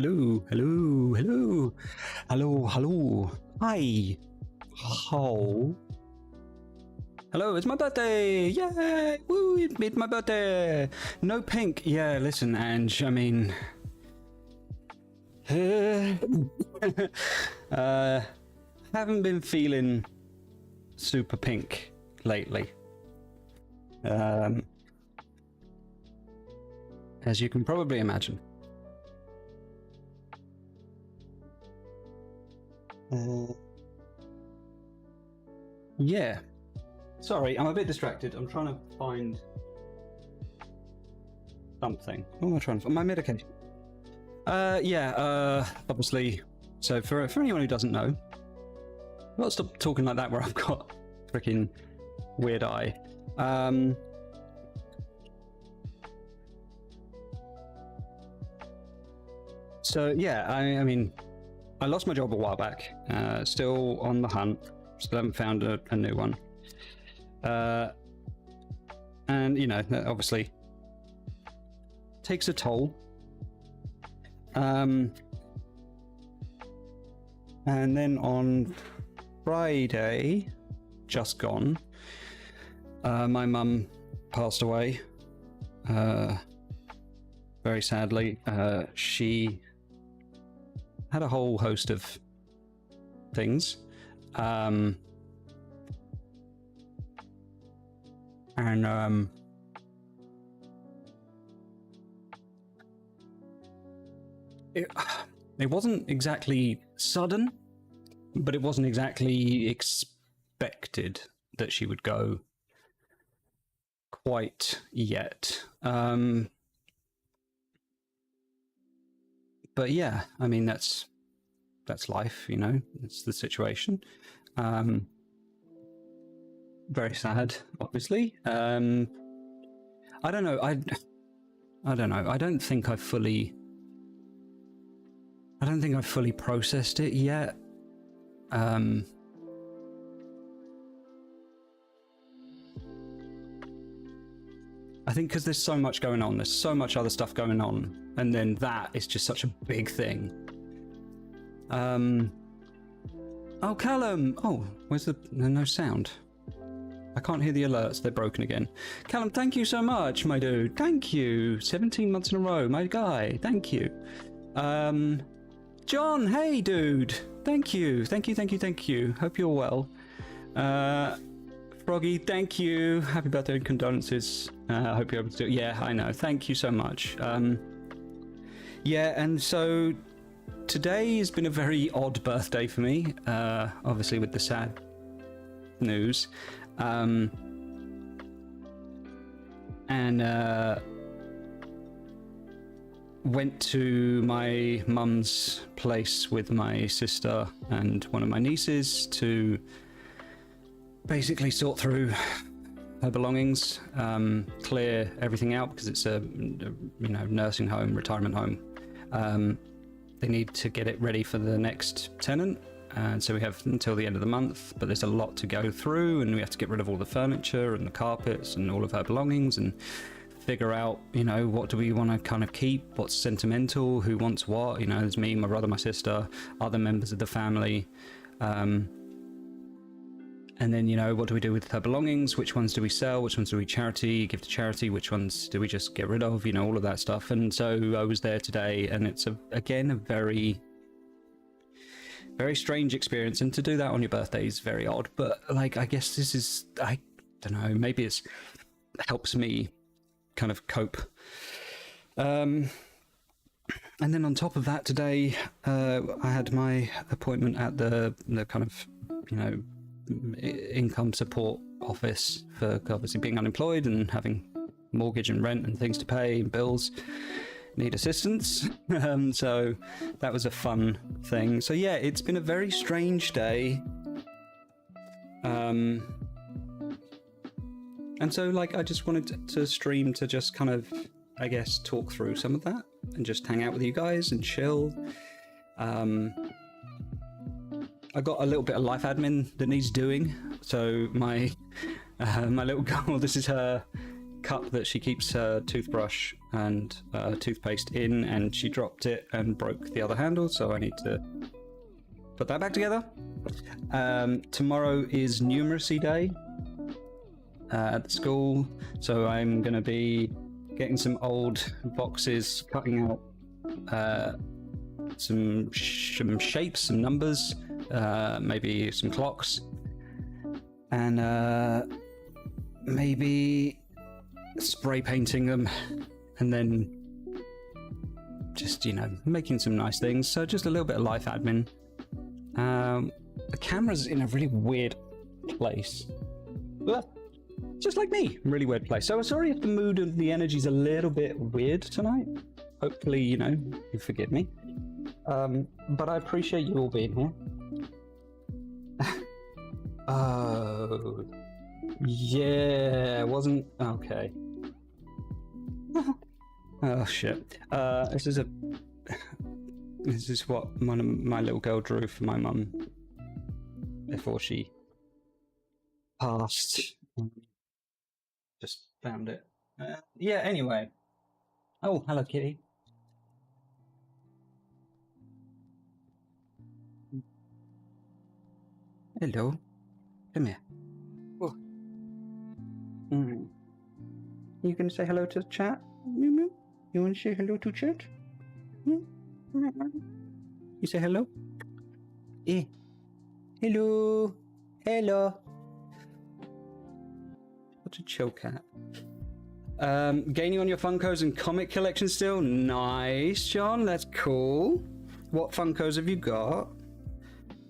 Hello, hello, hello, hello, hello. Hi. How? Hello, it's my birthday! Yay! Woo! It's my birthday! No pink. Yeah, listen, Ange, I mean... haven't been feeling super pink lately. As you can probably imagine. Yeah. Sorry, I'm a bit distracted. I'm trying to find something. What am I trying to find? My medication. Obviously. So for anyone who doesn't know, I've got to stop talking like that where I've got freaking weird eye. So yeah, I mean, I lost my job a while back. Still on the hunt. Still haven't found a new one. And you know, that obviously takes a toll. And then on Friday, just gone, my mum passed away. Very sadly. She had a whole host of things. It wasn't exactly sudden, but it wasn't exactly expected that she would go quite yet. But yeah, I mean, that's life, you know, it's the situation. Very sad, obviously. I don't know. I don't know. I don't think I've fully processed it yet. I think because there's so much going on, there's so much other stuff going on, and then that is just such a big thing. Oh, Callum! Oh, where's no sound? I can't hear the alerts, they're broken again. Callum, thank you so much, my dude. Thank you. 17 months in a row, my guy. Thank you. John, hey, dude. Thank you. Thank you. Hope you're well. Froggy, thank you. Happy birthday and condolences. I hope you're able to do it. Yeah, I know. Thank you so much. Yeah, and so today has been a very odd birthday for me, obviously with the sad news. Went to my mum's place with my sister and one of my nieces to basically sort through her belongings, clear everything out because it's a nursing home, retirement home. They need to get it ready for the next tenant, and so we have until the end of the month, but there's a lot to go through, and we have to get rid of all the furniture and the carpets and all of her belongings and figure out, you know, what do we want to kind of keep, what's sentimental, who wants what. You know, there's me, my brother, my sister, other members of the family, and then, you know, what do we do with her belongings? Which ones do we sell? Which ones do we give to charity? Which ones do we just get rid of? You know, all of that stuff. And so I was there today, and it's again a very, very strange experience. And to do that on your birthday is very odd. But like, I guess this is, I don't know, maybe it helps me kind of cope. And then on top of that, today I had my appointment at the kind of, you know, income support office for obviously being unemployed and having mortgage and rent and things to pay and bills, need assistance. So that was a fun thing. So yeah, it's been a very strange day. And so like I just wanted to stream to just kind of, I guess, talk through some of that and just hang out with you guys and chill. I got a little bit of life admin that needs doing. So my little girl, this is her cup that she keeps her toothbrush and toothpaste in, and she dropped it and broke the other handle, so I need to put that back together. Tomorrow is numeracy day at the school, so I'm going to be getting some old boxes, cutting out some shapes, some numbers, maybe some clocks, and maybe spray painting them, and then just, you know, making some nice things. So just a little bit of life admin. The camera's in a really weird place. Just like me, really weird place. So sorry if the mood and the energy's a little bit weird tonight. Hopefully, you know, you forgive me. But I appreciate you all being here. Oh, yeah, wasn't okay. Oh shit. This is what my little girl drew for my mum before she passed. Just found it. Yeah, anyway. Oh, hello, kitty. Hello. Come here. Oh. You gonna say hello to the chat? You wanna say hello to chat? You say hello? Eh. Hello. Hello. What a chill cat. Gaining on your Funkos and comic collection still? Nice, John. That's cool. What Funkos have you got?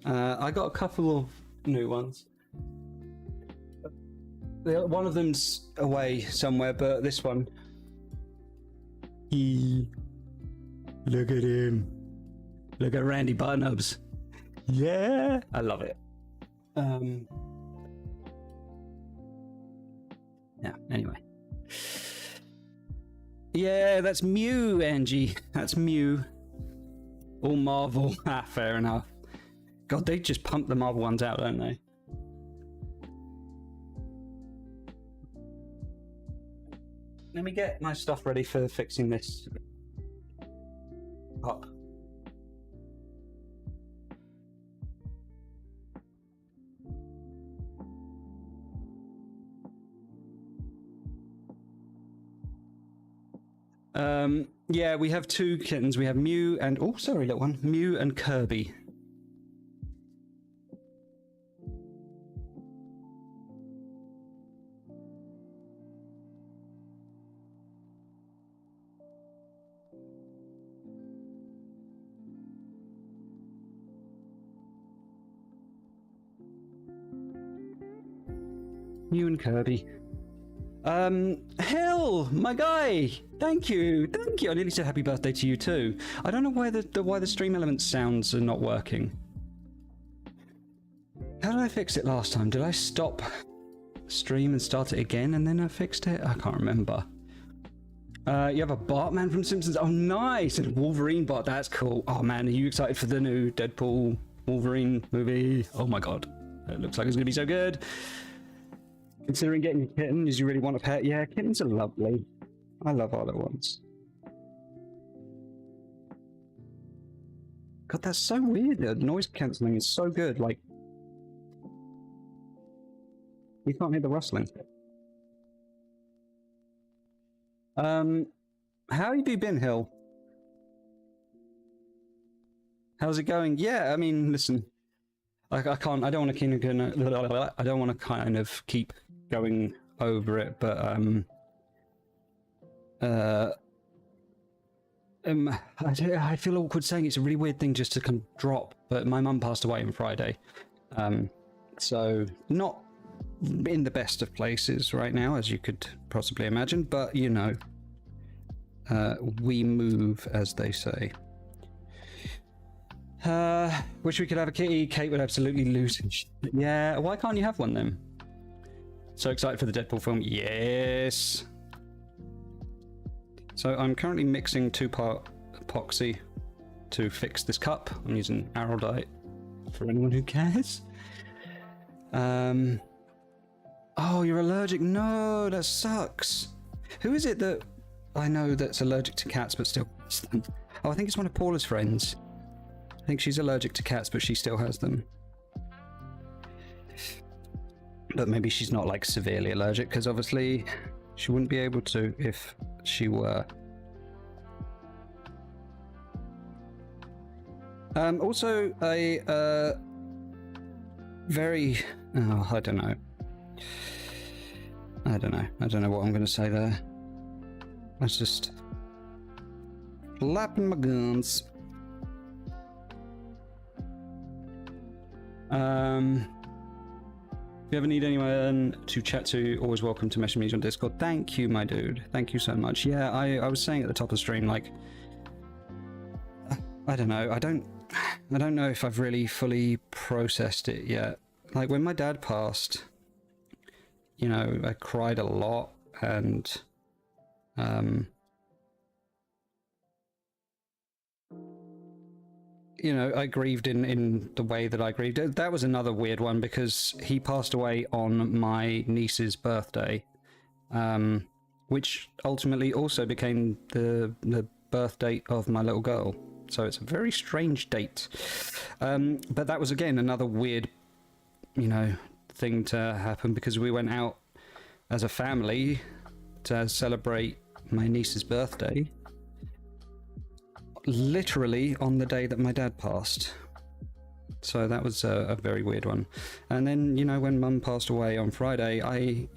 I got a couple of new ones. One of them's away somewhere, but this one... Look at him. Look at Randy Button-Ups. Yeah! I love it. Yeah, anyway. Yeah, that's Mew, Angie. That's Mew. All Marvel. Ah, fair enough. God, they just pump the Marvel ones out, don't they? Let me get my stuff ready for fixing this up. Yeah, we have two kittens. We have Mew and... Oh, sorry, little one. Mew and Kirby. Mew and Kirby. Hill, my guy. Thank you. Thank you. I nearly said happy birthday to you too. I don't know why the stream element sounds are not working. How did I fix it last time? Did I stop stream and start it again and then I fixed it? I can't remember. You have a Bartman from Simpsons. Oh, nice. And Wolverine bot. That's cool. Oh man, are you excited for the new Deadpool Wolverine movie? Oh my god. It looks like it's gonna be so good. Considering getting a kitten, did you really want a pet? Yeah, kittens are lovely. I love our little ones. God, that's so weird. The noise cancelling is so good. Like, you can't hear the rustling. How have you been, Hill? How's it going? Yeah, I mean, listen, I don't want to kind of keep going over it, but I feel awkward saying it's a really weird thing just to kind of drop, but my mum passed away on Friday, so not in the best of places right now, as you could possibly imagine, but you know, we move, as they say. Wish we could have a kitty. Kate would absolutely lose it. Yeah, why can't you have one then? So excited for the Deadpool film. Yes. So I'm currently mixing 2-part epoxy to fix this cup. I'm using Araldite for anyone who cares. Oh, you're allergic? No, that sucks. Who is it that I know that's allergic to cats but still has them? Oh, I think it's one of Paula's friends. I think she's allergic to cats, but she still has them. But maybe she's not like severely allergic, because obviously she wouldn't be able to if she were. Also, a very... Oh, I don't know. I don't know what I'm going to say there. I was just flapping my gums. If you ever need anyone to chat to, always welcome to message me on Discord. Thank you, my dude. Thank you so much. Yeah, I was saying at the top of the stream, like, I don't know. I don't know if I've really fully processed it yet. Like, when my dad passed, you know, I cried a lot, and you know, I grieved in the way that I grieved. That was another weird one, because he passed away on my niece's birthday, which ultimately also became the birth date of my little girl. So it's a very strange date. But that was, again, another weird, you know, thing to happen, because we went out as a family to celebrate my niece's birthday, literally on the day that my dad passed. So that was a very weird one. And then, you know, when Mum passed away on Friday, I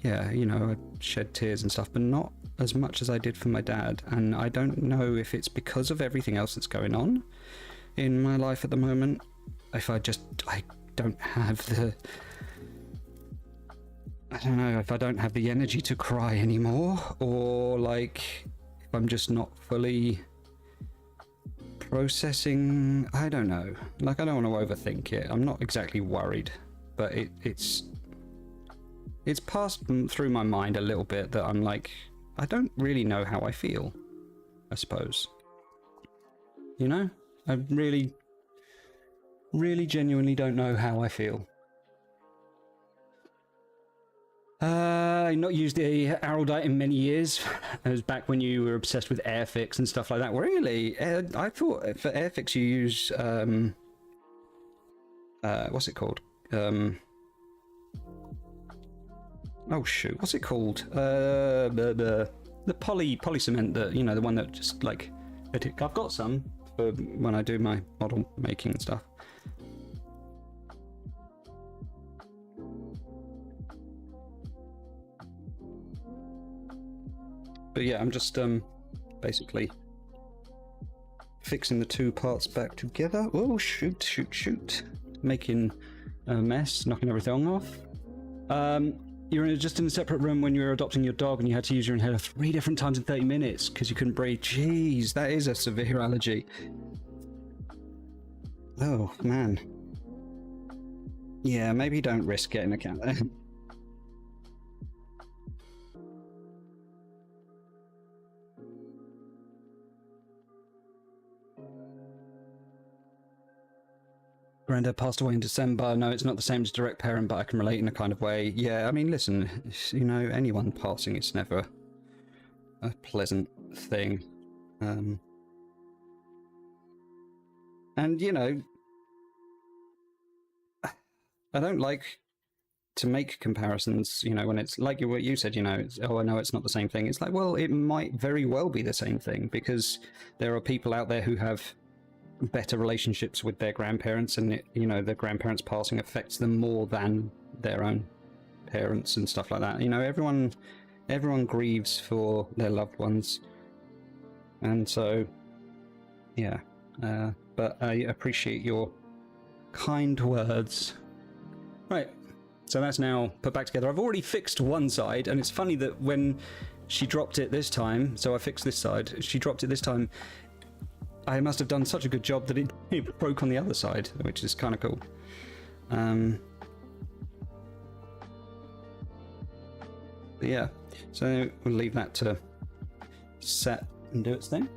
shed tears and stuff, but not as much as I did for my dad. And I don't know if it's because of everything else that's going on in my life at the moment. If I don't have the... I don't know, if I don't have the energy to cry anymore, or like if I'm just not fully processing. I don't know. Like, I don't want to overthink it. I'm not exactly worried, but it's passed through my mind a little bit that I'm like, I don't really know how I feel, I suppose. You know? I really genuinely don't know how I feel. I've not used the Araldite in many years. It was back when you were obsessed with Airfix and stuff like that. Really? I thought for Airfix you use... what's it called? Oh shoot, what's it called? The poly cement, that, you know, the one that just like... I've got some for when I do my model making and stuff. But yeah, I'm just basically fixing the two parts back together. Oh, shoot. Making a mess, knocking everything off. You were just in a separate room when you were adopting your dog, and you had to use your inhaler 3 different times in 30 minutes because you couldn't breathe. Jeez, that is a severe allergy. Oh, man. Yeah, maybe don't risk getting a cat there. Granddad passed away in December. No, it's not the same as direct parent, but I can relate in a kind of way. Yeah, I mean, listen, you know, anyone passing, it's never a pleasant thing. And, you know, I don't like to make comparisons, you know, when it's like what you said, you know, it's, oh, I know it's not the same thing. It's like, well, it might very well be the same thing, because there are people out there who have better relationships with their grandparents, and it, you know, their grandparents passing affects them more than their own parents and stuff like that. You know, everyone grieves for their loved ones, and so yeah, but I appreciate your kind words. Right, so that's now put back together. I've already fixed one side, and it's funny that when she dropped it this time, so I fixed this side, she dropped it this time, I must have done such a good job that it broke on the other side, which is kind of cool. But yeah, so we'll leave that to set and do its thing.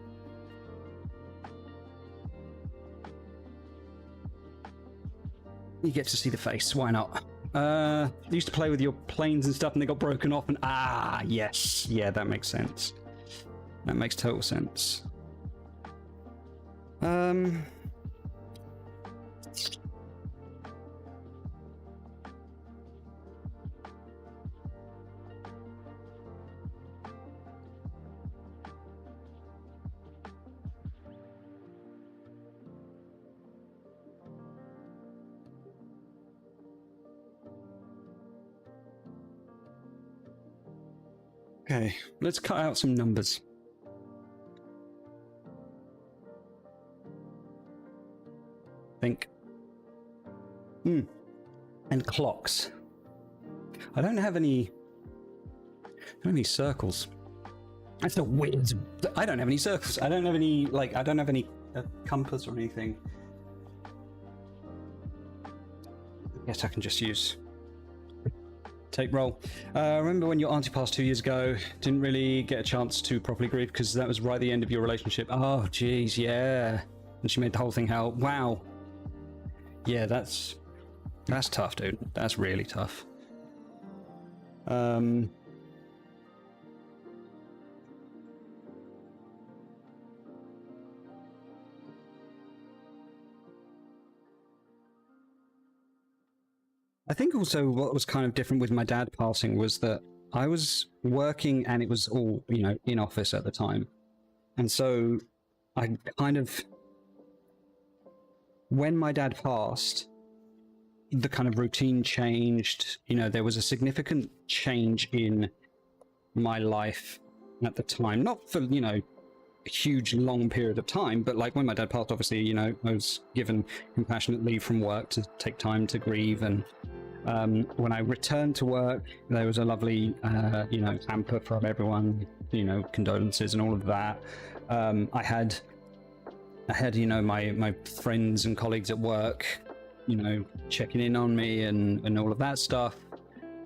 You get to see the face, why not? I used to play with your planes and stuff, and they got broken off. And yes, yeah, that makes sense. That makes total sense. Okay, let's cut out some numbers. Think. And clocks. I don't have any circles. That's the weird. I don't have any circles. I don't have any, like, I don't have any compass or anything. I guess I can just use tape roll. Remember when your auntie passed 2 years ago? Didn't really get a chance to properly grieve because that was right at the end of your relationship. Oh, geez, yeah. And she made the whole thing hell. Wow. Yeah, that's tough, dude. That's really tough. I think also what was kind of different with my dad passing was that I was working and it was all, you know, in office at the time. And so I kind of, when my dad passed, the kind of routine changed. You know, there was a significant change in my life at the time. Not for, you know, a huge long period of time, but like when my dad passed, obviously, you know, I was given compassionate leave from work to take time to grieve. And when I returned to work, there was a lovely, you know, hamper from everyone, you know, condolences and all of that. I had, you know, my friends and colleagues at work, you know, checking in on me and all of that stuff.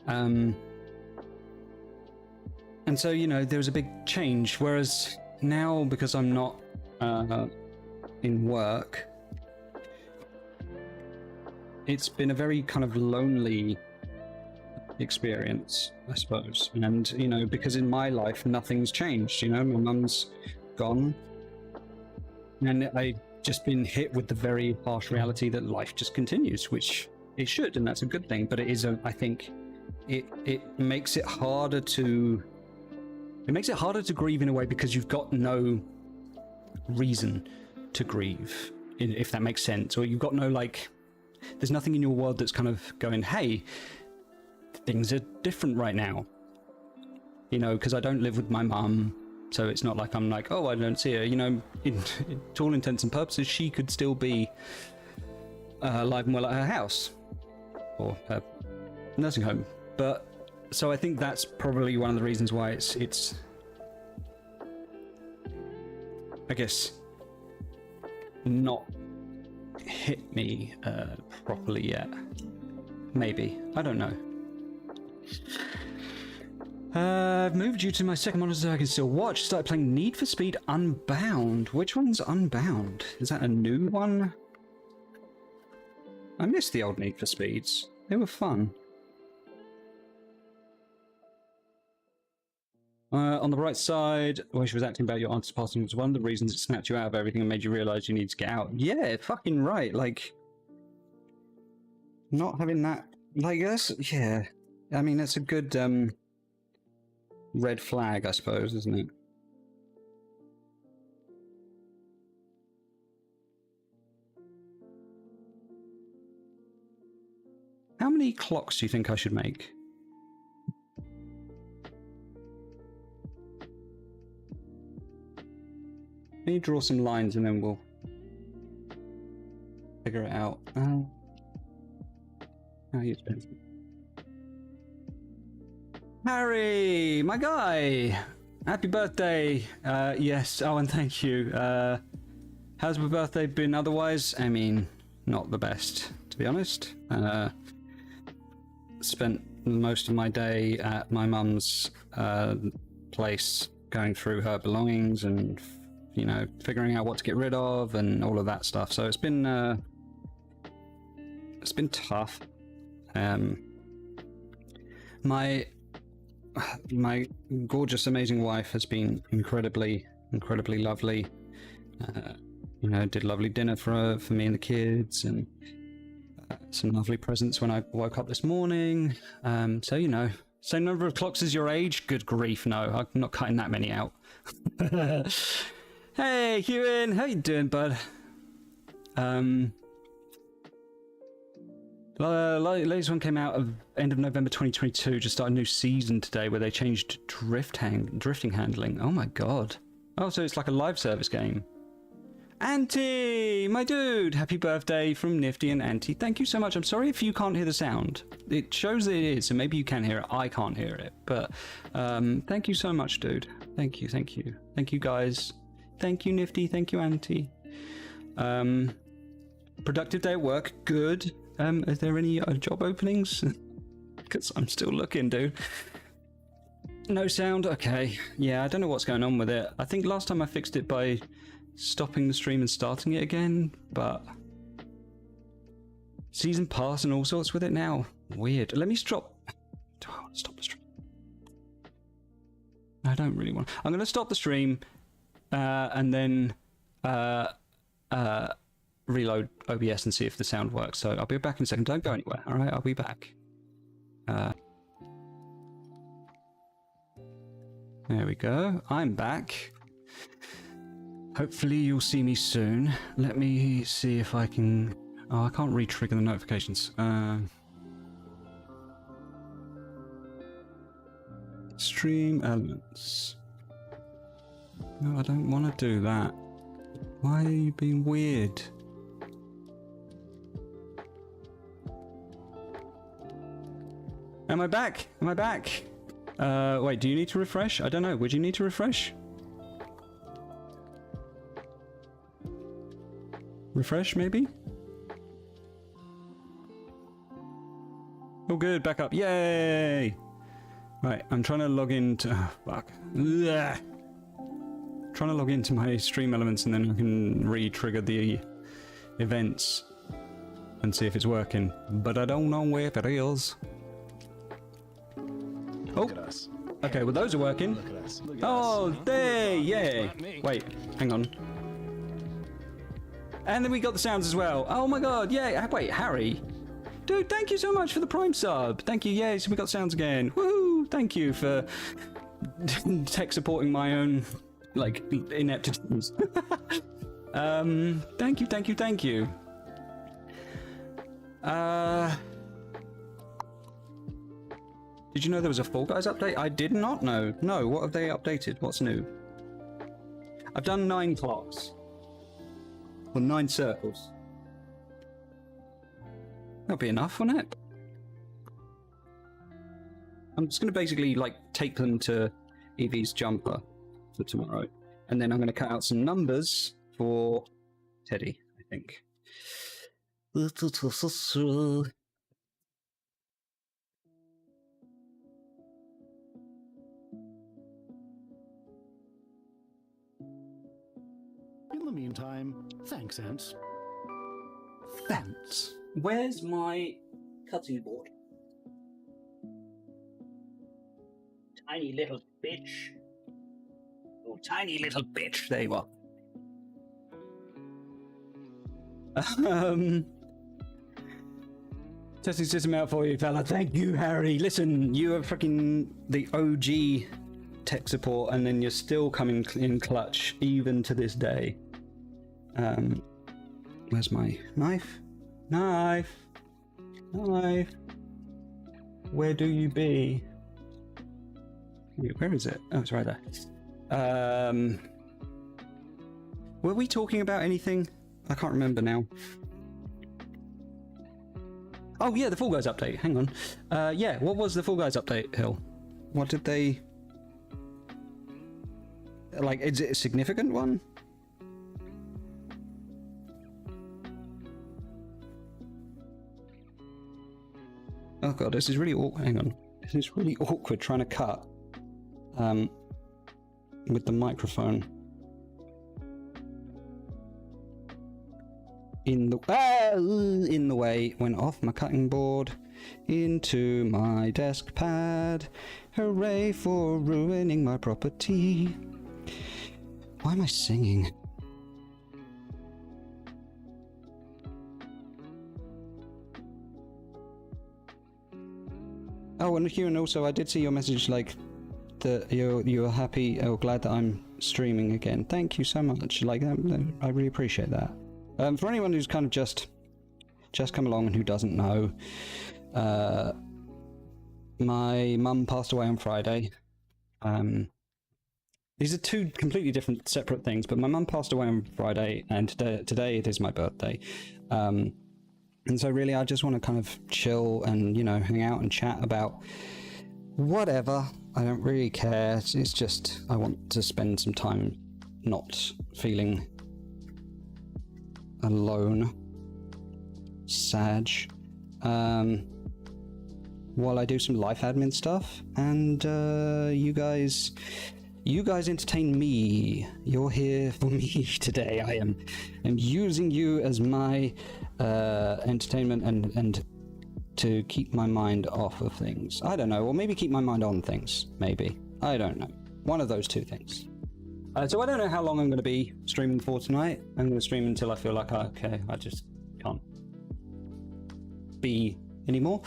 And so, you know, there was a big change. Whereas now, because I'm not in work, it's been a very kind of lonely experience, I suppose. And, you know, because in my life, nothing's changed. You know, my mum's gone. And I've just been hit with the very harsh reality that life just continues, which it should, and that's a good thing. But it is, I think, it makes it harder to grieve in a way because you've got no reason to grieve, if that makes sense. Or you've got no, like, there's nothing in your world that's kind of going, hey, things are different right now. You know, because I don't live with my mum. So it's not like I'm like, oh, I don't see her. You know, to all intents and purposes, she could still be alive and well at her house or her nursing home. But so I think that's probably one of the reasons why it's I guess not hit me properly yet. Maybe, I don't know. I've moved you to my second monitor so I can still watch. Started playing Need for Speed Unbound. Which one's Unbound? Is that a new one? I miss the old Need for Speeds. They were fun. On the right side, when she was acting about your aunt's passing was one of the reasons it snapped you out of everything and made you realise you need to get out. Yeah, fucking right. Like, not having that, like, that's, yeah. I mean, that's a good, red flag, I suppose, isn't it? How many clocks do you think I should make? Let me draw some lines and then we'll figure it out. How you spend? Harry, my guy! Happy birthday! Yes, oh, and thank you. How's my birthday been otherwise? I mean, not the best, to be honest. Spent most of my day at my mum's place, going through her belongings and, you know, figuring out what to get rid of and all of that stuff. So it's been tough. My gorgeous, amazing wife has been incredibly lovely. You know, did lovely dinner for me and the kids, and some lovely presents when I woke up this morning. So, you know, same number of clocks as your age? Good grief, no. I'm not cutting that many out. Hey, Ewan, how you doing, bud? Latest one came out of end of November 2022. Just started a new season today where they changed drifting handling. Oh my god. Oh, so it's like a live service game. Auntie, my dude, happy birthday from Nifty and Auntie. Thank you so much. I'm sorry if you can't hear the sound. It shows that it is, so maybe you can hear it. I can't hear it, but thank you so much, dude. Thank you, thank you. Thank you, guys. Thank you, Nifty. Thank you, Auntie. Productive day at work. Good. Are there any job openings? Because I'm still looking, dude. No sound? Okay. Yeah, I don't know what's going on with it. I think last time I fixed it by stopping the stream and starting it again, but season pass and all sorts with it now. Weird. Let me stop. Do I want to stop the stream? I don't really want. I'm going to stop the stream and then reload OBS and see if the sound works. So I'll be back in a second. Don't go anywhere. All right, I'll be back. There we go. I'm back. Hopefully you'll see me soon. Let me see if I can... Oh, I can't re-trigger the notifications. Stream elements. No, I don't want to do that. Why are you being weird? Am I back? Am I back? Wait, do you need to refresh? I don't know. Would you need to refresh? Refresh, maybe? Oh, good. Back up. Yay! Right, I'm trying to log into... Oh, fuck. Ugh. Trying to log into my stream elements and then I can re-trigger the events and see if it's working. But I don't know if it is. Oh, Look at us. okay, well those are working. Look at us. Look at Oh, us. there, It's yay. not me. Wait, hang on. And then we got the sounds as well. Oh my god, yay. Wait, Harry. Dude, thank you so much for the Prime sub. Thank you, yay, so we got sounds again. Woohoo! Thank you for tech supporting my own, like, ineptitudes. Thank you, thank you, thank you. Did you know there was a Fall Guys update? I did not know. No, what have they updated? What's new? I've done 9 clocks. Well, 9 circles. That'll be enough, won't it? I'm just going to basically, like, take them to Evie's jumper for tomorrow. And then I'm going to cut out some numbers for Teddy, I think. In the meantime, thanks, Ants. Thanks. Where's my cutting board? Tiny little bitch. Oh, tiny little bitch. There you are. Testing system out for you, fella. Thank you, Harry. Listen, you are freaking the OG tech support, and then you're still coming in clutch even to this day. Where's my knife? Knife! Knife! Where do you be? Wait, where is it? Oh, it's right there. Were we talking about anything? I can't remember now. Oh yeah, the Fall Guys update. Hang on. Yeah, what was the Fall Guys update, Hill? What did they... Like, is it a significant one? Oh god, this is really awkward. Hang on. This is really awkward trying to cut with the microphone in the way. Went off my cutting board. into my desk pad. Hooray for ruining my property. Why am I singing? Oh, and Hugh, and also I did see your message, like, that you're happy or glad that I'm streaming again. Thank you so much. Like, I really appreciate that. For anyone who's kind of just come along and who doesn't know, my mum passed away on Friday. These are two completely different, separate things, but my mum passed away on Friday, and today it is my birthday. And so really I just want to kind of chill and, you know, hang out and chat about whatever. I don't really care. It's just I want to spend some time not feeling alone, sad, while I do some life admin stuff, and you guys entertain me. You're here for me today. I am using you as my entertainment and to keep my mind off of things. I don't know, or maybe keep my mind on things. Maybe, I don't know. One of those two things. So I don't know how long I'm going to be streaming for tonight. I'm going to stream until I feel like okay, I just can't be anymore.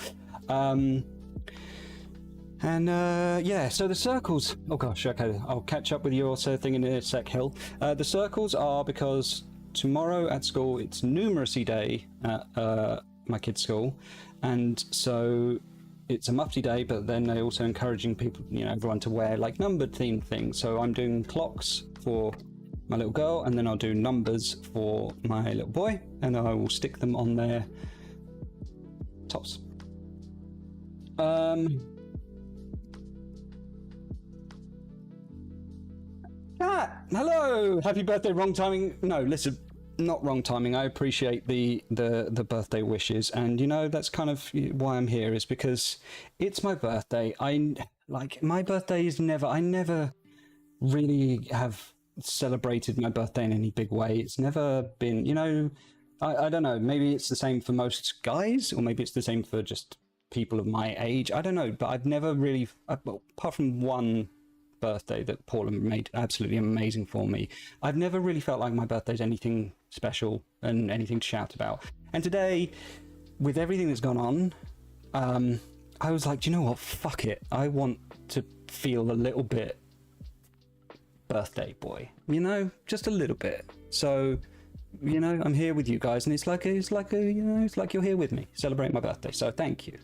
Yeah, so the circles, oh gosh, okay, I'll catch up with your thing in a sec, Hill. The circles are because tomorrow at school it's numeracy day at my kid's school, and so it's a mufti day, but then they're also encouraging people, you know, everyone to wear like numbered themed things. So I'm doing clocks for my little girl, and then I'll do numbers for my little boy, and I will stick them on their tops. Hello! Happy birthday, wrong timing. No, listen, not wrong timing. I appreciate the birthday wishes, and you know, that's kind of why I'm here, is because it's my birthday. My birthday is I never really have celebrated my birthday in any big way. It's never been, you know, I don't know, maybe it's the same for most guys, or maybe it's the same for just people of my age. I don't know, but I've never really, well, apart from one birthday that Paula made absolutely amazing for me, I've never really felt like my birthday's anything special and anything to shout about. And today, with everything that's gone on, I was like, do you know what, fuck it, I want to feel a little bit birthday boy, you know, just a little bit. So, you know, I'm here with you guys, and it's like you're here with me celebrating my birthday, so thank you.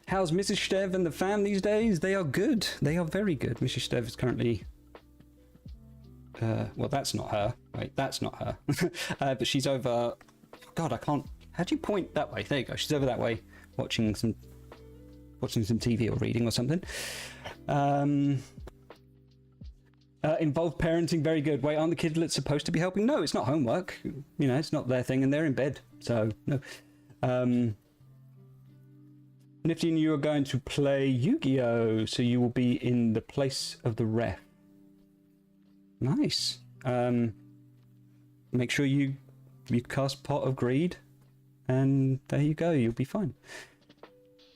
How's Mrs. Stev and the fam these days? They are good. They are very good. Mrs. Stev is currently... well, that's not her. Wait, that's not her. But she's over... God, I can't... How do you point that way? There you go. She's over that way, watching some TV or reading or something. Involved parenting, very good. Wait, aren't the kidlets supposed to be helping? No, it's not homework. You know, it's not their thing, and they're in bed. So, no. Nifty and you are going to play Yu-Gi-Oh! So you will be in the place of the ref. Nice. Make sure you cast Pot of Greed, and there you go, you'll be fine.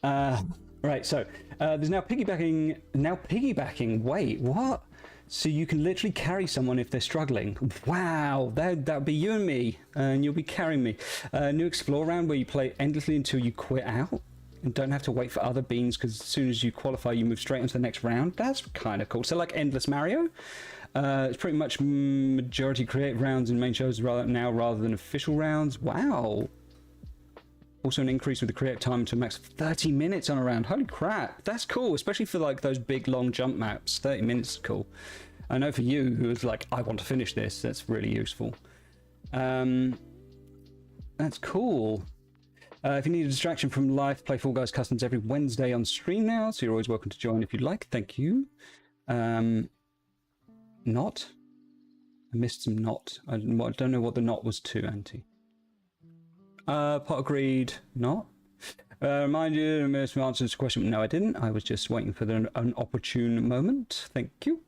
Right, so there's now piggybacking. Wait, what? So you can literally carry someone if they're struggling. Wow, that'd be you and me, and you'll be carrying me. New explore round where you play endlessly until you quit out and don't have to wait for other beans, because as soon as you qualify you move straight into the next round. That's kind of cool. So like Endless Mario. It's pretty much majority creative rounds in main shows rather than official rounds. Wow. Also an increase with the creative time to a max of 30 minutes on a round. Holy crap, that's cool, especially for like those big long jump maps. 30 minutes is cool. I know for you who is like, I want to finish this, that's really useful. That's cool. If you need a distraction from life, play Fall Guys Customs every Wednesday on stream now, so you're always welcome to join if you'd like. Thank you. Not? I missed some not. I don't know what the not was to, Auntie. Pot agreed, not. Remind you, I answered this question. No, I didn't. I was just waiting for an opportune moment. Thank you.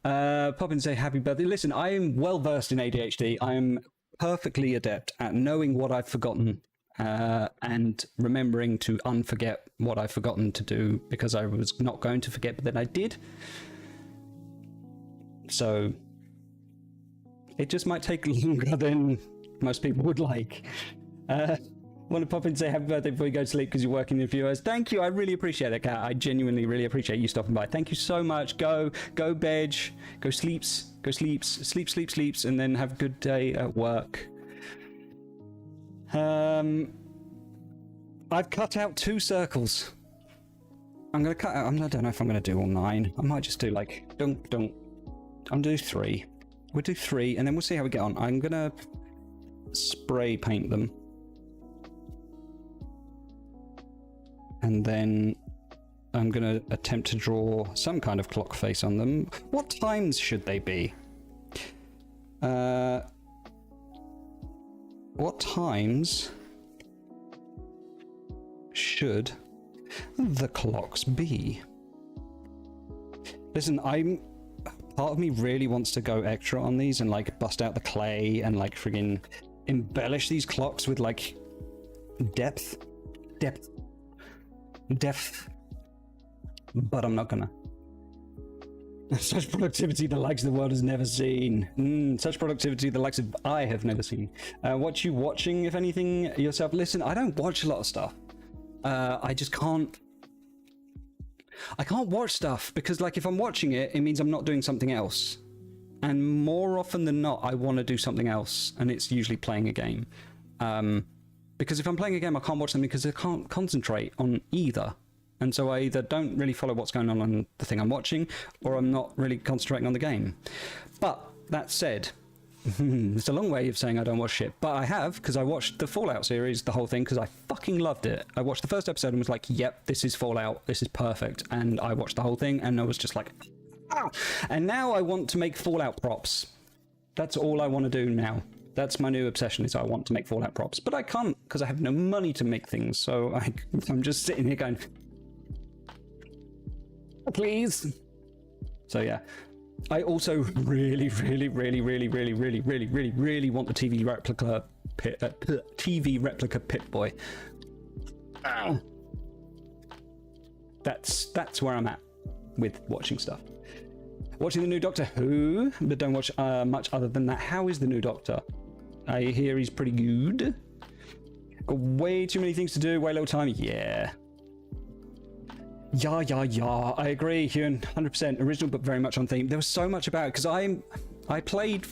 Pop in and say happy birthday. Listen, I am well versed in ADHD. I am perfectly adept at knowing what I've forgotten and remembering to unforget what I've forgotten to do, because I was not going to forget, but then I did. So it just might take longer than most people would like. Want to pop in and say happy birthday before you go to sleep because you're working in a few hours. Thank you. I really appreciate that, Kat. I genuinely really appreciate you stopping by. Thank you so much. Go bedge. Go sleeps. Sleeps, and then have a good day at work. I've cut out 2 circles. I'm going to cut out... I don't know if I'm going to do all 9. I might just do like... Dunk. I'm going to do 3. We'll do 3, and then we'll see how we get on. I'm going to spray paint them. And then I'm going to attempt to draw some kind of clock face on them. What times should they be? What times should the clocks be? Listen, part of me really wants to go extra on these and like bust out the clay and like friggin' embellish these clocks with like depth, but I'm not gonna. Such productivity the likes the world has never seen. Such productivity the likes of I have never seen. What you watching, if anything, yourself? Listen, I don't watch a lot of stuff. I just can't. I can't watch stuff because, like, if I'm watching it, it means I'm not doing something else. And more often than not, I want to do something else, and it's usually playing a game. Because if I'm playing a game, I can't watch something because I can't concentrate on either. And so I either don't really follow what's going on the thing I'm watching, or I'm not really concentrating on the game. But that said, it's a long way of saying I don't watch shit. But I have, because I watched the Fallout series, the whole thing, because I fucking loved it. I watched the first episode and was like, yep, this is Fallout. This is perfect. And I watched the whole thing and I was just like, ah! And now I want to make Fallout props. That's all I want to do now. That's my new obsession, is I want to make Fallout props. But I can't, because I have no money to make things. So I'm just sitting here going, please. So yeah. I also really want the TV replica Pip-Boy. That's where I'm at with watching stuff. Watching the new Doctor Who, but don't watch much other than that. How is the new Doctor? I hear he's pretty good. Got way too many things to do, way little time. Yeah. Yeah. I agree, Hugh, 100% original, but very much on theme. There was so much about it because I played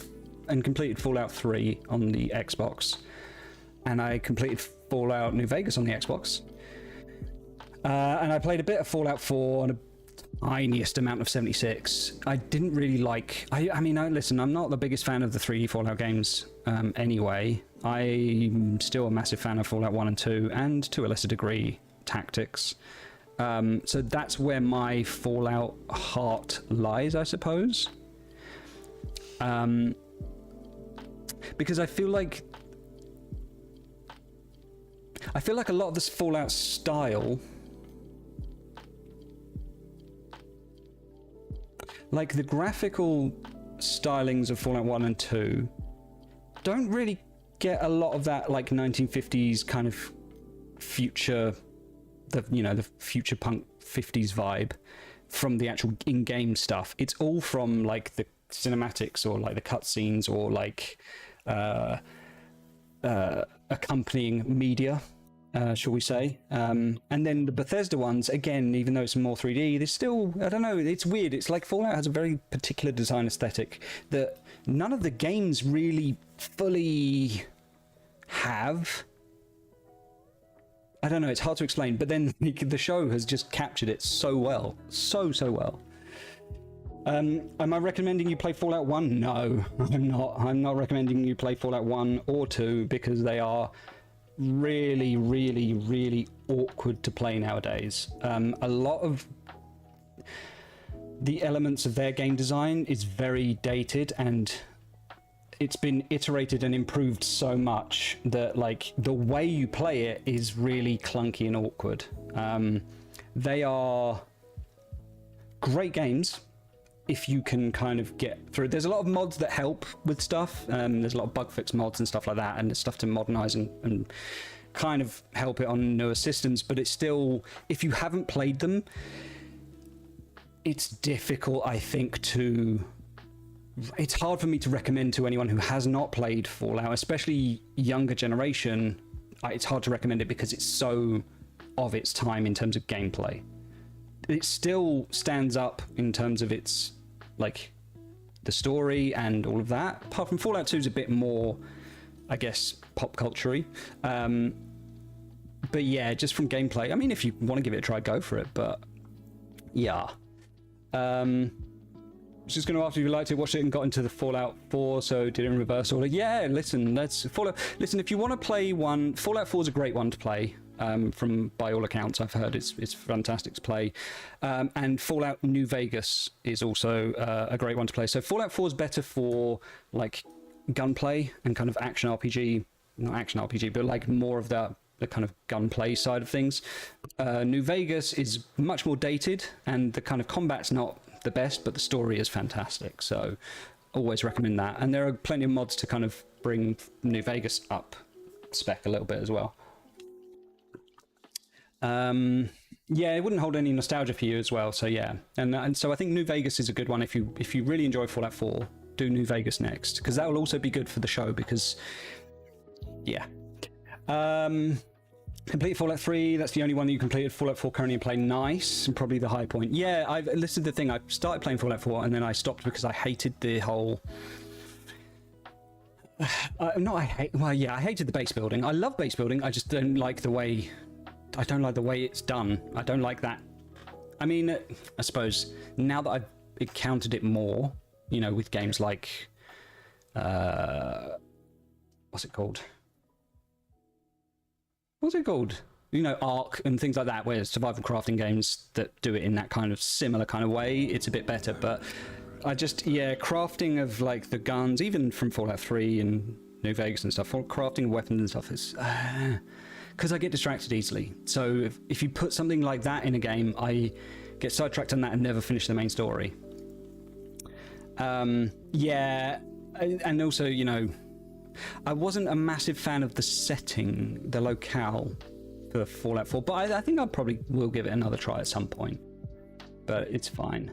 and completed Fallout 3 on the Xbox, and I completed Fallout New Vegas on the Xbox, and I played a bit of Fallout 4 on a tiniest amount of 76. I didn't really like. I mean, listen, I'm not the biggest fan of the 3D Fallout games anyway. I'm still a massive fan of Fallout 1 and 2, and to a lesser degree, Tactics. So that's where my Fallout heart lies, I suppose. Because I feel like a lot of this Fallout style, like the graphical stylings of Fallout 1 and 2, don't really get a lot of that like 1950s kind of future, the future punk 50s vibe from the actual in-game stuff. It's all from like the cinematics or like the cutscenes or like accompanying media, shall we say. And then the Bethesda ones, again, even though it's more 3D, there's still, I don't know, it's weird. It's like Fallout has a very particular design aesthetic that none of the games really fully have. I don't know, it's hard to explain, but then the show has just captured it so well. So well. Am I recommending you play Fallout 1? No, I'm not. I'm not recommending you play Fallout 1 or 2 because they are really awkward to play nowadays. A lot of the elements of their game design is very dated, and it's been iterated and improved so much that like the way you play it is really clunky and awkward. They are great games, if you can kind of get through. There's a lot of mods that help with stuff. There's a lot of bug fix mods and stuff like that, and there's stuff to modernize and kind of help it on newer systems. But it's still, if you haven't played them, it's difficult, I think, it's hard for me to recommend to anyone who has not played Fallout, especially younger generation. It's hard to recommend it because it's so of its time in terms of gameplay. It still stands up in terms of its, like, the story and all of that. Apart from Fallout 2 is a bit more, I guess, pop culture-y. But yeah, just from gameplay, I mean, if you want to give it a try, go for it. But yeah. Just going to ask if you liked it, watched it, and got into the Fallout 4, so did it in reverse order. Yeah, listen, listen, if you want to play one, Fallout 4 is a great one to play. By all accounts, I've heard it's fantastic to play. And Fallout New Vegas is also a great one to play. So Fallout 4 is better for like gunplay and kind of action RPG, not action RPG, but like more of the kind of gunplay side of things. New Vegas is much more dated, and the kind of combat's not the best, but the story is fantastic. So always recommend that. And there are plenty of mods to kind of bring New Vegas up spec a little bit as well. Yeah, it wouldn't hold any nostalgia for you as well. So yeah, and so I think New Vegas is a good one. If you really enjoy Fallout 4, do New Vegas next, because that will also be good for the show. Because yeah, complete Fallout 3. That's the only one that you completed. Fallout 4 currently in play. Nice, and probably the high point. Yeah, I've listened to the thing. I started playing Fallout 4 and then I stopped because I hated the whole. I hated the base building. I love base building. I just don't like the way. I don't like the way it's done. I don't like that. I mean, I suppose now that I've encountered it more, you know, with games like, what's it called? You know, Ark and things like that, where survival crafting games that do it in that kind of similar kind of way, it's a bit better. But I just, yeah, crafting of like the guns, even from Fallout 3 and New Vegas and stuff, crafting weapons and stuff is... because I get distracted easily. So if you put something like that in a game, I get sidetracked on that and never finish the main story. Yeah, and also, you know, I wasn't a massive fan of the setting, the locale for Fallout 4, but I think I probably will give it another try at some point. But it's fine.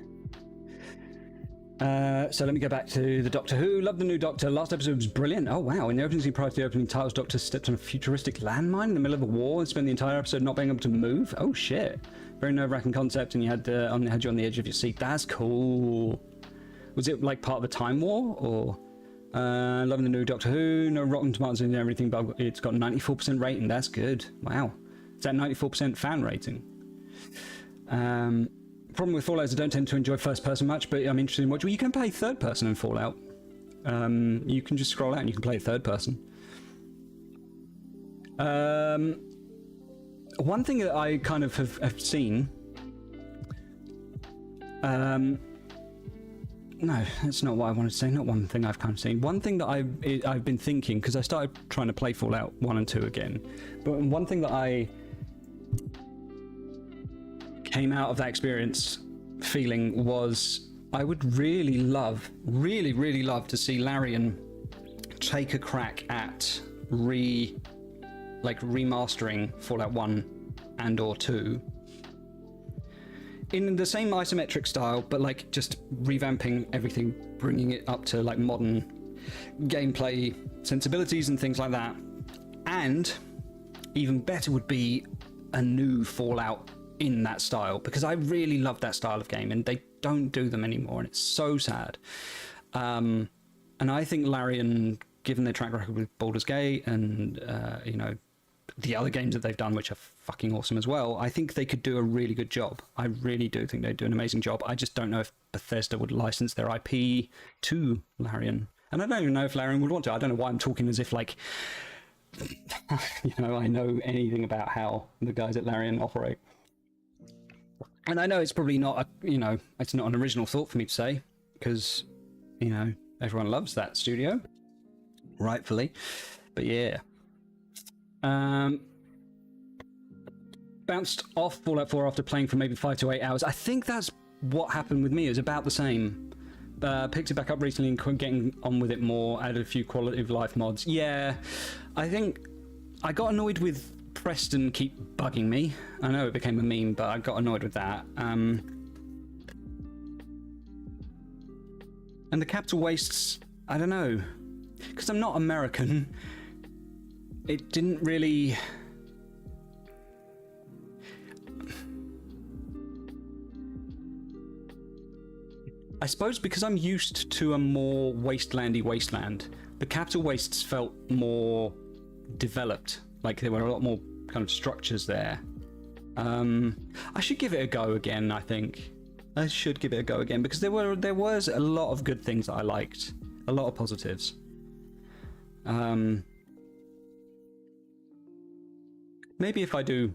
So let me go back to the Doctor Who. Love the new Doctor. Last episode was brilliant. Oh wow! In the opening scene prior to the opening titles, Doctor stepped on a futuristic landmine in the middle of a war and spent the entire episode not being able to move. Oh shit! Very nerve-wracking concept, and you had you on the edge of your seat. That's cool. Was it like part of the Time War, or loving the new Doctor Who? No Rotten Tomatoes and everything, but it's got 94% rating. That's good. Wow, it's that 94% fan rating. Problem with Fallout is I don't tend to enjoy first person much, but I'm interested in watching. Well, you can play third person in Fallout. You can just scroll out and you can play third person. One thing that I kind of have seen. No, that's not what I wanted to say. Not one thing I've kind of seen. One thing that I've been thinking, because I started trying to play Fallout 1 and 2 again, but one thing that I came out of that experience feeling was I would really love to see Larian take a crack at remastering Fallout 1 and or 2 in the same isometric style, but like just revamping everything, bringing it up to like modern gameplay sensibilities and things like that. And even better would be a new Fallout in that style, because I really love that style of game and they don't do them anymore, and it's so sad. And I think Larian, given their track record with Baldur's Gate and you know, the other games that they've done, which are fucking awesome as well, I think they could do a really good job. I really do think they'd do an amazing job. I just don't know if Bethesda would license their IP to Larian, and I don't even know if Larian would want to. I don't know why I'm talking as if like you know, I know anything about how the guys at Larian operate. And I know it's probably not you know, it's not an original thought for me to say, because, you know, everyone loves that studio, rightfully. But yeah. Bounced off Fallout 4 after playing for maybe 5 to 8 hours. I think that's what happened with me. It was about the same. Picked it back up recently and getting on with it more. Added a few quality of life mods. Yeah, I think I got annoyed with Preston keep bugging me. I know it became a meme, but I got annoyed with that. And the capital wastes, I don't know, because I'm not American. It didn't really. I suppose because I'm used to a more wastelandy wasteland, the capital wastes felt more developed. Like there were a lot more kind of structures there. I should give it a go again. I think I should give it a go again because there was a lot of good things that I liked, a lot of positives. Maybe if I do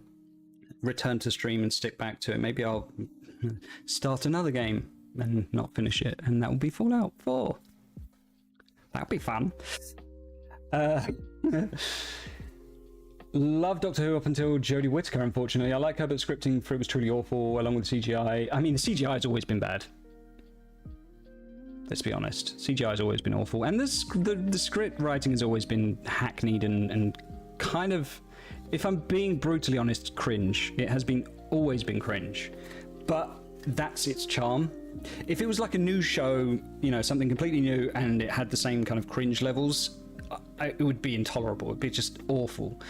return to stream and stick back to it, maybe I'll start another game and not finish it, and that will be Fallout 4. That'll be fun. Love Doctor Who up until Jodie Whittaker, unfortunately. I like her, but scripting for it was truly awful, along with CGI. I mean, the CGI has always been bad. Let's be honest. CGI has always been awful. And the script writing has always been hackneyed and kind of, if I'm being brutally honest, cringe. It has always been cringe. But that's its charm. If it was like a new show, you know, something completely new, and it had the same kind of cringe levels, it would be intolerable. It'd be just awful.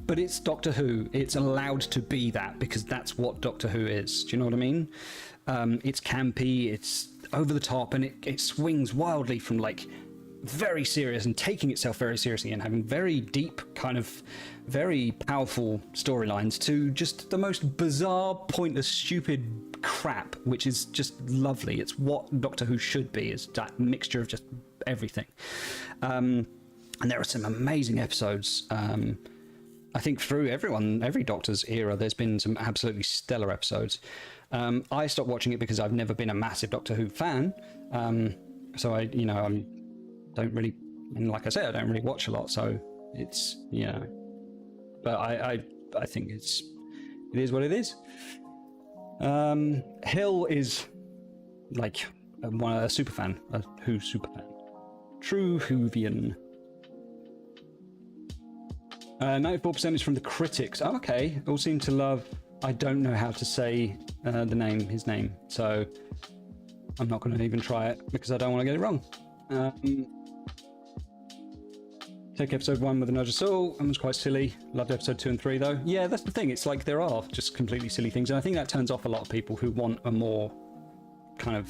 But it's Doctor Who. It's allowed to be that because that's what Doctor Who is. Do you know what I mean? It's campy, it's over the top, and it swings wildly from like very serious and taking itself very seriously and having very deep, kind of very powerful storylines to just the most bizarre, pointless, stupid crap, which is just lovely. It's what Doctor Who should be, is that mixture of just everything. And there are some amazing episodes. I think through every Doctor's era, there's been some absolutely stellar episodes. I stopped watching it because I've never been a massive Doctor Who fan. So I don't really, and like I said, I don't really watch a lot. So it's, but I think it is what it is. Hill is like a super fan, a Who super fan, true Whovian. 94% is from the critics. Oh, okay. All seem to love. I don't know how to say his name, so I'm not going to even try it because I don't want to get it wrong. Take episode 1 with a nudge of soul. It was quite silly. Loved episode 2 and 3 though. Yeah, that's the thing. It's like there are just completely silly things, and I think that turns off a lot of people who want a more kind of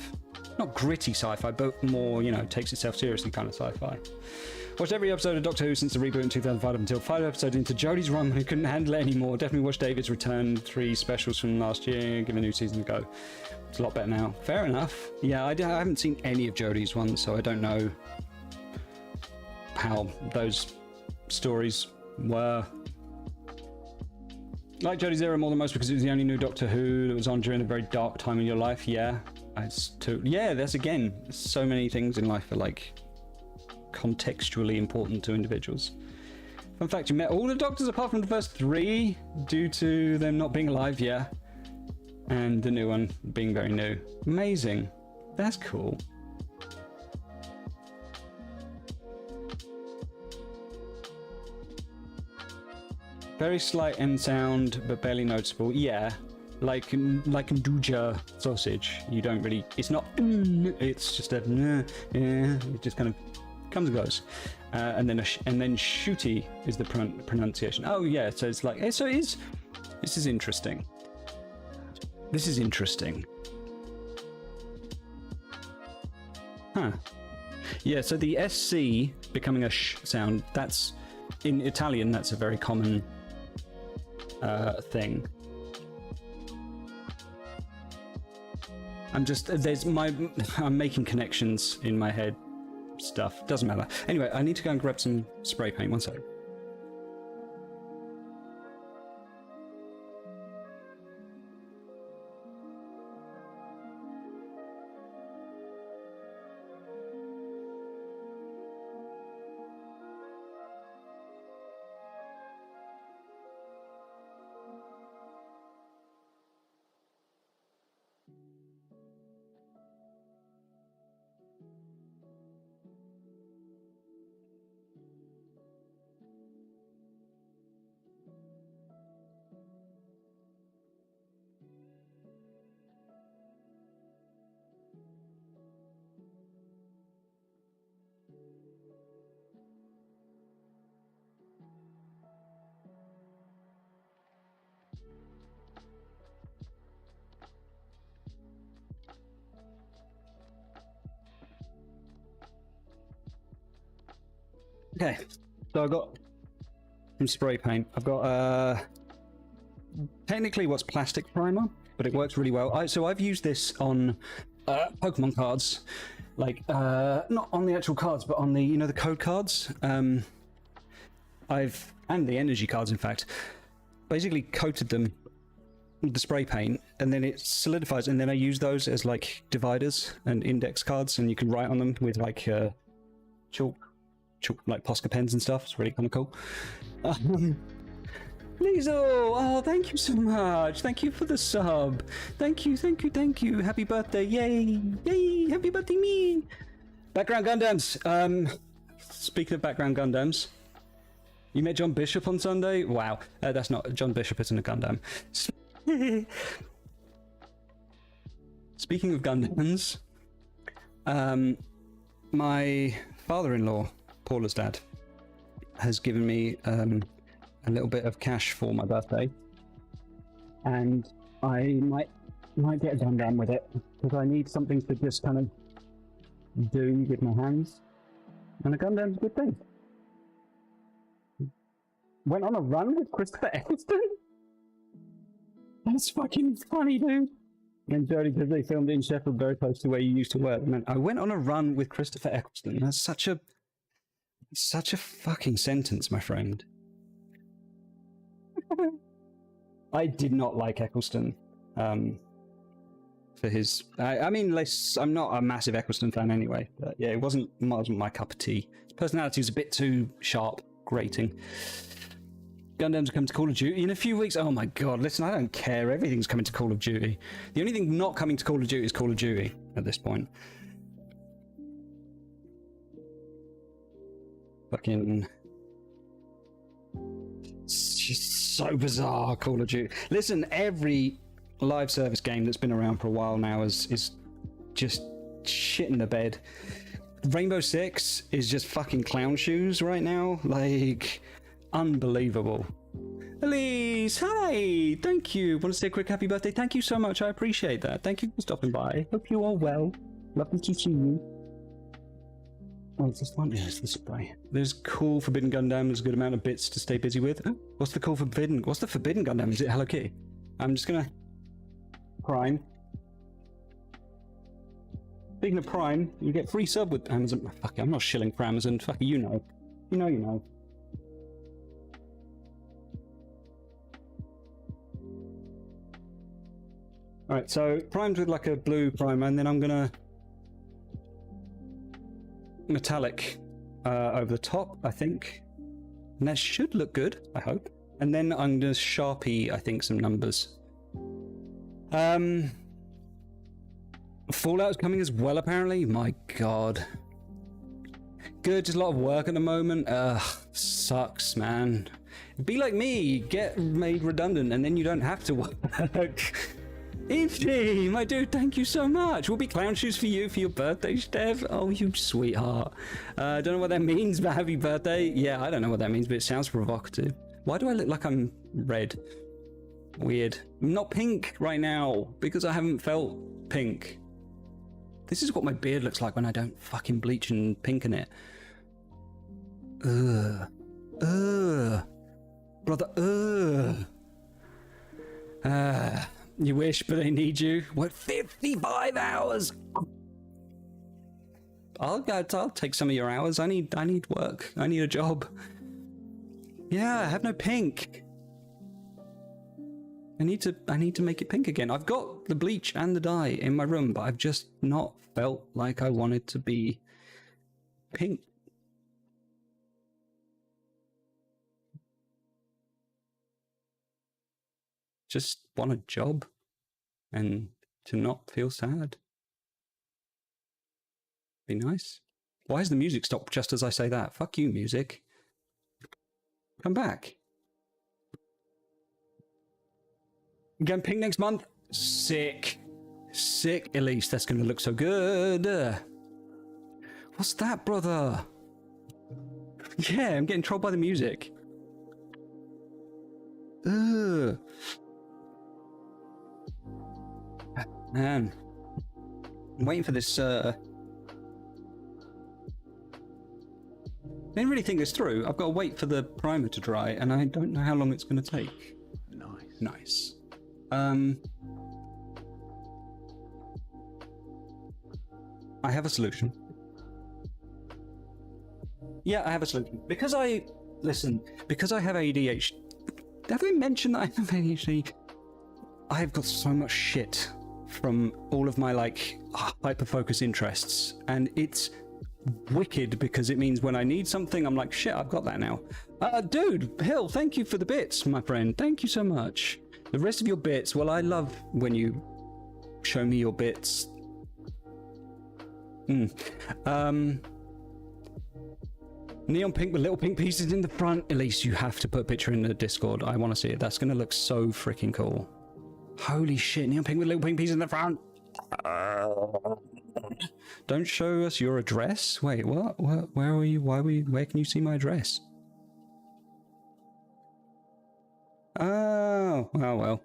not gritty sci-fi, but more takes itself seriously kind of sci-fi. Watched every episode of Doctor Who since the reboot in 2005 up until 5 episodes into Jodie's run when he couldn't handle it anymore. Definitely watched David's Return 3 specials from last year. Give a new season a go. It's a lot better now. Fair enough. Yeah, I haven't seen any of Jodie's ones, so I don't know how those stories were. Like Jodie's era more than most because it was the only new Doctor Who that was on during a very dark time in your life. Yeah, that's again, so many things in life are like contextually important to individuals. Fun fact, you met all the Doctors apart from the first 3 due to them not being alive. Yeah, and the new one being very new. Amazing. That's cool. Very slight end sound but barely noticeable. Yeah, like Nduja sausage. You don't really, it's not, it's just a yeah, it just kind of comes and goes. And then shooty is the pronunciation. Oh yeah, so it's like, so it is. This is interesting. This is interesting. Huh. Yeah, so the SC becoming a sh sound, that's, in Italian, that's a very common thing. I'm making connections in my head. Stuff doesn't matter. Anyway, I need to go and grab some spray paint. One second. Okay, so I got some spray paint. I've got technically what's plastic primer, but it works really well. So I've used this on Pokemon cards, like not on the actual cards, but on the the code cards. And the energy cards, in fact, basically coated them with the spray paint, and then it solidifies, and then I use those as like dividers and index cards, and you can write on them with like chalk like Posca pens and stuff. It's really kind of cool. Lizo, oh, thank you so much. Thank you for the sub. Thank you. Happy birthday. Yay. Happy birthday me. Background Gundams. Speaking of background Gundams, you met John Bishop on Sunday? Wow. That's not... John Bishop isn't a Gundam. Speaking of Gundams, my father-in-law, Paula's dad, has given me a little bit of cash for my birthday, and I might get a Gundam with it, because I need something to just kind of do with my hands, and a Gundam's a good thing. Went on a run with Christopher Eccleston? That's fucking funny, dude. And Jody, because they filmed it in Sheffield, very close to where you used to work. Man, I went on a run with Christopher Eccleston. That's such a fucking sentence, my friend. I did not like Eccleston for his... I mean, I'm not a massive Eccleston fan anyway, but yeah, it wasn't my cup of tea. His personality was a bit too sharp, grating. Gundams are coming to Call of Duty in a few weeks. Oh my god, listen, I don't care. Everything's coming to Call of Duty. The only thing not coming to Call of Duty is Call of Duty at this point. Fucking... It's just so bizarre, Call of Duty. Listen, every live service game that's been around for a while now is just shit in the bed. Rainbow Six is just fucking clown shoes right now. Like... unbelievable. Elise, hi! Thank you. Want to say a quick happy birthday? Thank you so much. I appreciate that. Thank you for stopping by. Hope you are well. Lovely to see you. Oh, it's this one? Yeah, it's the spray. There's cool Forbidden Gundam. There's a good amount of bits to stay busy with. Oh, what's the cool Forbidden? What's the Forbidden Gundam? Is it Hello Kitty? I'm just gonna... Prime. Speaking of Prime, you get free sub with Amazon. Fuck it, I'm not shilling for Amazon. Fuck it, you know. You know. Alright, so primed with like a blue primer, and then I'm gonna metallic over the top, I think. And that should look good, I hope. And then I'm gonna Sharpie, I think, some numbers. Fallout's coming as well, apparently. My god. Good, just a lot of work at the moment. Ugh, sucks, man. Be like me, get made redundant, and then you don't have to work. Ify, my dude, thank you so much. We'll be clown shoes for you for your birthday, Steph. Oh, you sweetheart. Don't know what that means, but happy birthday. Yeah, I don't know what that means, but it sounds provocative. Why do I look like I'm red? Weird. I'm not pink right now because I haven't felt pink. This is what my beard looks like when I don't fucking bleach and pinken it. Brother, you wish, but they need you. What, 55 hours? I'll take some of your hours. I need work. I need a job. Yeah, I have no pink. I need to make it pink again. I've got the bleach and the dye in my room, but I've just not felt like I wanted to be pink. Just want a job and to not feel sad. Be nice. Why has the music stopped just as I say that? Fuck you, music. Come back. I'm going pink next month. Sick. Sick, Elise. That's going to look so good. What's that, brother? Yeah, I'm getting trolled by the music. Ugh. Man. I'm waiting for this, didn't really think this through. I've got to wait for the primer to dry, and I don't know how long it's going to take. Nice. I have a solution. Yeah, I have a solution. Because I have ADHD. Have I mentioned that I have ADHD? I have got so much shit from all of my, like, hyper-focus interests, and it's wicked because it means when I need something, I'm like, shit, I've got that now. Dude, Hill, thank you for the bits, my friend. Thank you so much. The rest of your bits, well, I love when you show me your bits. Neon pink with little pink pieces in the front. Elise, you have to put a picture in the Discord. I want to see it. That's going to look so freaking cool. Holy shit, neon pink with little pink pieces in the front. Don't show us your address. Wait, what? Where are you? Where can you see my address? Oh, well.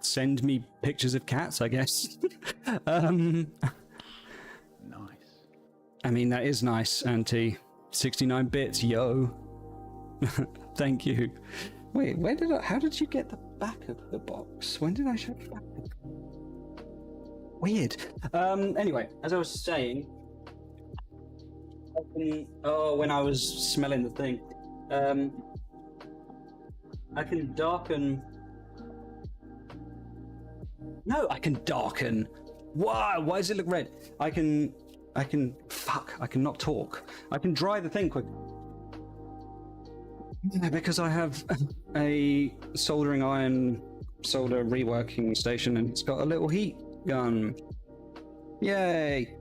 Send me pictures of cats, I guess. Nice. I mean, that is nice, Auntie. 69 bits, yo. Thank you. Wait, how did you get the back of the box? When did I show the back? Weird. Anyway, as I was saying, when I was smelling the thing, I can darken. No, I can darken. Why does it look red? I can not talk. I can dry the thing quick. Yeah, because I have a soldering iron solder reworking station and it's got a little heat gun. Yay!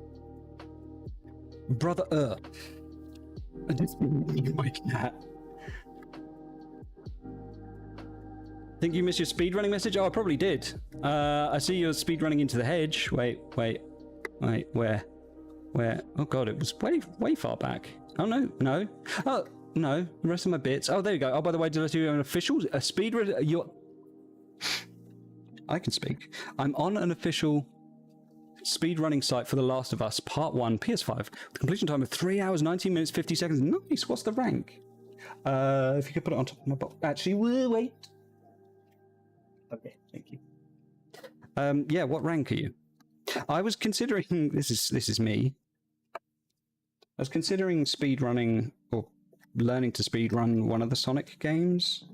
Brother I just my cat. Think you missed your speedrunning message? Oh, I probably did. I see you're speedrunning into the hedge. Wait, where? Oh god, it was way far back. Oh no. Oh no, the rest of my bits. Oh, there you go. Oh, by the way, did I do an official speedrun? I can speak. I'm on an official speedrunning site for The Last of Us Part 1 PS5 with a completion time of 3 hours 19 minutes 50 seconds. Nice. What's the rank? If you could put it on top of my box. Actually, wait. Okay, thank you. Yeah, what rank are you? I was considering, this is me. I was considering speedrunning or learning to speedrun one of the Sonic games.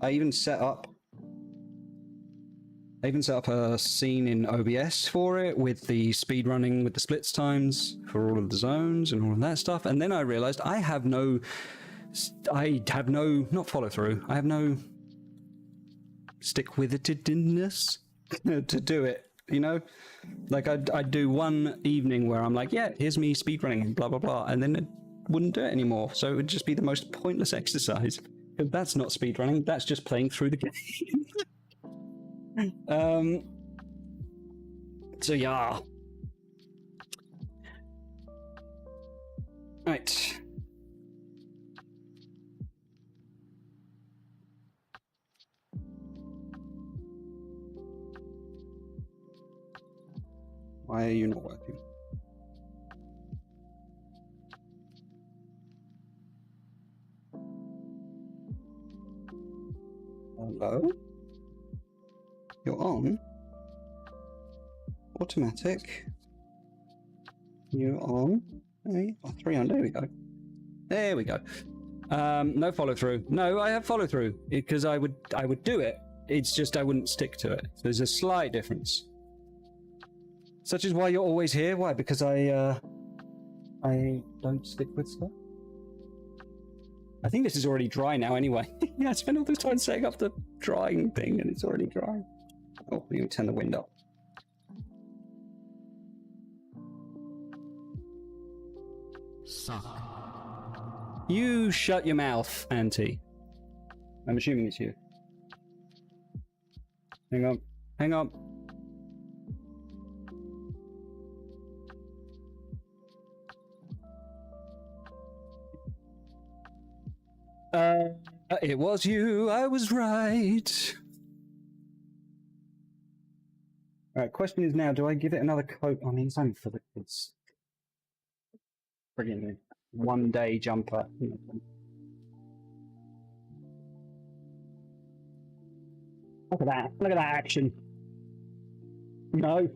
I even set up a scene in OBS for it with the speedrunning with the splits times for all of the zones and all of that stuff. And then I realized I have no not follow through. I have no stick-with-itedness to do it, you know? Like, I'd do one evening where I'm like, yeah, here's me speedrunning and blah, blah, blah, and then it wouldn't do it anymore. So it would just be the most pointless exercise. Because that's not speedrunning, that's just playing through the game. So, yeah. Right. Why are you not working? Hello? You're on? Automatic. You're on? Hey, 300, there we go. There we go. No follow through. No, I have follow through because I would do it. It's just I wouldn't stick to it. There's a slight difference. Such is why you're always here. Why? Because I don't stick with stuff. I think this is already dry now anyway. Yeah, I spent all this time setting up the drying thing and it's already dry. Oh, let me turn the wind up. Suck. You shut your mouth, Auntie. I'm assuming it's you. Hang on. Hang on. It was you, I was right. Alright, question is now, do I give it another coat? I mean, it's only for the kids. Brilliant. 1 day jumper. Look at that. Look at that action. No.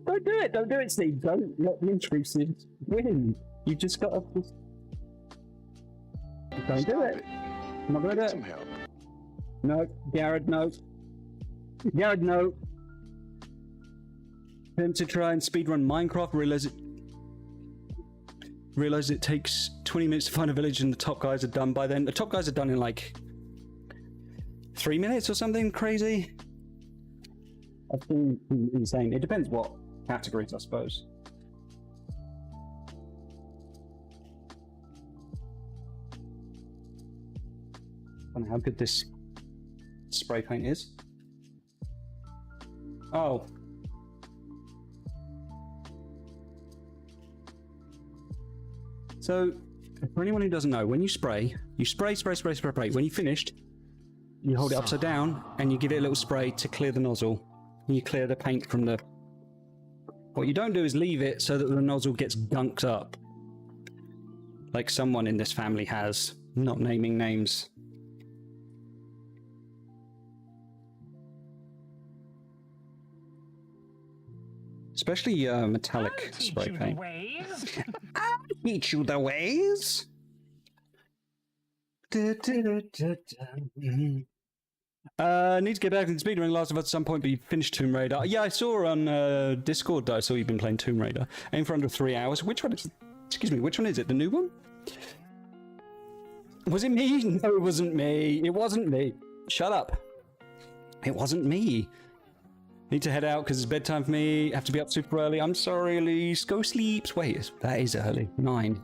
Don't do it. Don't do it, Steve. Don't let the intrusive win. You just got to... Don't do it. I'm not going to do it. No. Garrett, no. Garrett, no. Attempt to try and speedrun Minecraft, realize it takes 20 minutes to find a village and the top guys are done by then. The top guys are done in like 3 minutes or something crazy. That's insane. It depends what categories, I suppose. I don't know how good this spray paint is. Oh. So, for anyone who doesn't know, when you spray, spray. When you've finished, you hold it upside down and you give it a little spray to clear the nozzle. And you clear the paint from the... What you don't do is leave it so that the nozzle gets gunked up. Like someone in this family has, not naming names. Especially metallic spray paint. I'll teach you the ways. Need to get back into speedrunning Last of Us at some point, but you finished Tomb Raider. Yeah, I saw on Discord that I saw you've been playing Tomb Raider. Aim for under 3 hours. Which one is... Excuse me, which one is it? The new one? Was it me? No, it wasn't me. It wasn't me. Shut up. It wasn't me. Need to head out because it's bedtime for me. Have to be up super early. I'm sorry, Elise. Go sleep. Wait, that is early. 9.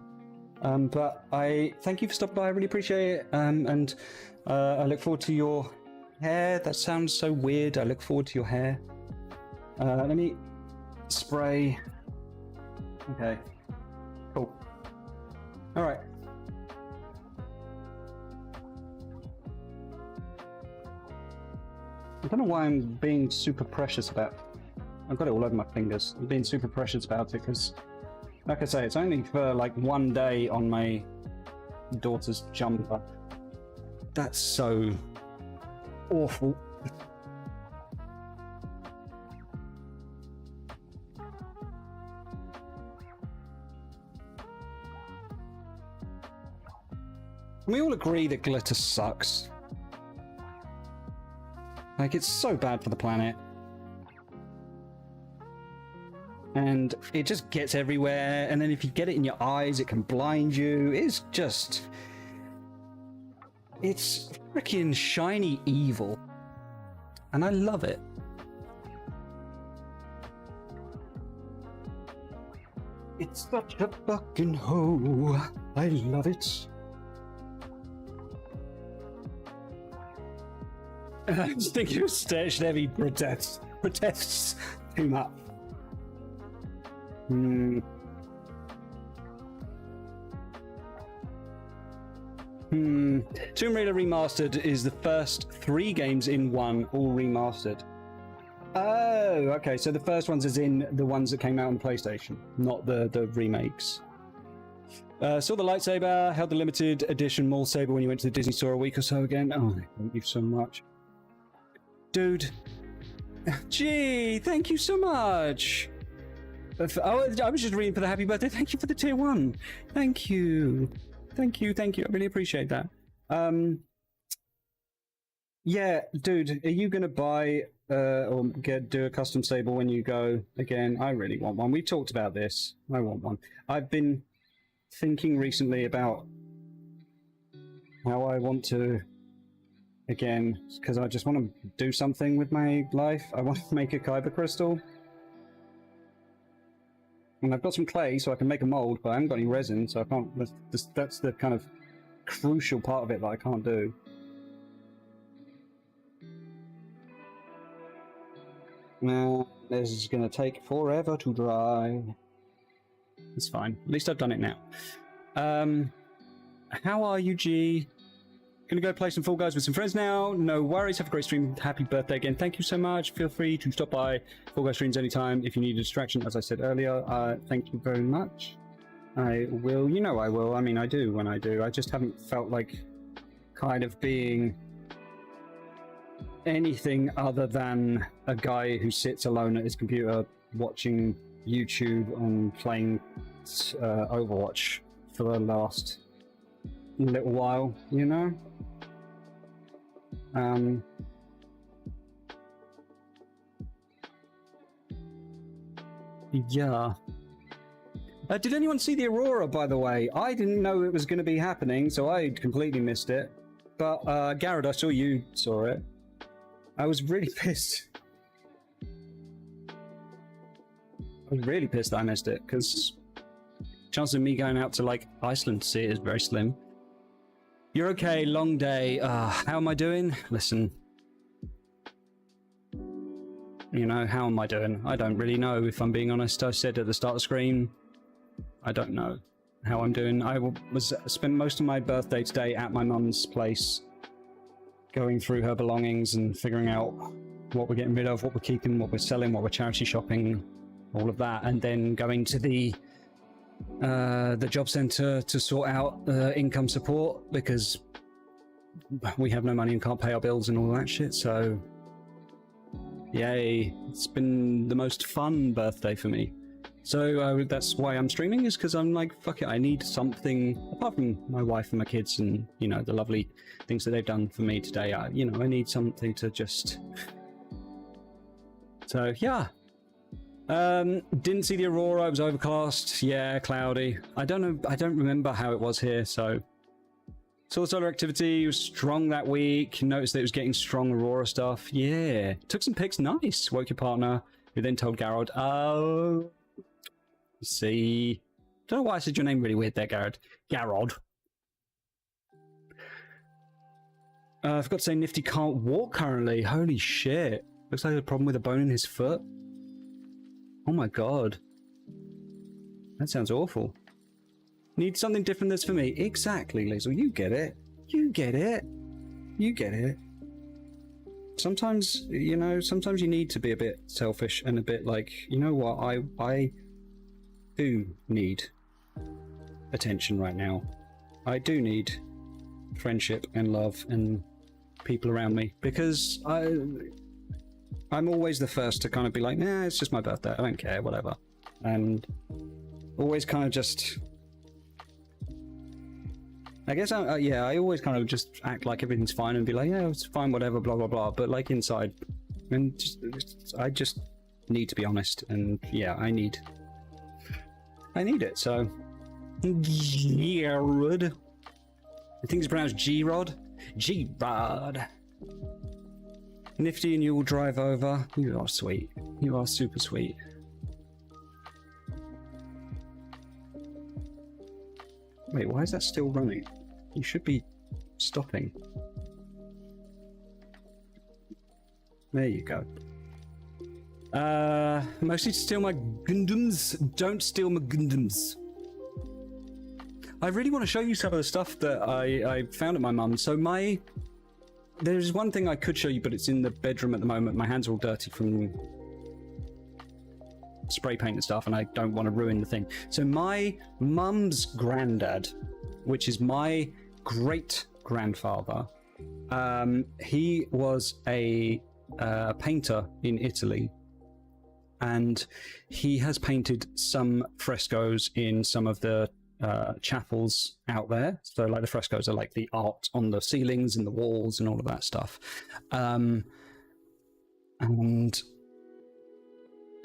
But I thank you for stopping by. I really appreciate it. And I look forward to your hair. That sounds so weird. I look forward to your hair. Let me spray. Okay. Cool. All right. I don't know why I'm being super precious about it. I've got it all over my fingers. I'm being super precious about it because, like I say, it's only for like 1 day on my daughter's jumper. That's so awful. Can we all agree that glitter sucks? Like, it's so bad for the planet. And it just gets everywhere, and then if you get it in your eyes, it can blind you. It's just... It's freaking shiny evil. And I love it. It's such a fucking hoe. I love it. I just think your Chevy protests too much. Tomb Raider Remastered is the first 3 games in 1, all remastered. Oh, okay, so the first ones is in the ones that came out on PlayStation, not the remakes. Saw the lightsaber, held the limited edition mall saber when you went to the Disney store a week or so again. Oh, thank you so much. Dude. Gee, thank you so much. Oh, I was just reading for the happy birthday. Thank you for the tier 1. Thank you. Thank you. I really appreciate that. Yeah, dude, are you going to buy or do a custom saber when you go again? I really want one. We talked about this. I want one. I've been thinking recently about how I want to, again, because I just want to do something with my life. I want to make a kyber crystal. And I've got some clay, so I can make a mold, but I haven't got any resin, so I can't... That's the kind of crucial part of it that I can't do. Now, this is going to take forever to dry. It's fine. At least I've done it now. How are you, G? Gonna go play some Fall Guys with some friends now. No worries. Have a great stream. Happy birthday again. Thank you so much. Feel free to stop by Fall Guys streams anytime if you need a distraction, as I said earlier. Thank you very much. I will. You know I will. I mean, I do when I do. I just haven't felt like kind of being anything other than a guy who sits alone at his computer watching YouTube and playing Overwatch for the last little while, you know? Yeah. Did anyone see the Aurora, by the way? I didn't know it was going to be happening, so I completely missed it. But, Garrett, I saw you saw it. I was really pissed. I was really pissed that I missed it, because chance of me going out to, like, Iceland to see it is very slim. You're okay, long day. How am I doing? Listen. You know, how am I doing? I don't really know, if I'm being honest. I said at the start of the screen, I don't know how I'm doing. I spent most of my birthday today at my mum's place, going through her belongings and figuring out what we're getting rid of, what we're keeping, what we're selling, what we're charity shopping, all of that, and then going to the job centre to sort out income support, because we have no money and can't pay our bills and all that shit. So yay, it's been the most fun birthday for me. So that's why I'm streaming, is because I'm like, fuck it, I need something apart from my wife and my kids and, you know, the lovely things that they've done for me today. You know, I need something to just... So yeah. Didn't see the Aurora. It was overcast. Yeah, cloudy. I don't know. I don't remember how it was here. So saw solar activity. It was strong that week. Noticed that it was getting strong Aurora stuff. Yeah, took some pics. Nice. Woke your partner, who then told Garrod. Oh, see. Don't know why I said your name really weird there, Garrod. Garrod. I forgot to say, Nifty can't walk currently. Holy shit. Looks like a problem with a bone in his foot. Oh my god. That sounds awful. Need something different that's for me. Exactly, Liesl. You get it. You get it. You get it. Sometimes, you know, sometimes you need to be a bit selfish and a bit like, you know what, I do need attention right now. I do need friendship and love and people around me, because I'm always the first to kind of be like, nah, it's just my birthday, I don't care, whatever. And always kind of just... I guess, I always kind of just act like everything's fine and be like, yeah, it's fine, whatever, blah, blah, blah. But like inside, and I just need to be honest. And yeah, I need it, so... G-Rod. I think it's pronounced G-Rod. G-Rod. Nifty and you will drive over. You are sweet. You are super sweet. Wait, why is that still running? You should be stopping. There you go. Mostly to steal my Gundams. Don't steal my Gundams. I really want to show you some of the stuff that I found at my mum's. So there's one thing I could show you, but it's in the bedroom at the moment. My hands are all dirty from spray paint and stuff, and I don't want to ruin the thing. So my mum's granddad, which is my great-grandfather, he was a painter in Italy, and he has painted some frescoes in some of the chapels out there. So like the frescoes are like the art on the ceilings and the walls and all of that stuff. And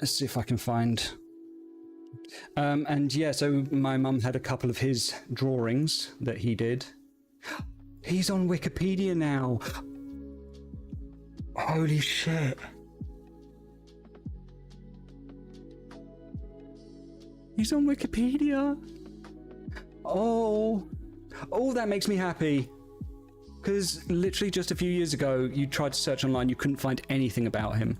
let's see if I can find... and yeah, so my mum had a couple of his drawings that he did. He's on Wikipedia now. Holy shit. He's on Wikipedia. Oh, that makes me happy. Because literally just a few years ago, you tried to search online, you couldn't find anything about him.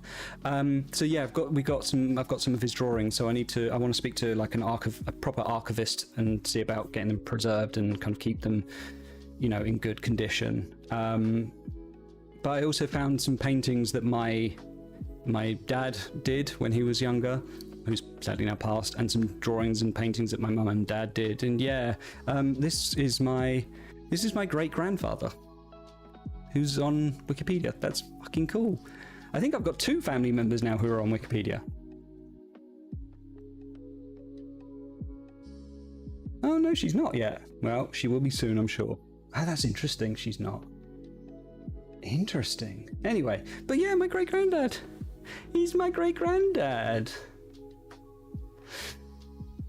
So yeah, I've got some of his drawings. So I want to speak to like a proper archivist and see about getting them preserved and kind of keep them, you know, in good condition. But I also found some paintings that my dad did when he was younger, who's sadly now passed, and some drawings and paintings that my mum and dad did. And yeah, this is my great grandfather, who's on Wikipedia. That's fucking cool. I think I've got 2 family members now who are on Wikipedia. Oh no, she's not yet. Well, she will be soon, I'm sure. Ah, that's interesting. She's not. Interesting. Anyway, but yeah, my great granddad. He's my great granddad.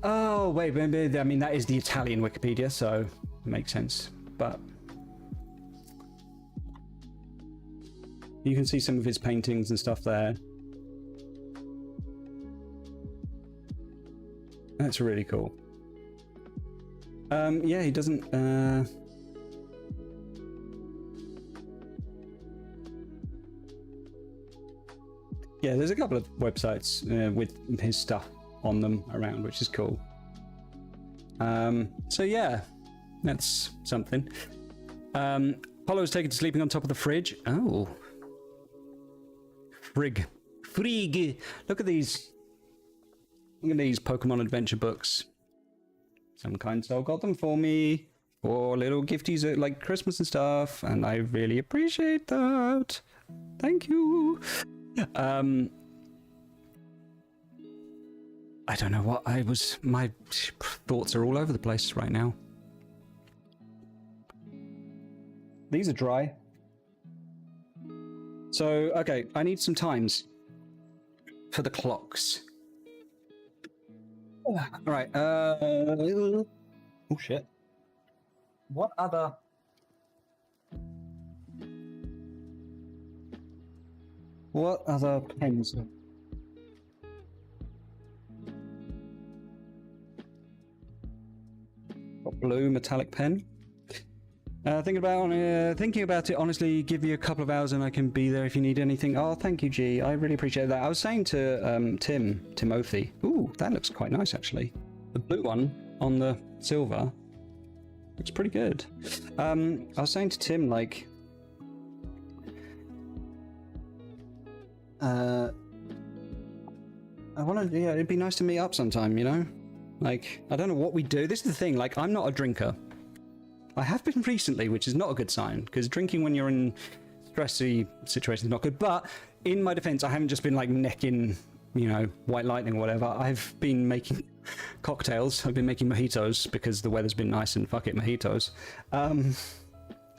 Oh wait, I mean that is the Italian Wikipedia, so it makes sense. But you can see some of his paintings and stuff there. That's really cool. Yeah, he doesn't. Yeah, there's a couple of websites with his stuff on them around, which is cool. So yeah, that's something. Apollo was taken to sleeping on top of the fridge. Oh. Frig. Look at these. Look at these Pokemon adventure books. Some kind soul got them for me. For little gifties at like Christmas and stuff. And I really appreciate that. Thank you. I don't know what my thoughts are all over the place right now. These are dry. So, okay, I need some times for the clocks. All right, oh shit. What other pens? Got blue metallic pen. Thinking about it, honestly, give you a couple of hours and I can be there if you need anything. Oh, thank you, G. I really appreciate that. I was saying to Timothy. Ooh, that looks quite nice, actually. The blue one on the silver looks pretty good. I was saying to Tim, like, I want to, yeah, it'd be nice to meet up sometime, you know? Like, I don't know what we do. This is the thing, like, I'm not a drinker. I have been recently, which is not a good sign, because drinking when you're in stressy situations is not good. But in my defense, I haven't just been like necking, you know, White Lightning or whatever. I've been making cocktails. I've been making mojitos because the weather's been nice and fuck it, mojitos.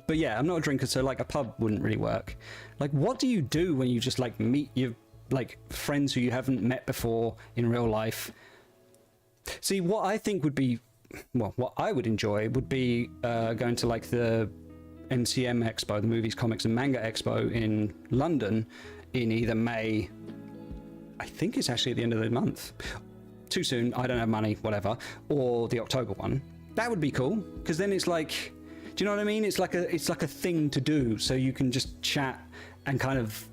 But yeah, I'm not a drinker, so like a pub wouldn't really work. Like, what do you do when you just like meet your like friends who you haven't met before in real life? See, what I think would be, well, what I would enjoy would be going to like the MCM Expo, the Movies, Comics and Manga Expo in London in either May, I think it's actually at the end of the month, too soon, I don't have money, whatever, or the October one. That would be cool, because then it's like, do you know what I mean? It's like a thing to do, so you can just chat and kind of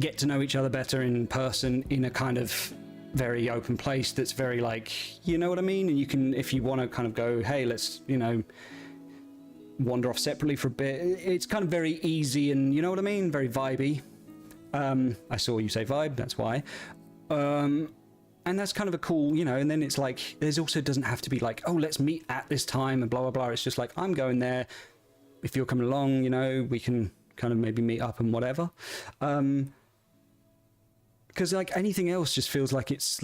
get to know each other better in person in a kind of very open place that's very like, you know what I mean? And you can, if you want to kind of go, hey, let's, you know, wander off separately for a bit. It's kind of very easy and, you know what I mean? Very vibey. I saw you say vibe, that's why. And that's kind of a cool, you know, and then it's like, there's also doesn't have to be like, oh, let's meet at this time and blah, blah, blah. It's just like, I'm going there. If you're coming along, you know, we can kind of maybe meet up and whatever. Because like anything else just feels like it's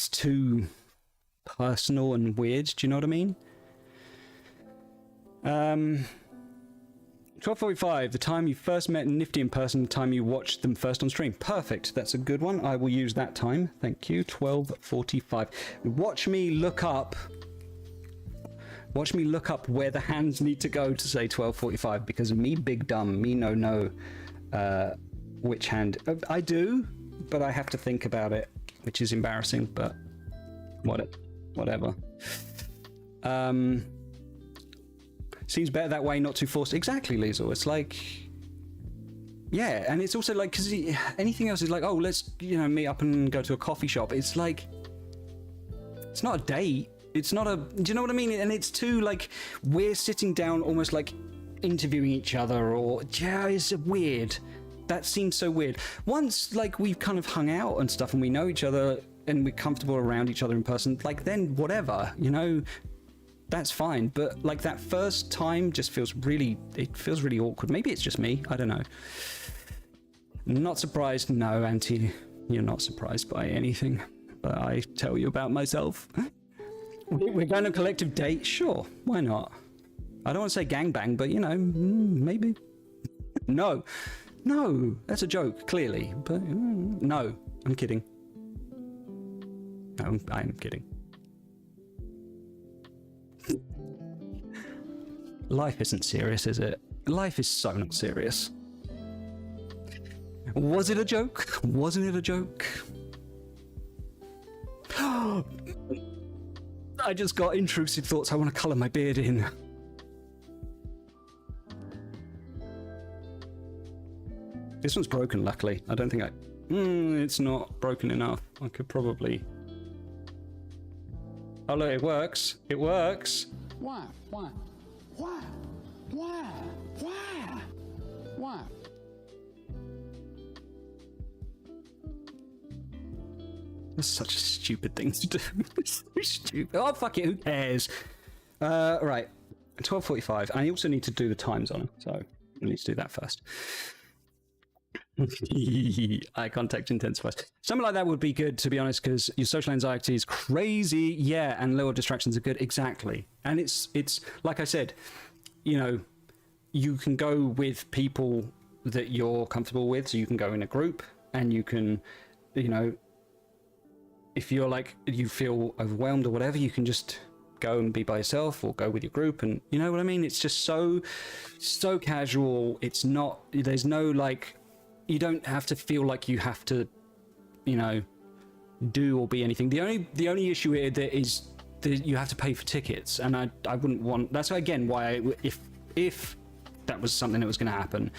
too personal and weird. Do you know what I mean? 12:45, the time you first met Nifty in person, the time you watched them first on stream. Perfect. That's a good one. I will use that time. Thank you. 12:45. Watch me look up where the hands need to go to say 12:45 because of me big dumb. Me no know. Which hand? I do, but I have to think about it, which is embarrassing, but whatever. Seems better that way, not too forced. Exactly, Liesel. It's like, yeah, and it's also like, because anything else is like, oh, let's, you know, meet up and go to a coffee shop. It's like, it's not a date. It's not a, do you know what I mean? And it's too, like, we're sitting down almost like interviewing each other, or, yeah, it's weird. That seems so weird. Once, like, we've kind of hung out and stuff and we know each other and we're comfortable around each other in person, like, then whatever, you know, that's fine. But, like, that first time just feels really, it feels really awkward. Maybe it's just me. I don't know. Not surprised. No, Auntie, you're not surprised by anything. But I tell you about myself. We're going on a collective date? Sure, why not? I don't want to say gangbang, but, you know, maybe. No, that's a joke, clearly. But no, I'm kidding. No, I'm kidding. Life isn't serious, is it? Life is so not serious. Was it a joke? Wasn't it a joke? I just got intrusive thoughts. I want to colour my beard in. This one's broken, luckily. I don't think it's not broken enough. I could probably... Oh, look, it works. It works. Why? That's such a stupid thing to do. It's so stupid. Oh, fuck it. Who cares? Right. 12:45. I also need to do the times on it, so I need to do that first. Eye contact intensifies. Something like that would be good, to be honest, because your social anxiety is crazy. Yeah, and lower distractions are good. Exactly. And it's like I said, you know, you can go with people that you're comfortable with. So you can go in a group and you can, you know, if you're like, you feel overwhelmed or whatever, you can just go and be by yourself or go with your group. And you know what I mean? It's just so casual. It's not, there's no like, you don't have to feel like you have to, you know, do or be anything. The only issue here that is that you have to pay for tickets, and I wouldn't want. That's again why if that was something that was going to happen,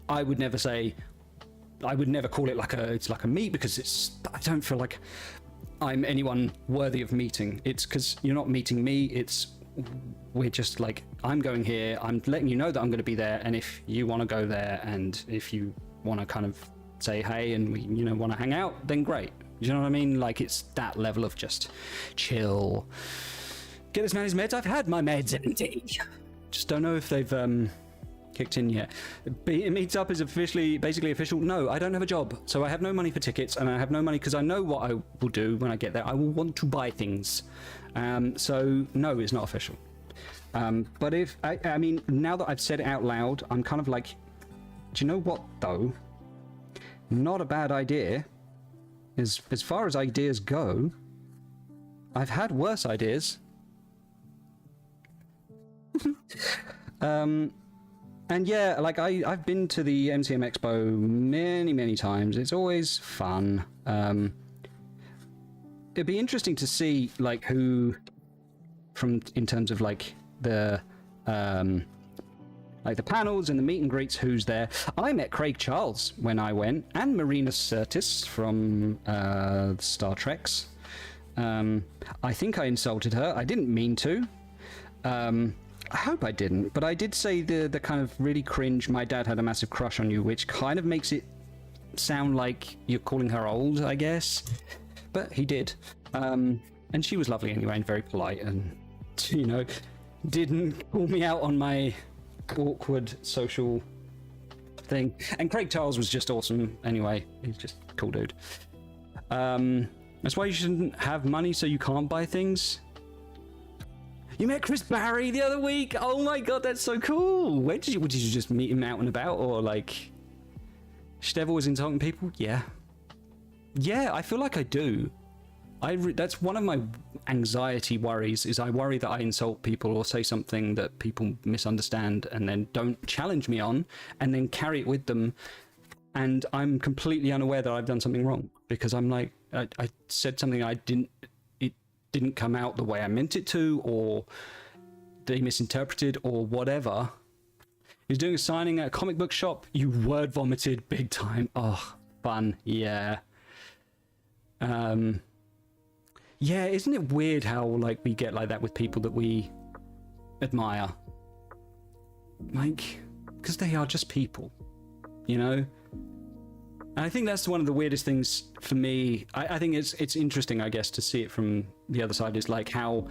I would never say. I would never call it like a meet, because I don't feel like I'm anyone worthy of meeting. It's because you're not meeting me. We're just like, I'm going here. I'm letting you know that I'm going to be there, and if you want to go there, and if you want to kind of say hey and we, you know, want to hang out, then great. Do you know what I mean? Like, it's that level of just chill. Get this man his meds. I've had my meds, indeed. Just don't know if they've kicked in yet. Meetup is basically official. No, I don't have a job, so I have no money for tickets, and I have no money because I know what I will do when I get there. I will want to buy things. So no, it's not official. But if I mean, now that I've said it out loud, I'm kind of like, do you know what though? Not a bad idea. As far as ideas go, I've had worse ideas. And yeah, like I've been to the MCM Expo many times. It's always fun. It'd be interesting to see like who, in terms of like the panels and the meet and greets, who's there. I met Craig Charles when I went, and Marina Sirtis from Star Treks. I think I insulted her. I didn't mean to. I hope I didn't, but I did say the kind of really cringe, my dad had a massive crush on you, which kind of makes it sound like you're calling her old, I guess. But he did. And she was lovely anyway, and very polite, and, you know, didn't call me out on my awkward social thing. And Craig Charles was just awesome anyway. He's just a cool dude. That's why you shouldn't have money so you can't buy things. You met Chris Barry the other week. Oh my god, that's so cool. Where did you just meet him out and about, or like Stev was insulting people? Yeah, I feel like I do. That's one of my anxiety worries, is I worry that I insult people or say something that people misunderstand and then don't challenge me on, and then carry it with them, and I'm completely unaware that I've done something wrong, because I'm like, I said something it didn't come out the way I meant it to, or they misinterpreted, or whatever. He's doing a signing at a comic book shop. You word vomited big time. Oh, fun. Yeah. Yeah, isn't it weird how like we get like that with people that we admire? Like, because they are just people, you know? And I think that's one of the weirdest things for me. I think it's interesting, I guess, to see it from the other side, is like how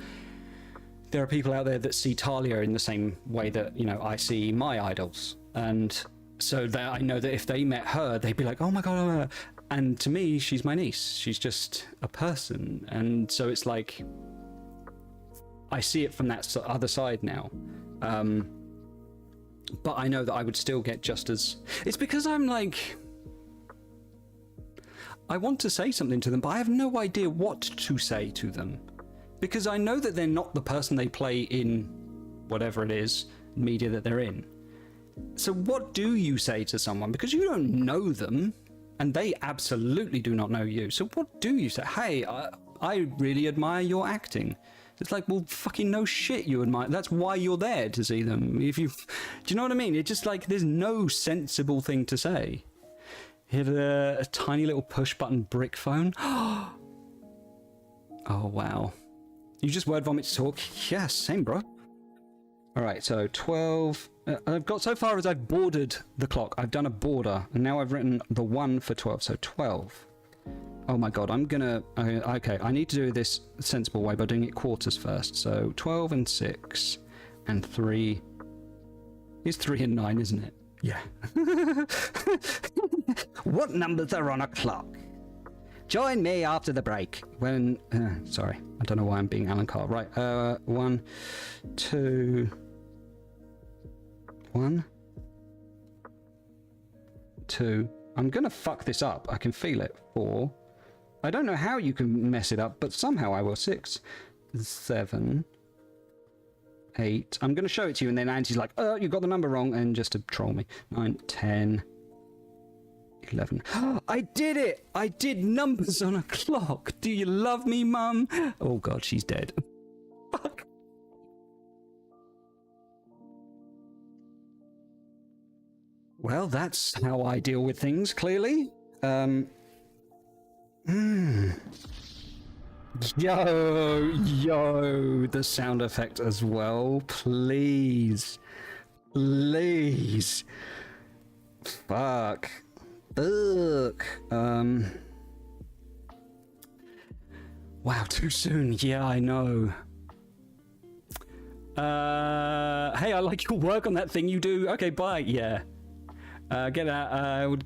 there are people out there that see Talia in the same way that, you know, I see my idols. And so that I know that if they met her, they'd be like, oh my God. And to me, she's my niece. She's just a person. And so it's like, I see it from that other side now. But I know that I would still get just as... It's because I'm like... I want to say something to them, but I have no idea what to say to them. Because I know that they're not the person they play in whatever it is, media that they're in. So what do you say to someone? Because you don't know them, and they absolutely do not know you. So what do you say? Hey, I really admire your acting. It's like, well, fucking no shit you admire. That's why you're there, to see them. If you... Do you know what I mean? It's just like, there's no sensible thing to say. Hit a tiny little push button brick phone. Oh, wow. You just word vomit to talk? Yeah, same, bro. All right, so 12. I've got so far as I've bordered the clock. I've done a border, and now I've written the 1 for 12, so 12. Oh my God, I'm gonna... Okay, I need to do this a sensible way by doing it quarters first. So 12 and 6 and 3. It's 3 and 9, isn't it? Yeah. What numbers are on a clock? Join me after the break when... sorry, I don't know why I'm being Alan Carr. Right, 1, 2... 1, 2... I'm gonna fuck this up. I can feel it. 4... I don't know how you can mess it up, but somehow I will. 6, 7... 8. I'm going to show it to you, and then Auntie's like, oh, you got the number wrong, and just to troll me. 9, 10, 11. I did it! I did numbers on a clock. Do you love me, Mum? Oh, God, she's dead. Fuck. Well, that's how I deal with things, clearly. Yo, the sound effect as well, please. Please. Fuck. Wow, too soon. Yeah, I know. Hey, I like your work on that thing you do. Okay, bye. Yeah. Get out.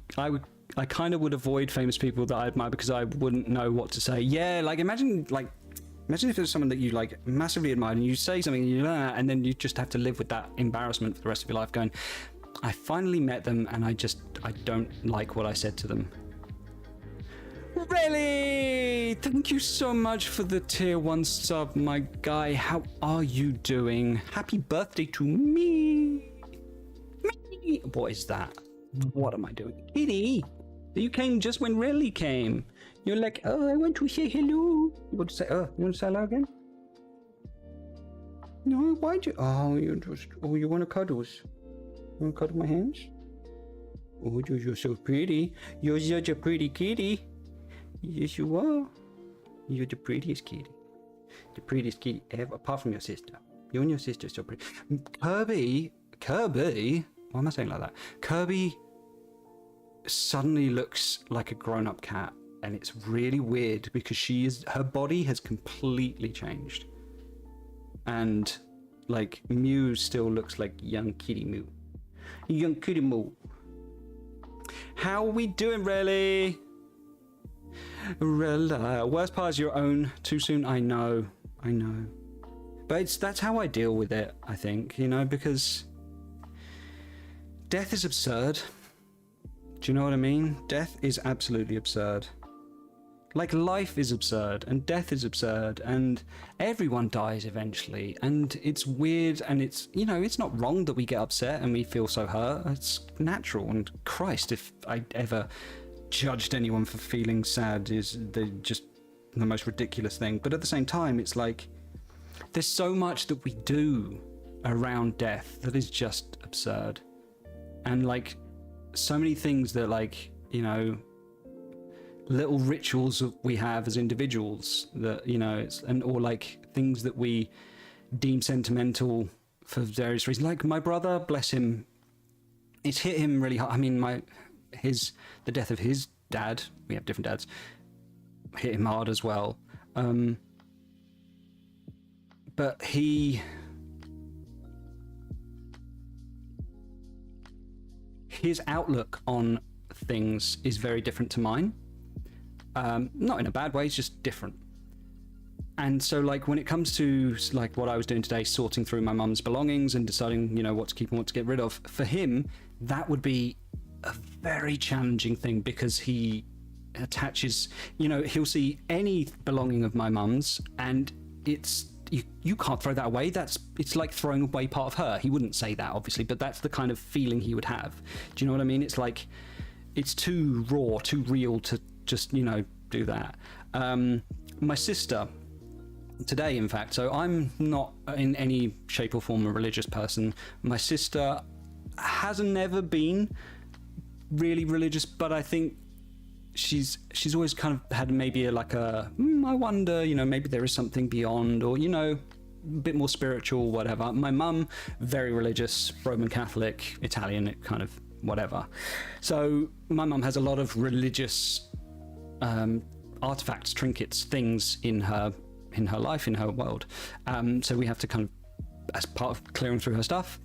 I kind of would avoid famous people that I admire because I wouldn't know what to say. Yeah, like imagine if it was someone that you like massively admired and you say something and then you just have to live with that embarrassment for the rest of your life going, I finally met them and I don't like what I said to them. Really? Thank you so much for the tier 1 sub, my guy. How are you doing? Happy birthday to me. Me. What is that? What am I doing? Kitty, you came just when Riley came. You're like, oh, I want to say hello. You want to say, you want to say hello again? No, why'd you? Oh, you want to cuddles? You want to cuddle my hands? Oh, you're so pretty. You're such a pretty kitty. Yes, you are. You're the prettiest kitty. The prettiest kitty ever, apart from your sister. You and your sister are so pretty. Kirby. Why am I saying like that? Kirby suddenly looks like a grown-up cat, and it's really weird because her body has completely changed, and like Mew still looks like young kitty Mew. Young kitty Mew. How are we doing, really? Worst part is your own. Too soon. I know, but that's how I deal with it. I think, you know, because death is absurd. Do you know what I mean? Death is absolutely absurd. Like, life is absurd, and death is absurd, and everyone dies eventually, and it's weird, and it's, you know, it's not wrong that we get upset and we feel so hurt. It's natural, and Christ, if I ever judged anyone for feeling sad, they're just the most ridiculous thing. But at the same time, it's like, there's so much that we do around death that is just absurd. And like, so many things that, like, you know, little rituals that we have as individuals that, you know, or like things that we deem sentimental for various reasons. Like my brother, bless him, it's hit him really hard. I mean, the death of his dad, we have different dads, hit him hard as well. But his outlook on things is very different to mine. Not in a bad way, it's just different. And so, like, when it comes to like what I was doing today, sorting through my mum's belongings and deciding, you know, what to keep and what to get rid of, for him, that would be a very challenging thing, because he attaches, you know, he'll see any belonging of my mum's and you can't throw that away. It's like throwing away part of her. He wouldn't say that, obviously, but that's the kind of feeling he would have. Do you know what I mean? It's like, it's too raw, too real to just, you know, do that. My sister, today, in fact, so I'm not in any shape or form a religious person. My sister has never been really religious, but I think she's always kind of had maybe I wonder, you know, maybe there is something beyond, or, you know, a bit more spiritual, whatever. My mum, very religious, Roman Catholic, Italian, kind of whatever. So my mum has a lot of religious artifacts, trinkets, things in her life, in her world. So we have to kind of, as part of clearing through her stuff,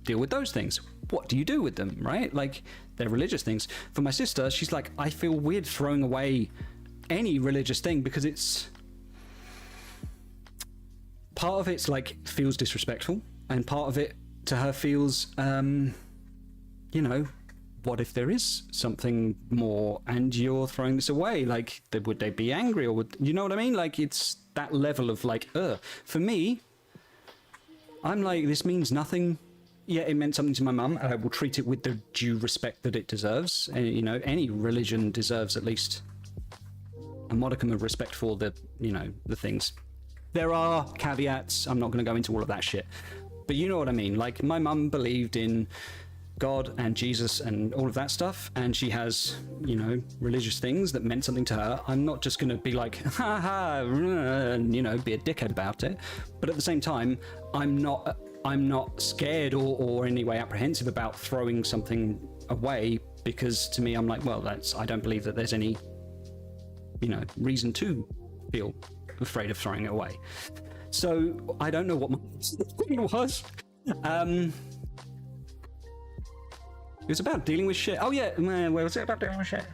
deal with those things. What do you do with them, right? Like, they're religious things. For my sister, she's like, I feel weird throwing away any religious thing, because it's part of it's like feels disrespectful, and part of it to her feels you know, what if there is something more and you're throwing this away? Like, would they be angry, or would, you know what I mean? Like, it's that level of like, for me, I'm like, this means nothing. Yeah, it meant something to my mum, and I will treat it with the due respect that it deserves. And, you know, any religion deserves at least a modicum of respect for the, you know, the things. There are caveats. I'm not going to go into all of that shit, but you know what I mean. Like, my mum believed in God and Jesus and all of that stuff, and she has, you know, religious things that meant something to her. I'm not just going to be like, ha ha, and, you know, be a dickhead about it. But at the same time, I'm not scared or in any way apprehensive about throwing something away, because to me, I'm like, well, I don't believe that there's any, you know, reason to feel afraid of throwing it away. So I don't know what my was. It was about dealing with shit. Oh yeah, where was it about dealing with shit?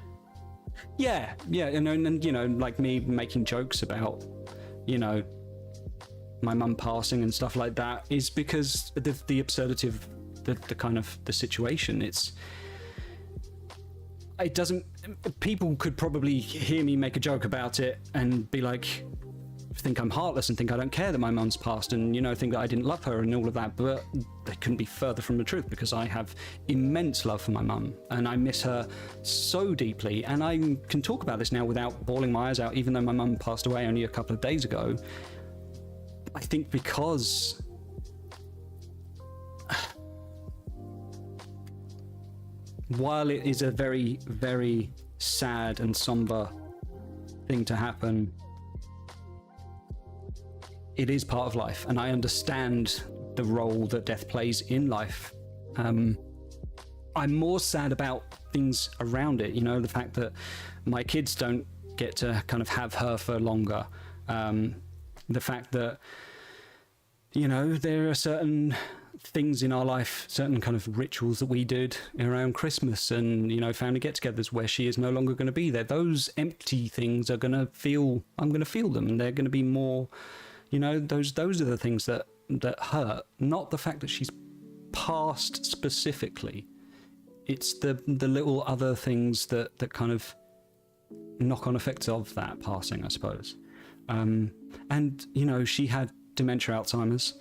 Yeah, and you know, like me making jokes about, you know, my mum passing and stuff like that, is because the absurdity of the kind of the situation. It doesn't. People could probably hear me make a joke about it and be like, think I'm heartless and think I don't care that my mum's passed, and, you know, think that I didn't love her and all of that. But they couldn't be further from the truth, because I have immense love for my mum and I miss her so deeply. And I can talk about this now without bawling my eyes out, even though my mum passed away only a couple of days ago. I think because while it is a very, very sad and somber thing to happen, it is part of life, and I understand the role that death plays in life. I'm more sad about things around it, you know, the fact that my kids don't get to kind of have her for longer. The fact that, you know, there are certain things in our life, certain kind of rituals that we did around Christmas and, you know, family get-togethers where she is no longer going to be there. Those empty things are going to feel, I'm going to feel them, and they're going to be more, you know, those are the things that hurt, not the fact that she's passed specifically. It's the little other things that kind of knock-on effects of that passing, I suppose. And, you know, she had dementia, Alzheimer's.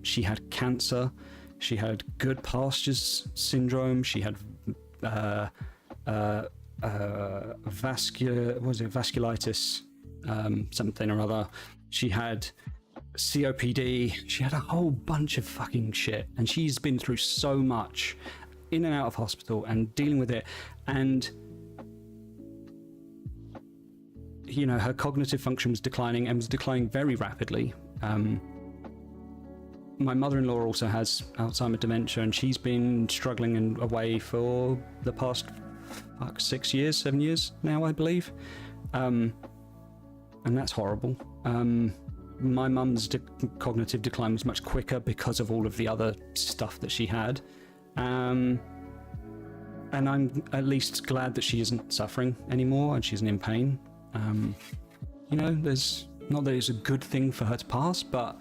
She had cancer. She had good pastures syndrome. She had vasculitis, something or other. She had COPD. She had a whole bunch of fucking shit, and she's been through so much in and out of hospital and dealing with it. And you know, her cognitive function was declining and was declining very rapidly. My mother-in-law also has Alzheimer's dementia, and she's been struggling and away for the past 7 years now, I believe. And that's horrible. My mum's cognitive decline was much quicker because of all of the other stuff that she had. And I'm at least glad that she isn't suffering anymore and she isn't in pain. You know, there's not that it's a good thing for her to pass, but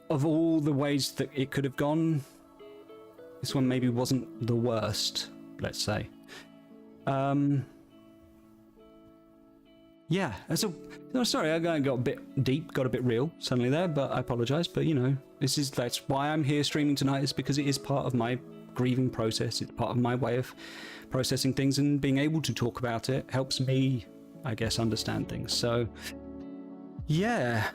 of all the ways that it could have gone, this one maybe wasn't the worst, let's say. Yeah, sorry, I got a bit deep, got a bit real suddenly there, but I apologize. But you know, that's why I'm here streaming tonight, is because it is part of my grieving process. It's part of my way of processing things, and being able to talk about it helps me, I guess, understand things. So, yeah,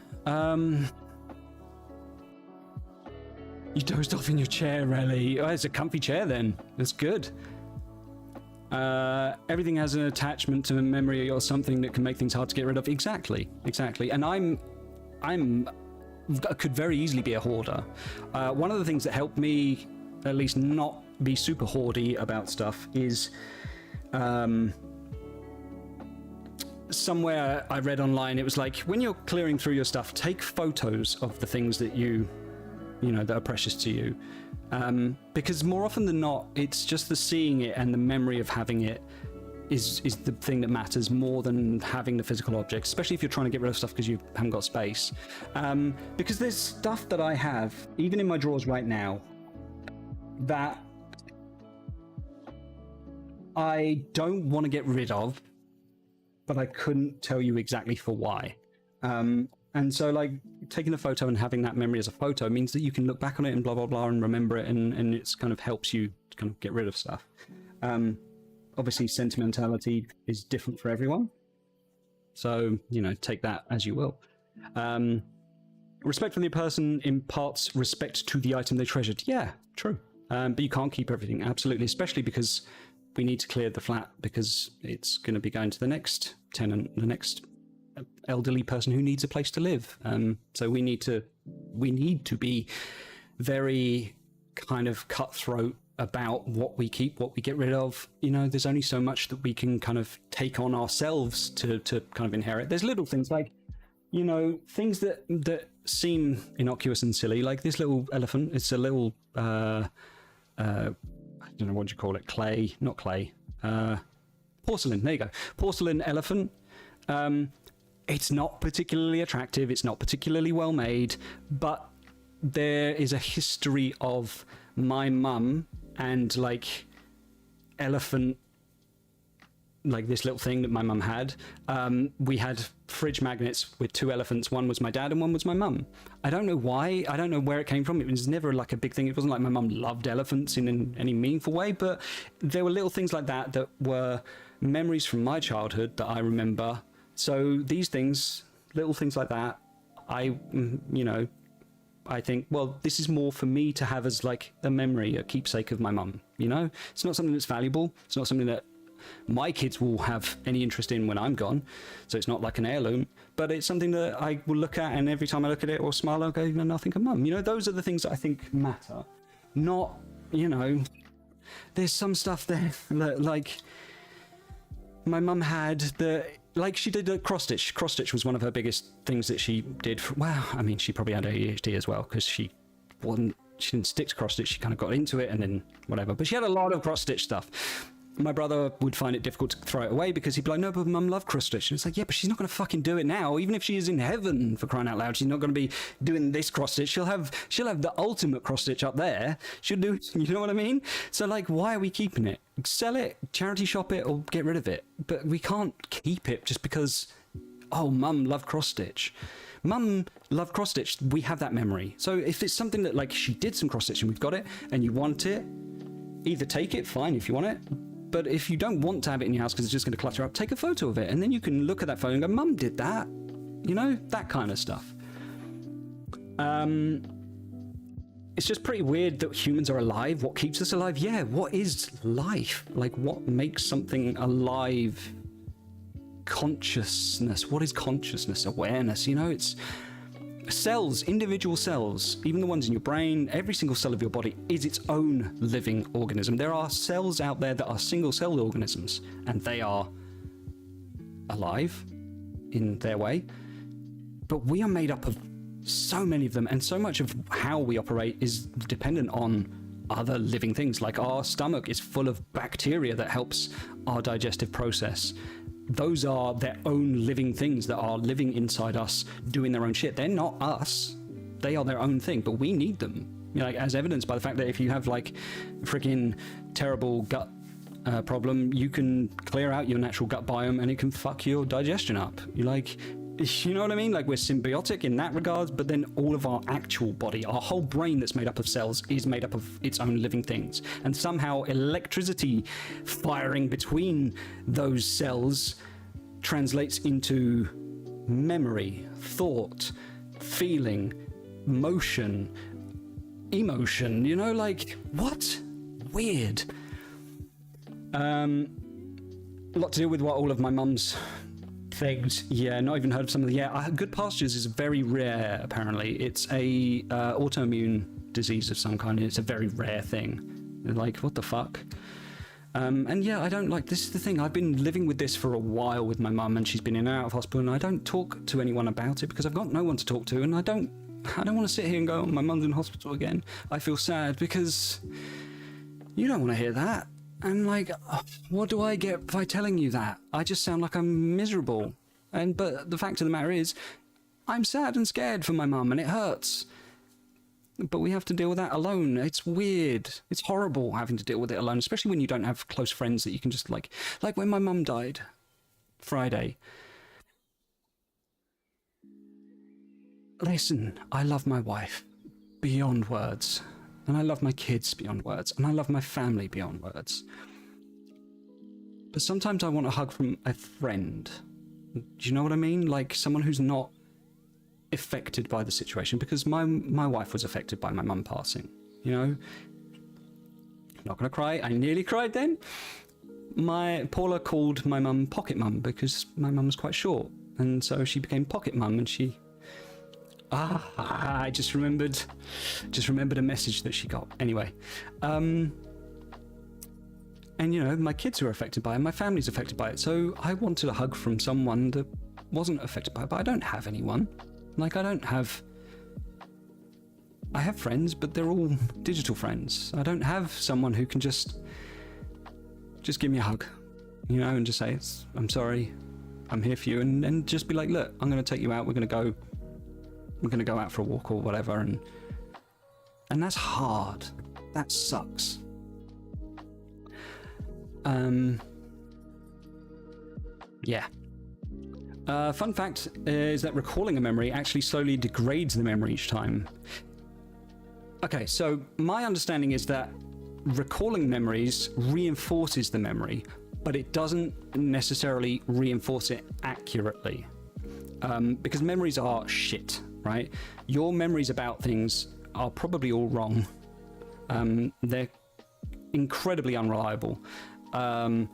you dozed off in your chair, Ellie. Oh, it's a comfy chair then. That's good. Everything has an attachment to a memory or something that can make things hard to get rid of. Exactly. And I could very easily be a hoarder. One of the things that helped me at least not be super hoardy about stuff is somewhere I read online, it was like, when you're clearing through your stuff, take photos of the things that you know that are precious to you. Because more often than not, it's just the seeing it and the memory of having it is the thing that matters more than having the physical object, especially if you're trying to get rid of stuff because you haven't got space. Because there's stuff that I have, even in my drawers right now, that I don't want to get rid of, but I couldn't tell you exactly for why. And so, like, taking a photo and having that memory as a photo means that you can look back on it and blah, blah, blah, and remember it, and it's kind of helps you to kind of get rid of stuff. Obviously, sentimentality is different for everyone. So, you know, take that as you will. Respect for the person imparts respect to the item they treasured. Yeah, true. But you can't keep everything, absolutely, especially because we need to clear the flat because it's going to be going to the next tenant, the next elderly person who needs a place to live. So we need to be very kind of cutthroat about what we keep, what we get rid of. You know, there's only so much that we can kind of take on ourselves to kind of inherit. There's little things like, you know, things that seem innocuous and silly, like this little elephant. It's a little I don't know what you call it, porcelain, there you go, porcelain elephant. It's not particularly attractive, it's not particularly well made, but there is a history of my mum and like elephant, like this little thing that my mum had. We had fridge magnets with 2 elephants. One was my dad and one was my mum. I don't know why, I don't know where it came from. It was never like a big thing. It wasn't like my mum loved elephants in any meaningful way, but there were little things like that that were memories from my childhood that I remember. So these things, little things like that, I think, well, this is more for me to have as like a memory, a keepsake of my mum, you know? It's not something that's valuable. It's not something that my kids will have any interest in when I'm gone. So it's not like an heirloom, but it's something that I will look at, and every time I look at it or smile, I'll go, and I'll think of mum. You know, those are the things that I think matter. Not, you know, there's some stuff there that, like, my mum had that, like, she did a cross stitch. Cross stitch was one of her biggest things that she did. Well, I mean, she probably had ADHD as well, because she didn't stick to cross stitch. She kind of got into it and then whatever. But she had a lot of cross stitch stuff. My brother would find it difficult to throw it away because he'd be like, no, but mum loved cross stitch. And it's like, yeah, but she's not going to fucking do it now. Even if she is in heaven, for crying out loud, she's not going to be doing this cross stitch. She'll have the ultimate cross stitch up there. She'll do, you know what I mean? So, like, why are we keeping it? Sell it, charity shop it, or get rid of it. But we can't keep it just because, oh, mum loved cross stitch. Mum loved cross stitch. We have that memory. So if it's something that, like, she did some cross stitch and we've got it and you want it, either take it, fine, if you want it. But if you don't want to have it in your house because it's just going to clutter up, take a photo of it, and then you can look at that photo and go, mum did that. You know, that kind of stuff. It's just pretty weird that humans are alive. What keeps us alive? Yeah, what is life? Like, what makes something alive consciousness. What is consciousness? Awareness, you know, it's cells, individual cells, even the ones in your brain, every single cell of your body is its own living organism. There are cells out there that are single-celled organisms, and they are alive in their way. But we are made up of so many of them, and so much of how we operate is dependent on other living things. Like our stomach is full of bacteria that helps our digestive process. Those are their own living things that are living inside us, doing their own shit. They're not us. They are their own thing, but we need them. You know, like, as evidenced by the fact that if you have like freaking terrible gut problem, you can clear out your natural gut biome and it can fuck your digestion up. You know what I mean? Like, we're symbiotic in that regard, but then all of our actual body, our whole brain that's made up of cells, is made up of its own living things. And somehow electricity firing between those cells translates into memory, thought, feeling, motion, emotion, you know, like, what? Weird. A lot to do with what all of my mum's things. Yeah, not even heard of some of the... Yeah, Good Pastures is very rare, apparently. It's a autoimmune disease of some kind. It's a very rare thing. Like, what the fuck? And yeah, I don't like... This is the thing. I've been living with this for a while with my mum, and she's been in and out of hospital, and I don't talk to anyone about it because I've got no one to talk to, and I don't want to sit here and go, oh, my mum's in hospital again. I feel sad because you don't want to hear that. And like, what do I get by telling you that? I just sound like I'm miserable. But the fact of the matter is, I'm sad and scared for my mum, and it hurts. But we have to deal with that alone. It's weird. It's horrible having to deal with it alone, especially when you don't have close friends that you can just like when my mum died Friday. Listen, I love my wife beyond words. And I love my kids beyond words. And I love my family beyond words. But sometimes I want a hug from a friend. Do you know what I mean? Like someone who's not affected by the situation. Because my wife was affected by my mum passing. You know? Not gonna cry. I nearly cried then. Paula called my mum Pocket Mum because my mum was quite short. And so she became Pocket Mum, and she... I just remembered a message that she got. Anyway, and you know, my kids were affected by it, my family's affected by it, so I wanted a hug from someone that wasn't affected by it, but I don't have anyone. Like, I have friends, but they're all digital friends. I don't have someone who can just give me a hug, you know, and just say, I'm sorry, I'm here for you, and just be like, look, I'm going to take you out, we're going to go out for a walk or whatever, and that's hard. That sucks. Yeah. Fun fact is that recalling a memory actually slowly degrades the memory each time. Okay, so my understanding is that recalling memories reinforces the memory, but it doesn't necessarily reinforce it accurately. Because memories are shit. Right? Your memories about things are probably all wrong. They're incredibly unreliable. And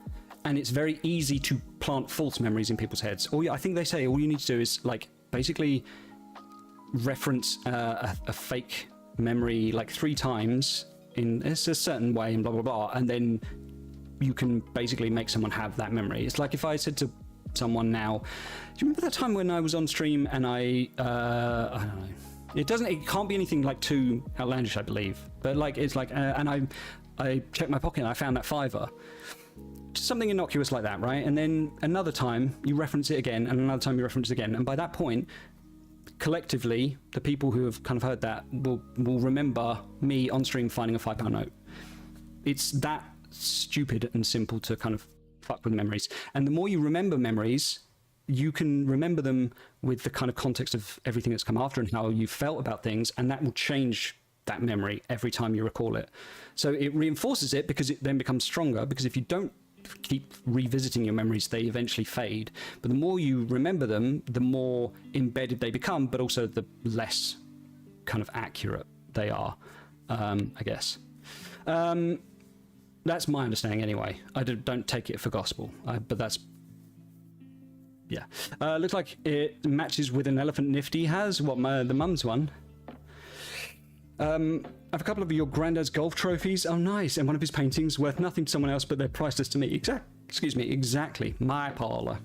it's very easy to plant false memories in people's heads. I think they say all you need to do is like basically reference a fake memory like 3 times in a certain way and blah, blah, blah. And then you can basically make someone have that memory. It's like if I said to someone now, do you remember that time when I was on stream and I don't know, it can't be anything like too outlandish, I believe, but like it's like and I checked my pocket and I found that $5, just something innocuous like that, right? And then another time you reference it again, and another time you reference it again, and by that point collectively the people who have kind of heard that will remember me on stream finding a £5 note. It's that stupid and simple to kind of fuck with memories. And the more you remember memories, you can remember them with the kind of context of everything that's come after and how you felt about things, and that will change that memory every time you recall it. So it reinforces it because it then becomes stronger, because if you don't keep revisiting your memories, they eventually fade. But the more you remember them, the more embedded they become, but also the less kind of accurate they are, I guess. That's my understanding anyway. I don't take it for gospel, but that's Yeah. Looks like it matches with an Elephant Nifty has. What, the mum's one? I have a couple of your granddad's golf trophies. Oh, nice. And one of his paintings, worth nothing to someone else, but they're priceless to me. Excuse me, exactly. My parlour.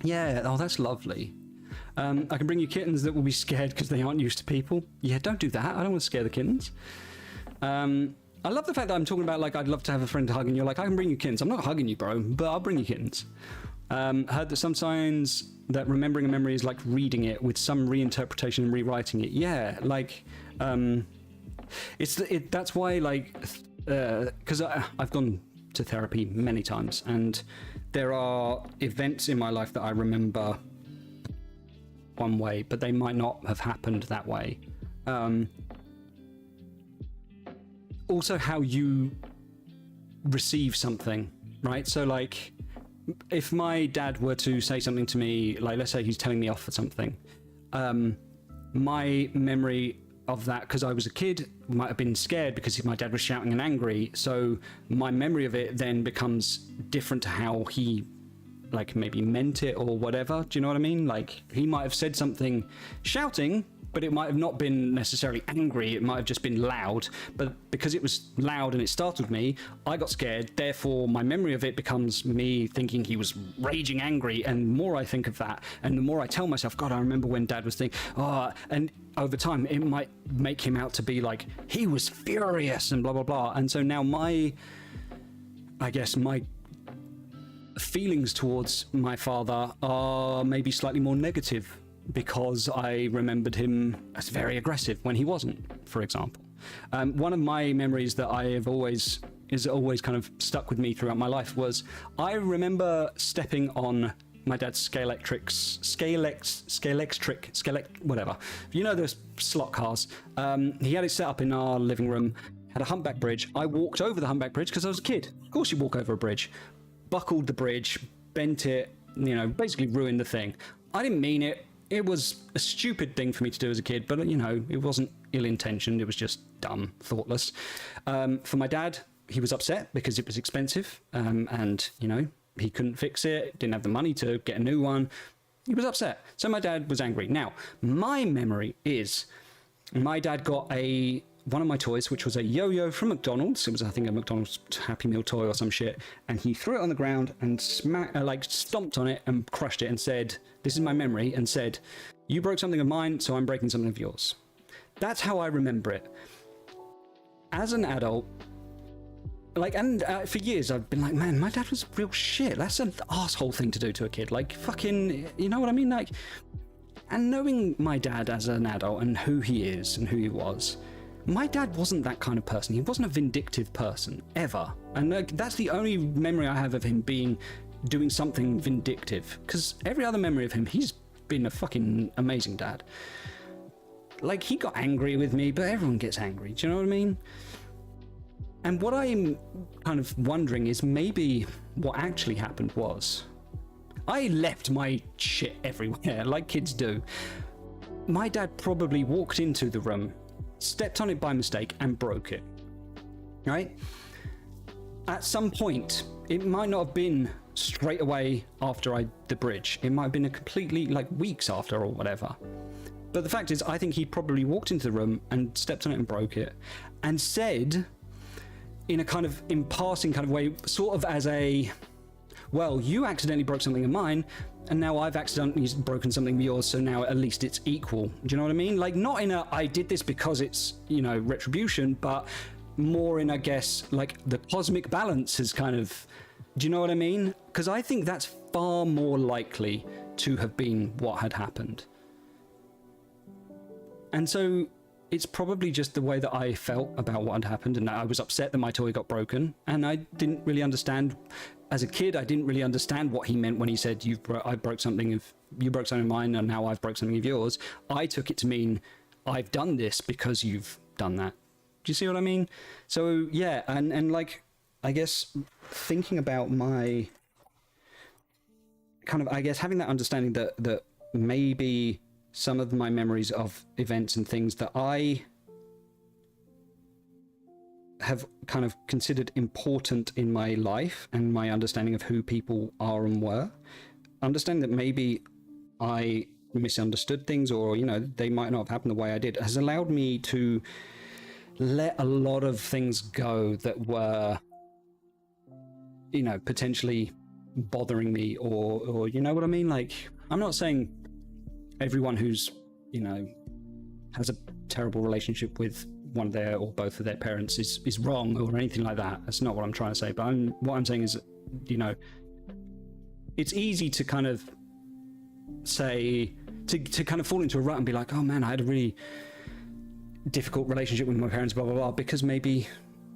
Yeah, oh, that's lovely. I can bring you kittens that will be scared because they aren't used to people. Yeah, don't do that. I don't want to scare the kittens. I love the fact that I'm talking about, like, I'd love to have a friend to hug, and you're like, I can bring you kittens. I'm not hugging you, bro, but I'll bring you kittens. Heard that some signs that remembering a memory is like reading it with some reinterpretation and rewriting it. Yeah, like, that's why, like, because I've gone to therapy many times, and there are events in my life that I remember one way, but they might not have happened that way. Also, how you receive something, right? So, like, if my dad were to say something to me, like, let's say he's telling me off for something, my memory of that, because I was a kid, might have been scared because my dad was shouting and angry, so my memory of it then becomes different to how he, like, maybe meant it or whatever. Do you know what I mean? Like, he might have said something shouting, but it might have not been necessarily angry. It might have just been loud, but because it was loud and it startled me, I got scared. Therefore, my memory of it becomes me thinking he was raging angry, and the more I think of that, and the more I tell myself, God, I remember when Dad was thinking, and over time, it might make him out to be like, he was furious and blah, blah, blah. And so now my feelings towards my father are maybe slightly more negative, because I remembered him as very aggressive when he wasn't, for example. One of my memories that is always kind of stuck with me throughout my life was, I remember stepping on my dad's whatever. You know those slot cars. He had it set up in our living room, had a humpback bridge. I walked over the humpback bridge because I was a kid. Of course you walk over a bridge. Buckled the bridge, bent it, basically ruined the thing. I didn't mean it. It was a stupid thing for me to do as a kid, but, it wasn't ill-intentioned. It was just dumb, thoughtless. For my dad, he was upset because it was expensive, and, he couldn't fix it, didn't have the money to get a new one. He was upset. So my dad was angry. Now, my memory is my dad got one of my toys, which was a yo-yo from McDonald's. It was, I think, a McDonald's Happy Meal toy or some shit. And he threw it on the ground and stomped on it and crushed it and said, this is my memory, and said, you broke something of mine, so I'm breaking something of yours. That's how I remember it. As an adult, for years I've been like, man, my dad was real shit. That's an asshole thing to do to a kid. Like, fucking, you know what I mean? Like, and knowing my dad as an adult and who he is and who he was, my dad wasn't that kind of person. He wasn't a vindictive person, ever. And that's the only memory I have of him doing something vindictive. Because every other memory of him, he's been a fucking amazing dad. Like, he got angry with me, but everyone gets angry. Do you know what I mean? And what I'm kind of wondering is maybe what actually happened was, I left my shit everywhere, like kids do. My dad probably walked into the room, stepped on it by mistake, and broke it. Right? At some point, it might not have been straight away after the bridge. It might have been a completely, weeks after or whatever. But the fact is, I think he probably walked into the room and stepped on it and broke it, and said, in a kind of in passing kind of way, sort of as a, well, you accidentally broke something of mine, and now I've accidentally broken something of yours, so now at least it's equal. Do you know what I mean? Like, not in a, I did this because it's, retribution, but more in, I guess, like, the cosmic balance is kind of, do you know what I mean? Because I think that's far more likely to have been what had happened. And so it's probably just the way that I felt about what had happened, and I was upset that my toy got broken, and I didn't really understand. As a kid, I didn't really understand what he meant when he said, you broke something of mine, and now I've broke something of yours. I took it to mean, I've done this because you've done that. Do you see what I mean? So, yeah, and like, I guess, thinking about my, kind of, I guess, having that understanding that maybe some of my memories of events and things that I have kind of considered important in my life and my understanding of who people are and were, understanding that maybe I misunderstood things, or they might not have happened the way I did, has allowed me to let a lot of things go that were potentially bothering me, or you know what I mean. Like, I'm not saying everyone who's has a terrible relationship with one of their or both of their parents is wrong or anything like that. That's not what I'm trying to say. But what I'm saying is, it's easy to kind of say, to kind of fall into a rut and be like, oh man, I had a really difficult relationship with my parents, blah blah blah, because maybe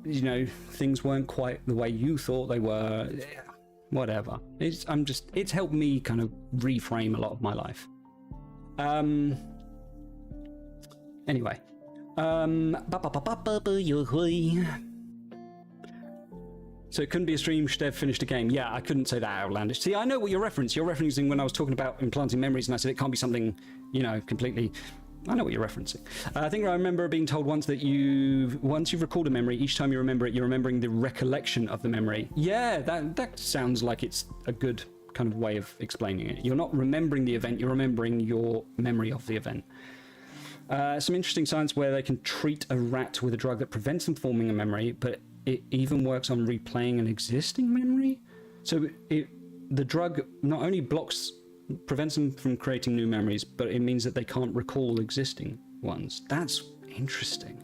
things weren't quite the way you thought they were. Whatever. It's helped me kind of reframe a lot of my life. Anyway. So it couldn't be a stream, Stev finished a game. Yeah, I couldn't say that outlandish. See, I know what you're referencing. You're referencing when I was talking about implanting memories, and I said it can't be something, completely... I know what you're referencing. I think I remember being told once that once you've recalled a memory, each time you remember it, you're remembering the recollection of the memory. Yeah, that sounds like it's a good kind of way of explaining it. You're not remembering the event, you're remembering your memory of the event. Some interesting science where they can treat a rat with a drug that prevents them forming a memory, but it even works on replaying an existing memory. So the drug not only prevents them from creating new memories, but it means that they can't recall existing ones. That's interesting.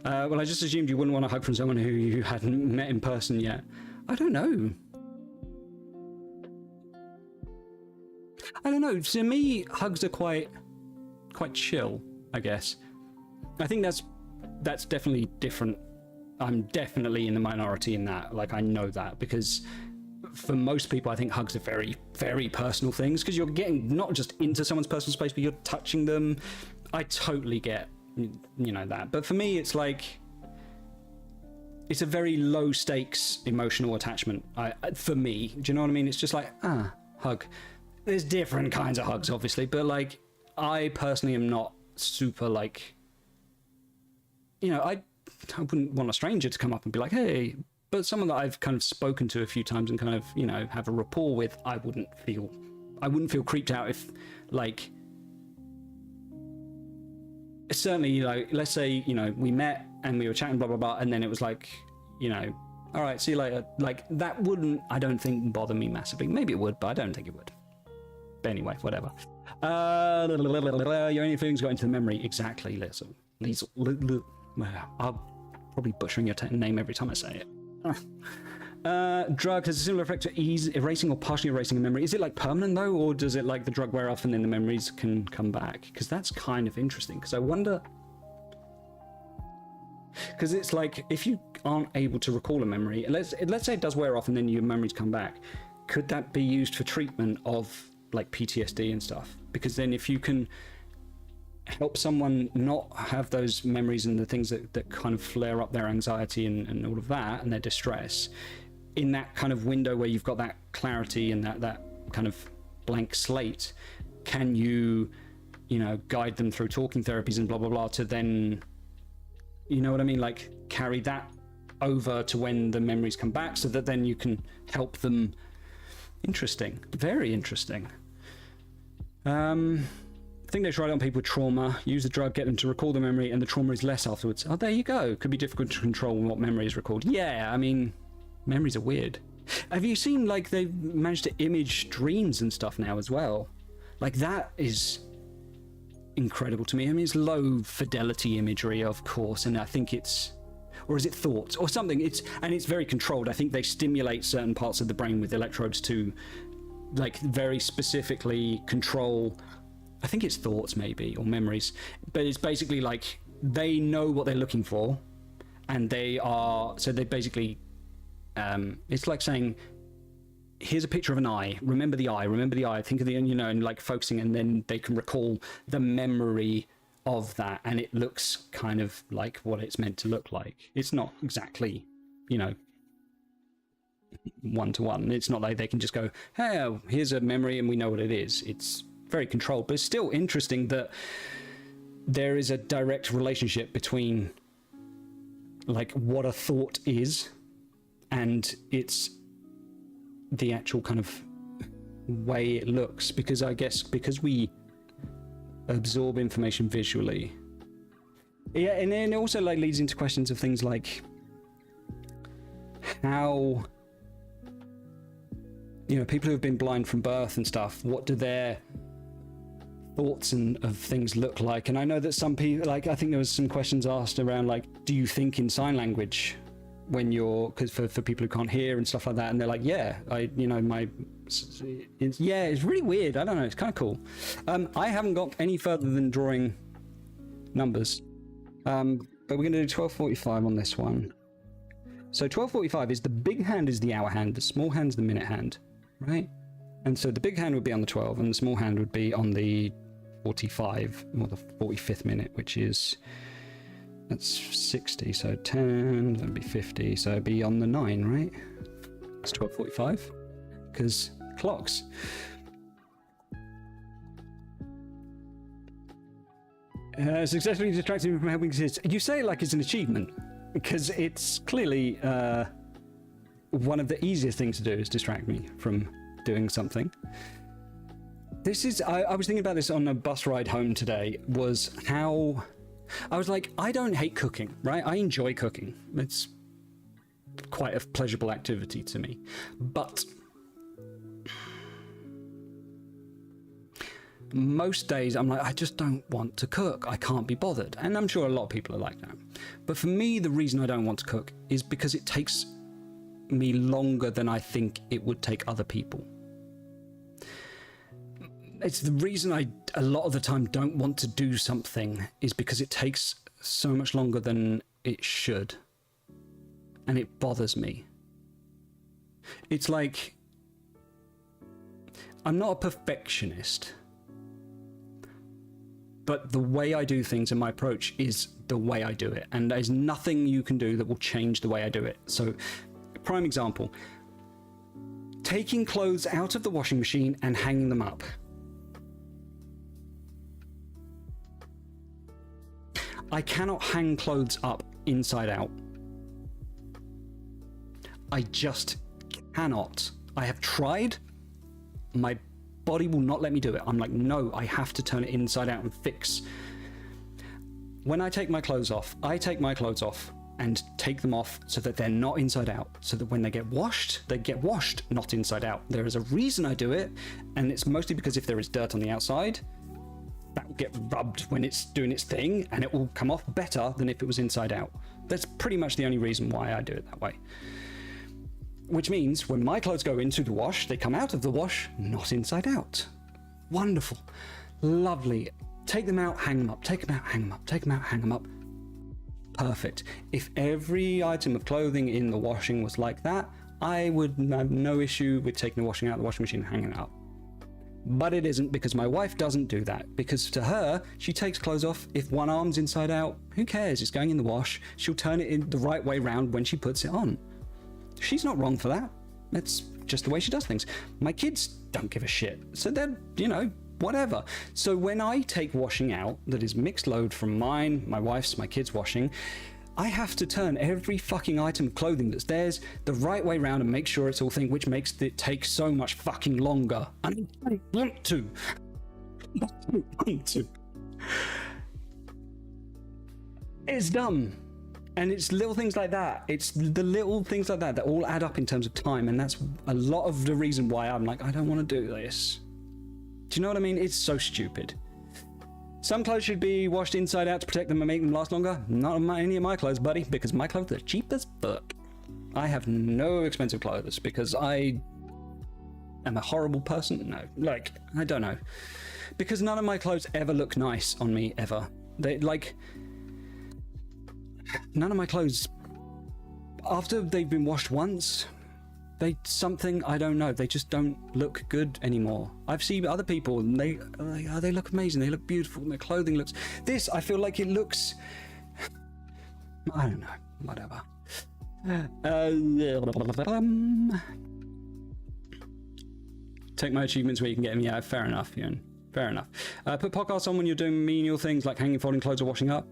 Well, I just assumed you wouldn't want a hug from someone who you hadn't met in person yet. I don't know. To me, hugs are quite chill, I guess. I think that's definitely different. I'm definitely in the minority in that. Like, I know that, because for most people, I think hugs are very, very personal things, because you're getting not just into someone's personal space, but you're touching them. I totally get, that. But for me, it's like, it's a very low stakes emotional attachment. For me, do you know what I mean? It's just like, hug. There's different kinds of hugs, obviously, but like, I personally am not super like, I wouldn't want a stranger to come up and be like, hey, but someone that I've kind of spoken to a few times and kind of, have a rapport with, I wouldn't feel creeped out if, like, certainly, like, let's say, we met and we were chatting, blah, blah, blah, and then it was like, all right, see you later. Like, that wouldn't, I don't think, bother me massively. Maybe it would, but I don't think it would. But anyway, whatever. Your only feelings got into the memory. Exactly, Liesel. I'm probably butchering your name every time I say it. Drug has a similar effect to erasing or partially erasing a memory. Is it like permanent though, or does it like the drug wear off and then the memories can come back? Because that's kind of interesting, because I wonder, because it's like, if you aren't able to recall a memory, let's say it does wear off and then your memories come back, could that be used for treatment of like PTSD and stuff? Because then if you can help someone not have those memories and the things that kind of flare up their anxiety and all of that and their distress, in that kind of window where you've got that clarity and that kind of blank slate, can you guide them through talking therapies and blah blah blah to then, you know what I mean, like carry that over to when the memories come back, so that then you can help them. Interesting, very interesting. I think they tried it on people with trauma. Use the drug, get them to recall the memory, and the trauma is less afterwards. Oh, there you go. Could be difficult to control what memory is recalled. Yeah, I mean, memories are weird. Have you seen, like, they've managed to image dreams and stuff now as well? Like, that is incredible to me. I mean, it's low fidelity imagery, of course, and I think it's... Or is it thoughts or something? It's very controlled. I think they stimulate certain parts of the brain with electrodes to, like, very specifically control... I think it's thoughts maybe, or memories, but it's basically like they know what they're looking for, and they basically, it's like saying, here's a picture of an eye, remember the eye, think of the, and like focusing, and then they can recall the memory of that, and it looks kind of like what it's meant to look like. It's not exactly, one-to-one. It's not like they can just go, hey, here's a memory and we know what it is. It's very controlled, but it's still interesting that there is a direct relationship between like what a thought is and it's the actual kind of way it looks, because I guess because we absorb information visually. Yeah, and then it also like leads into questions of things like how, you know, people who have been blind from birth and stuff, what do their thoughts and of things look like? And I know that some people, like, I think there was some questions asked around like, do you think in sign language when you're, because for people who can't hear and stuff like that, and they're like, yeah, it's really weird. I don't know, it's kind of cool. I haven't got any further than drawing numbers, but we're going to do 12:45 on this one. So 12:45 is the big hand is the hour hand, the small hand's the minute hand, right? And so the big hand would be on the 12 and the small hand would be on the 45, or the 45th minute, which is, that's 60, so 10, that'd be 50, so it'd be on the 9, right? It's 12:45, because clocks. Successfully distracting me from helping kids. You say it like it's an achievement, because it's clearly one of the easiest things to do is distract me from doing something. This is, I was thinking about this on a bus ride home today, was how, I was like, I don't hate cooking, right? I enjoy cooking. It's quite a pleasurable activity to me. But most days I'm like, I just don't want to cook. I can't be bothered. And I'm sure a lot of people are like that. But for me, the reason I don't want to cook is because it takes me longer than I think it would take other people. It's the reason I, a lot of the time, don't want to do something is because it takes so much longer than it should. And it bothers me. It's like, I'm not a perfectionist, but the way I do things and my approach is the way I do it. And there's nothing you can do that will change the way I do it. So, prime example, taking clothes out of the washing machine and hanging them up. I cannot hang clothes up inside out. I just cannot. I have tried. My body will not let me do it. I'm like, no, I have to turn it inside out and fix. When I take my clothes off, and take them off so that they're not inside out, so that when they get washed, not inside out. There is a reason I do it, and it's mostly because if there is dirt on the outside, that will get rubbed when it's doing its thing, and it will come off better than if it was inside out. That's pretty much the only reason why I do it that way. Which means when my clothes go into the wash, they come out of the wash, not inside out. Wonderful. Lovely. Take them out, hang them up. Take them out, hang them up. Take them out, hang them up. Perfect. If every item of clothing in the washing was like that, I would have no issue with taking the washing out of the washing machine and hanging it up. But it isn't, because my wife doesn't do that. Because to her, she takes clothes off. If one arm's inside out, who cares? It's going in the wash. She'll turn it in the right way round when she puts it on. She's not wrong for that. That's just the way she does things. My kids don't give a shit. So they're, you know, whatever. So when I take washing out that is mixed load from mine, my wife's, my kids' washing, I have to turn every fucking item of clothing that's theirs the right way round and make sure it's all thing, which makes it take so much fucking longer. And I don't want to. I don't want to. It's dumb. And it's little things like that. It's the little things like that that all add up in terms of time. And that's a lot of the reason why I'm like, I don't want to do this. Do you know what I mean? It's so stupid. Some clothes should be washed inside out to protect them and make them last longer. Not any of my clothes, buddy, because my clothes are cheap as fuck. I have no expensive clothes because I am a horrible person. No, like, I don't know. Because none of my clothes ever look nice on me, ever. They, like, none of my clothes, after they've been washed once, I don't know, they just don't look good anymore. I've seen other people and they look amazing, they look beautiful, and their clothing looks, this, I feel like it looks, I don't know, whatever. Take my achievements where you can get them, yeah, fair enough, Ian, fair enough. Put podcasts on when you're doing menial things like hanging, folding clothes or washing up.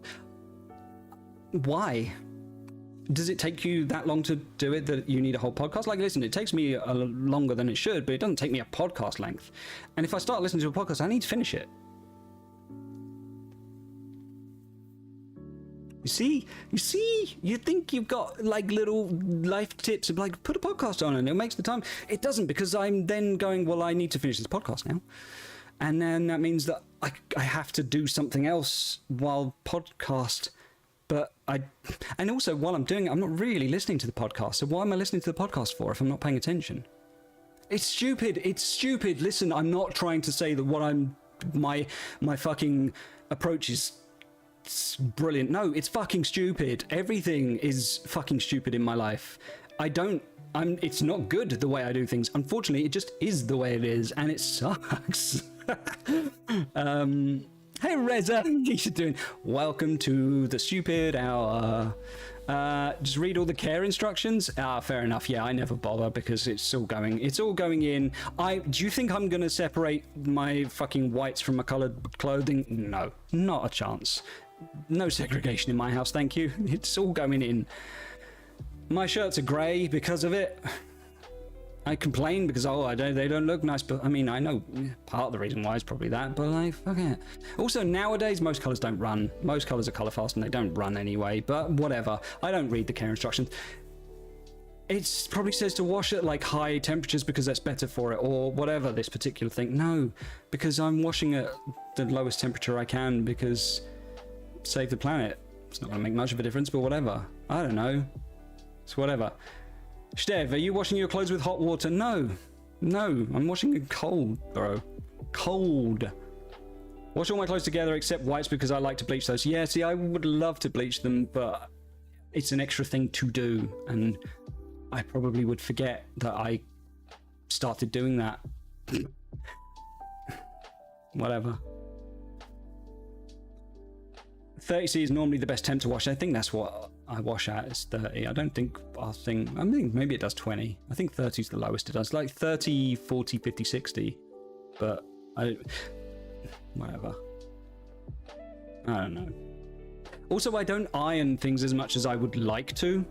Why? does it take you that long to do it that you need a whole podcast? Like, listen, it takes me longer than it should, but it doesn't take me a podcast length. And if I start listening to a podcast, I need to finish it. You see, you think you've got like little life tips of like, put a podcast on and it makes the time. It doesn't, because I'm then going, well, I need to finish this podcast now. And then that means that I have to do something else while podcast. But and also while I'm doing it, I'm not really listening to the podcast. So why am I listening to the podcast for if I'm not paying attention? It's stupid. It's stupid. Listen, I'm not trying to say that my fucking approach is brilliant. No, it's fucking stupid. Everything is fucking stupid in my life. It's not good the way I do things. Unfortunately, it just is the way it is, and it sucks. Hey Reza, how you doing? Welcome to the stupid hour. Just read all the care instructions. Fair enough. Yeah, I never bother because it's all going in. Do you think I'm gonna separate my fucking whites from my colored clothing? No, not a chance. No segregation in my house, thank you. It's all going in. My shirts are grey because of it. I complain because they don't look nice, but I mean, I know part of the reason why is probably that, but like, fuck it. Also, nowadays most colours don't run. Most colours are colour fast and they don't run anyway, but whatever. I don't read the care instructions. It probably says to wash at like high temperatures because that's better for it, or whatever, this particular thing. No, because I'm washing at the lowest temperature I can because save the planet. It's not going to make much of a difference, but whatever. I don't know. It's whatever. Stev, are you washing your clothes with hot water? No, I'm washing it cold, bro. Cold. Wash all my clothes together except whites because I like to bleach those. Yeah, see, I would love to bleach them, but it's an extra thing to do, and I probably would forget that I started doing that. Whatever. 30C is normally the best temp to wash. I think that's what I wash at, is 30. I think maybe it does 20. I think 30 is the lowest it does. Like 30, 40, 50, 60. But whatever. I don't know. Also, I don't iron things as much as I would like to.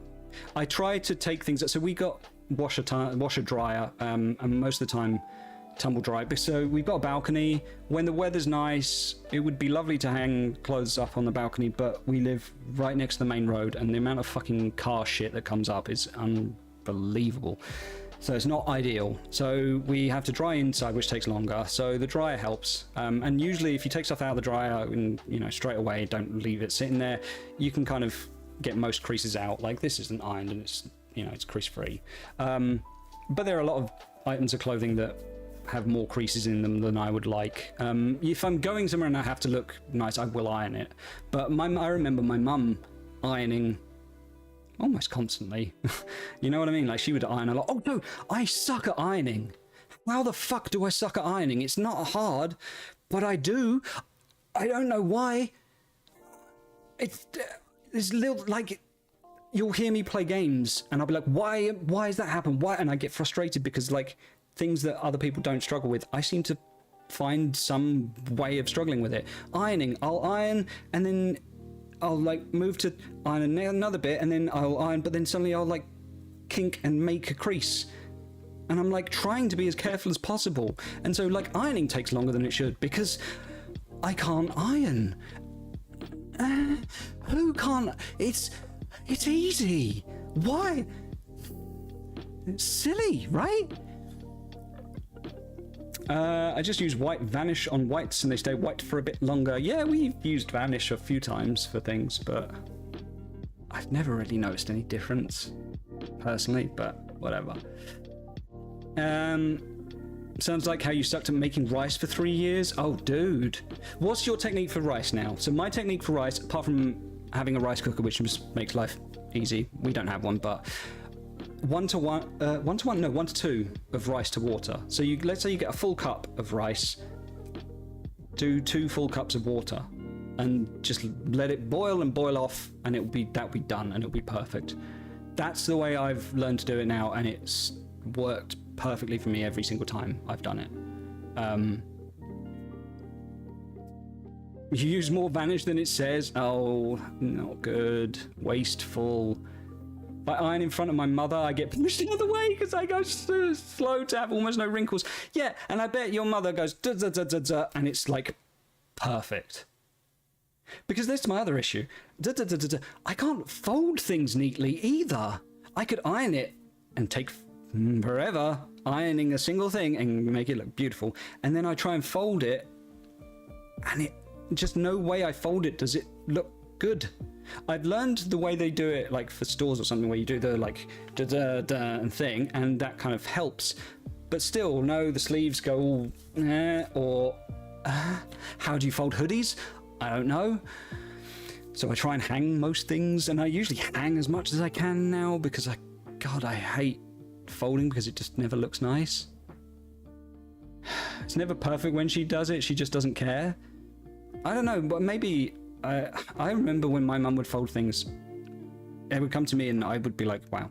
I try to take things, so we got washer dryer, and most of the time tumble dry. So we've got a balcony. When the weather's nice, it would be lovely to hang clothes up on the balcony, but we live right next to the main road, and the amount of fucking car shit that comes up is unbelievable. So it's not ideal. So we have to dry inside, which takes longer. So the dryer helps. And usually if you take stuff out of the dryer and, straight away, don't leave it sitting there, you can kind of get most creases out. Like this isn't ironed and it's, it's crease free. But there are a lot of items of clothing that have more creases in them than I would like. If I'm going somewhere and I have to look nice, I will iron it. But I remember my mum ironing almost constantly. You know what I mean? Like she would iron a lot. Oh no, I suck at ironing. How the fuck do I suck at ironing? It's not hard, but I do. I don't know why. It's little, like, you'll hear me play games and I'll be like, why has that happened? Why? And I get frustrated because, like, things that other people don't struggle with, I seem to find some way of struggling with it. Ironing, I'll iron and then I'll like move to iron another bit and then I'll iron, but then suddenly I'll like kink and make a crease. And I'm like trying to be as careful as possible. And so like ironing takes longer than it should because I can't iron. Who can't? It's easy. Why? It's silly, right? I just use white vanish on whites and they stay white for a bit longer. Yeah, we've used vanish a few times for things, but I've never really noticed any difference personally, but whatever. Sounds like how you stuck to making rice for 3 years. Oh, dude. What's your technique for rice now? So my technique for rice, apart from having a rice cooker, which just makes life easy. We don't have one, but 1 to 2 of rice to water. So let's say you get a full cup of rice, do 2 full cups of water, and just let it boil and boil off, and that'll be done, and it'll be perfect. That's the way I've learned to do it now, and it's worked perfectly for me every single time I've done it. You use more vanish than it says. Oh, not good. Wasteful. If I iron in front of my mother, I get pushed the other way because I go so slow to have almost no wrinkles. Yeah, and I bet your mother goes da da da da da, and it's like perfect. Because this is my other issue. Da, da, da, da, da. I can't fold things neatly either. I could iron it and take forever ironing a single thing and make it look beautiful. And then I try and fold it, and it just no way I fold it does it look good. I've learned the way they do it, like for stores or something, where you do the like da da da and thing, and that kind of helps. But still, no, the sleeves go all or how do you fold hoodies? I don't know. So I try and hang most things, and I usually hang as much as I can now because God, I hate folding because it just never looks nice. It's never perfect when she does it. She just doesn't care. I don't know, but maybe I remember when my mum would fold things, it would come to me and I would be like, wow.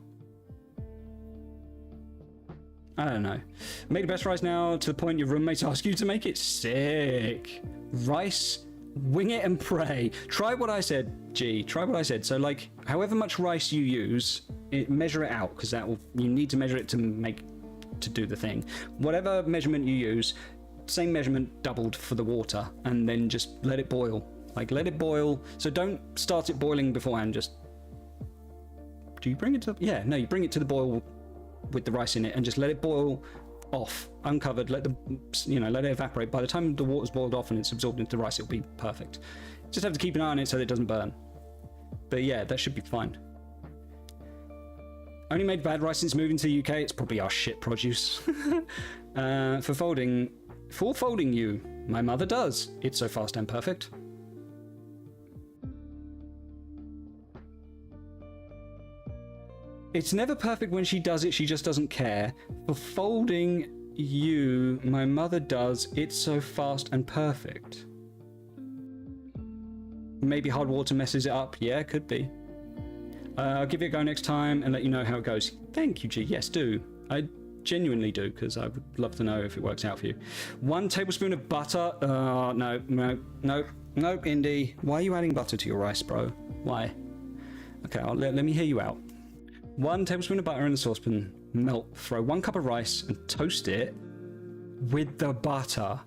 I don't know. Made the best rice now to the point your roommates ask you to make it. Sick. Rice, wing it and pray. Try what I said, G. Try what I said. So like, however much rice you use, measure it out, because you need to measure it to do the thing. Whatever measurement you use, same measurement doubled for the water, and then just let it boil. Like, let it boil. So don't start it boiling beforehand. Just, do you bring it to? Yeah, no, you bring it to the boil with the rice in it, and just let it boil off, uncovered. Let it evaporate. By the time the water's boiled off and it's absorbed into the rice, it'll be perfect. Just have to keep an eye on it so that it doesn't burn. But yeah, that should be fine. Only made bad rice since moving to the UK. It's probably our shit produce. For folding you, my mother does. It's so fast and perfect. It's never perfect when she does it, she just doesn't care. For folding you, my mother does. It's so fast and perfect. Maybe hard water messes it up. Yeah, could be. I'll give it a go next time and let you know how it goes. Thank you, G. Yes, do. I genuinely do, because I would love to know if it works out for you. 1 tablespoon of butter. No, Indy. Why are you adding butter to your rice, bro? Why? Okay, let me hear you out. 1 tablespoon of butter in a saucepan. Melt. Throw 1 cup of rice and toast it with the butter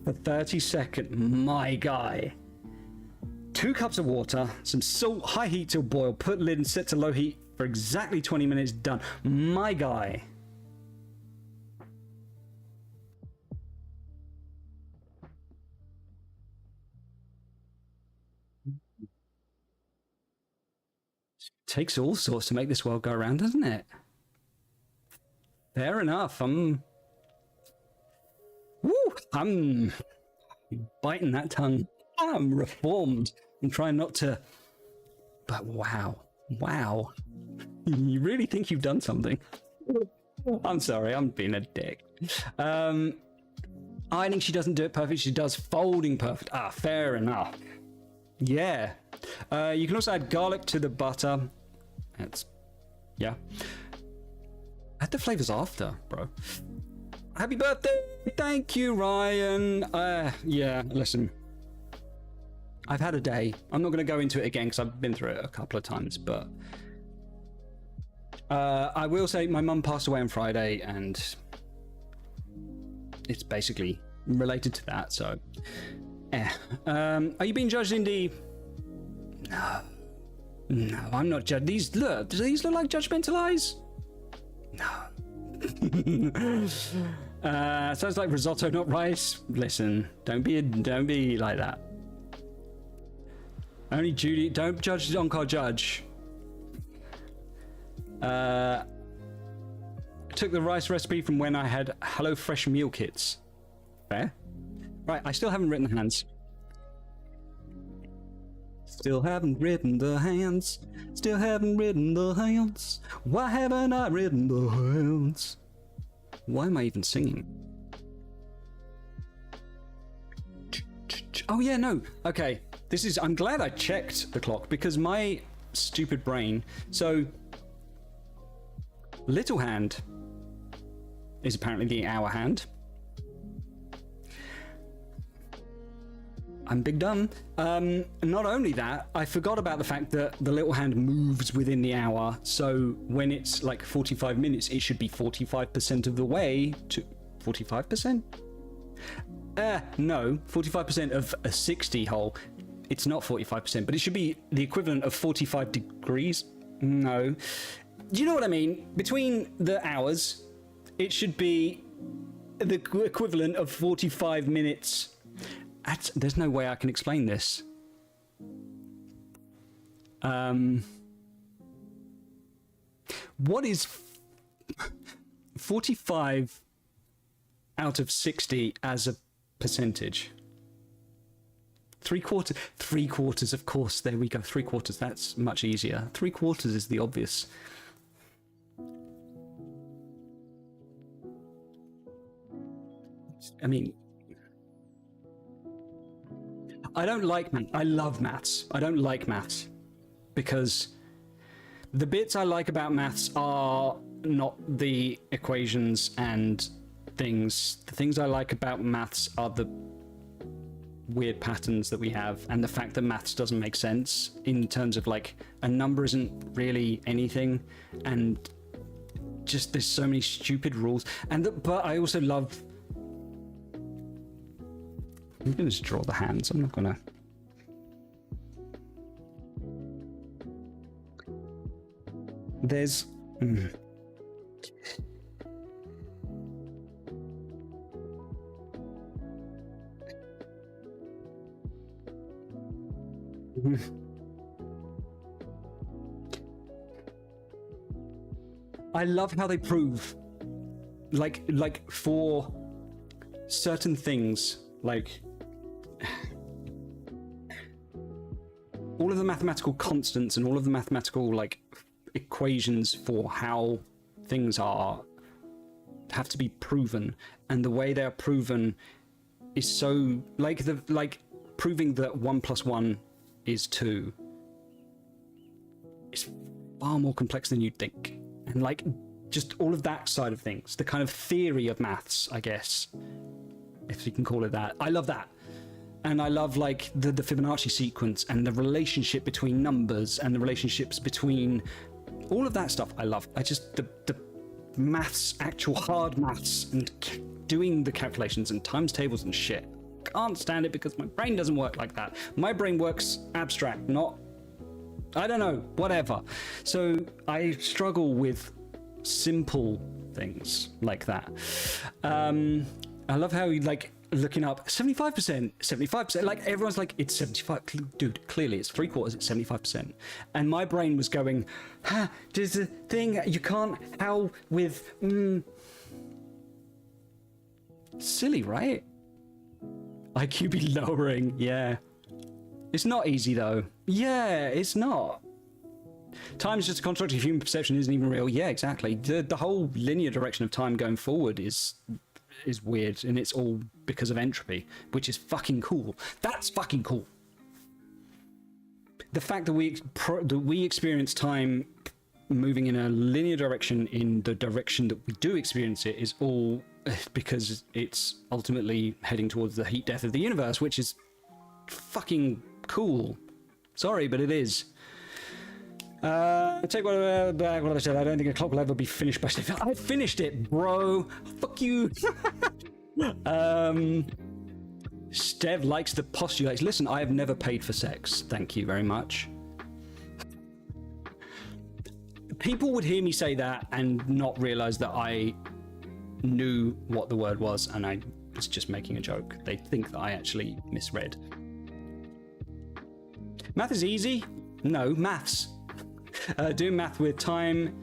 for 30 seconds. My guy. 2 cups of water, some salt, high heat till boil, put lid and set to low heat for exactly 20 minutes, done. My guy. Takes all sorts to make this world go around, doesn't it? Fair enough. I'm biting that tongue. I'm reformed. I'm trying not to. But wow. You really think you've done something? I'm sorry, I'm being a dick. Ironing, she doesn't do it perfect. She does folding perfect. Ah, fair enough. Yeah. You can also add garlic to the butter. Yeah. Add the flavors after, bro. Happy birthday! Thank you, Ryan. Yeah, listen. I've had a day. I'm not going to go into it again because I've been through it a couple of times, but I will say my mum passed away on Friday, and it's basically related to that, so are you being judged, Indy? No, I'm not judged. Do these look like judgmental eyes? No. Sounds like risotto, not rice. Listen, don't be like that. Only Judy. Don't judge Oncar Judge. I took the rice recipe from when I had HelloFresh meal kits. Fair. Right, I still haven't written the hands. Still haven't written the hands. Still haven't written the hands. Why haven't I written the hands? Why am I even singing? Oh yeah, no. Okay. I'm glad I checked the clock, because my stupid brain. So, little hand is apparently the hour hand. I'm big dumb. Not only that, I forgot about the fact that the little hand moves within the hour. So when it's like 45 minutes, it should be 45% of the way to 45%. No, 45% of a 60 hole. It's not 45%, but it should be the equivalent of 45 degrees. No. Do you know what I mean? Between the hours, it should be the equivalent of 45 minutes. There's no way I can explain this. What is 45 out of 60 as a percentage? Three quarters, of course. There we go. 3/4. That's much easier. 3/4 is the obvious. I mean, I don't like math. I love maths. I don't like maths because the bits I like about maths are not the equations and things. The things I like about maths are the weird patterns that we have and the fact that maths doesn't make sense in terms of like a number isn't really anything, and just there's so many stupid rules. But I also love. I'm gonna just draw the hands. I'm not gonna. There's. I love how they prove, like for certain things, like all of the mathematical constants and all of the mathematical like equations for how things are have to be proven, and the way they're proven is so like proving that 1 + 1 is 2 is far more complex than you'd think, and like just all of that side of things, the kind of theory of maths, I guess, if you can call it that. I love that. And I love like the Fibonacci sequence and the relationship between numbers and the relationships between all of that stuff. I love. I just the maths, actual hard maths, and doing the calculations and times tables and shit. Can't stand it because my brain doesn't work like that. My brain works abstract, not, I don't know, whatever. So I struggle with simple things like that. I love how you like looking up 75%, like everyone's like, it's 75. Dude, clearly it's 3/4, it's 75%. And my brain was going, there's a thing you can't, how with, silly, right? IQ be lowering, yeah. It's not easy though. Yeah, it's not. Time's just a construct of human perception, isn't even real. Yeah, exactly. The whole linear direction of time going forward is weird, and it's all because of entropy, which is fucking cool. That's fucking cool. The fact that we experience time moving in a linear direction in the direction that we do experience it is all because it's ultimately heading towards the heat death of the universe, which is fucking cool. Sorry, but it is. Take what I said. I don't think a clock will ever be finished by Steve. I finished it, bro. Fuck you. Stev likes the postulates. Listen, I have never paid for sex. Thank you very much. People would hear me say that and not realize that I knew what the word was and I was just making a joke. They think that I actually misread. Math is easy? No, maths. Doing math with time,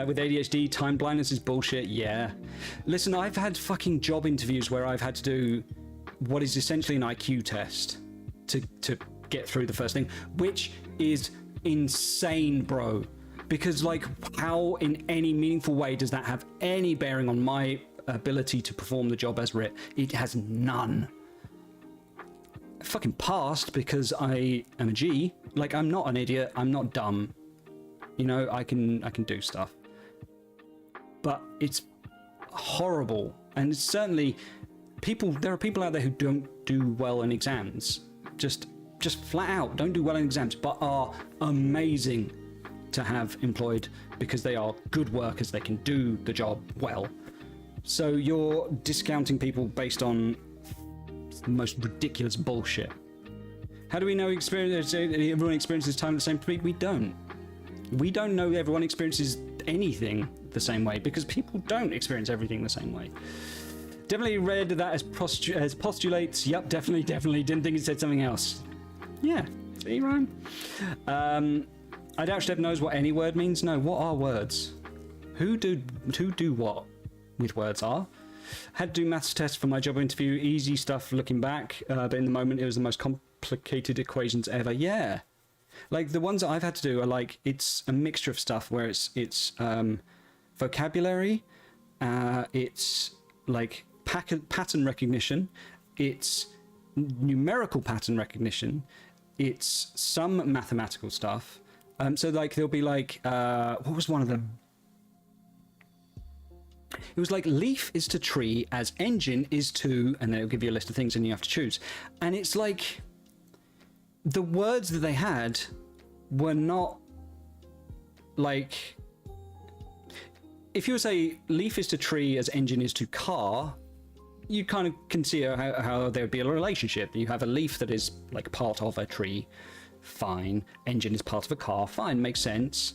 with ADHD, time blindness is bullshit, yeah. Listen, I've had fucking job interviews where I've had to do what is essentially an IQ test to get through the first thing, which is insane, bro. Because like, how in any meaningful way does that have any bearing on my ability to perform the job as writ? It has none. I fucking passed because I am a G. Like, I'm not an idiot, I'm not dumb. You know, I can do stuff. But it's horrible. And it's certainly there are people out there who don't do well in exams. just flat out don't do well in exams, but are amazing to have employed because they are good workers, they can do the job well. So you're discounting people based on the most ridiculous bullshit. How do we know everyone experiences time at the same speed? We don't. We don't know everyone experiences anything the same way because people don't experience everything the same way. Definitely read that as postulates. Yep, definitely. Didn't think it said something else. Yeah, see, Ryan? I doubt Steph knows what any word means. No, what are words? Who do what with words are? Had to do maths tests for my job interview. Easy stuff looking back, but in the moment it was the most complicated equations ever. Yeah, like the ones that I've had to do are like, it's a mixture of stuff where it's vocabulary, it's like pattern recognition, it's numerical pattern recognition, it's some mathematical stuff. So like there'll be like what was one of them? It was like leaf is to tree as engine is to, and they'll give you a list of things and you have to choose. And it's like the words that they had were not like, if you were to say leaf is to tree as engine is to car, you kind of can see how there would be a relationship. You have a leaf that is like part of a tree, fine. Engine is part of a car, fine, makes sense.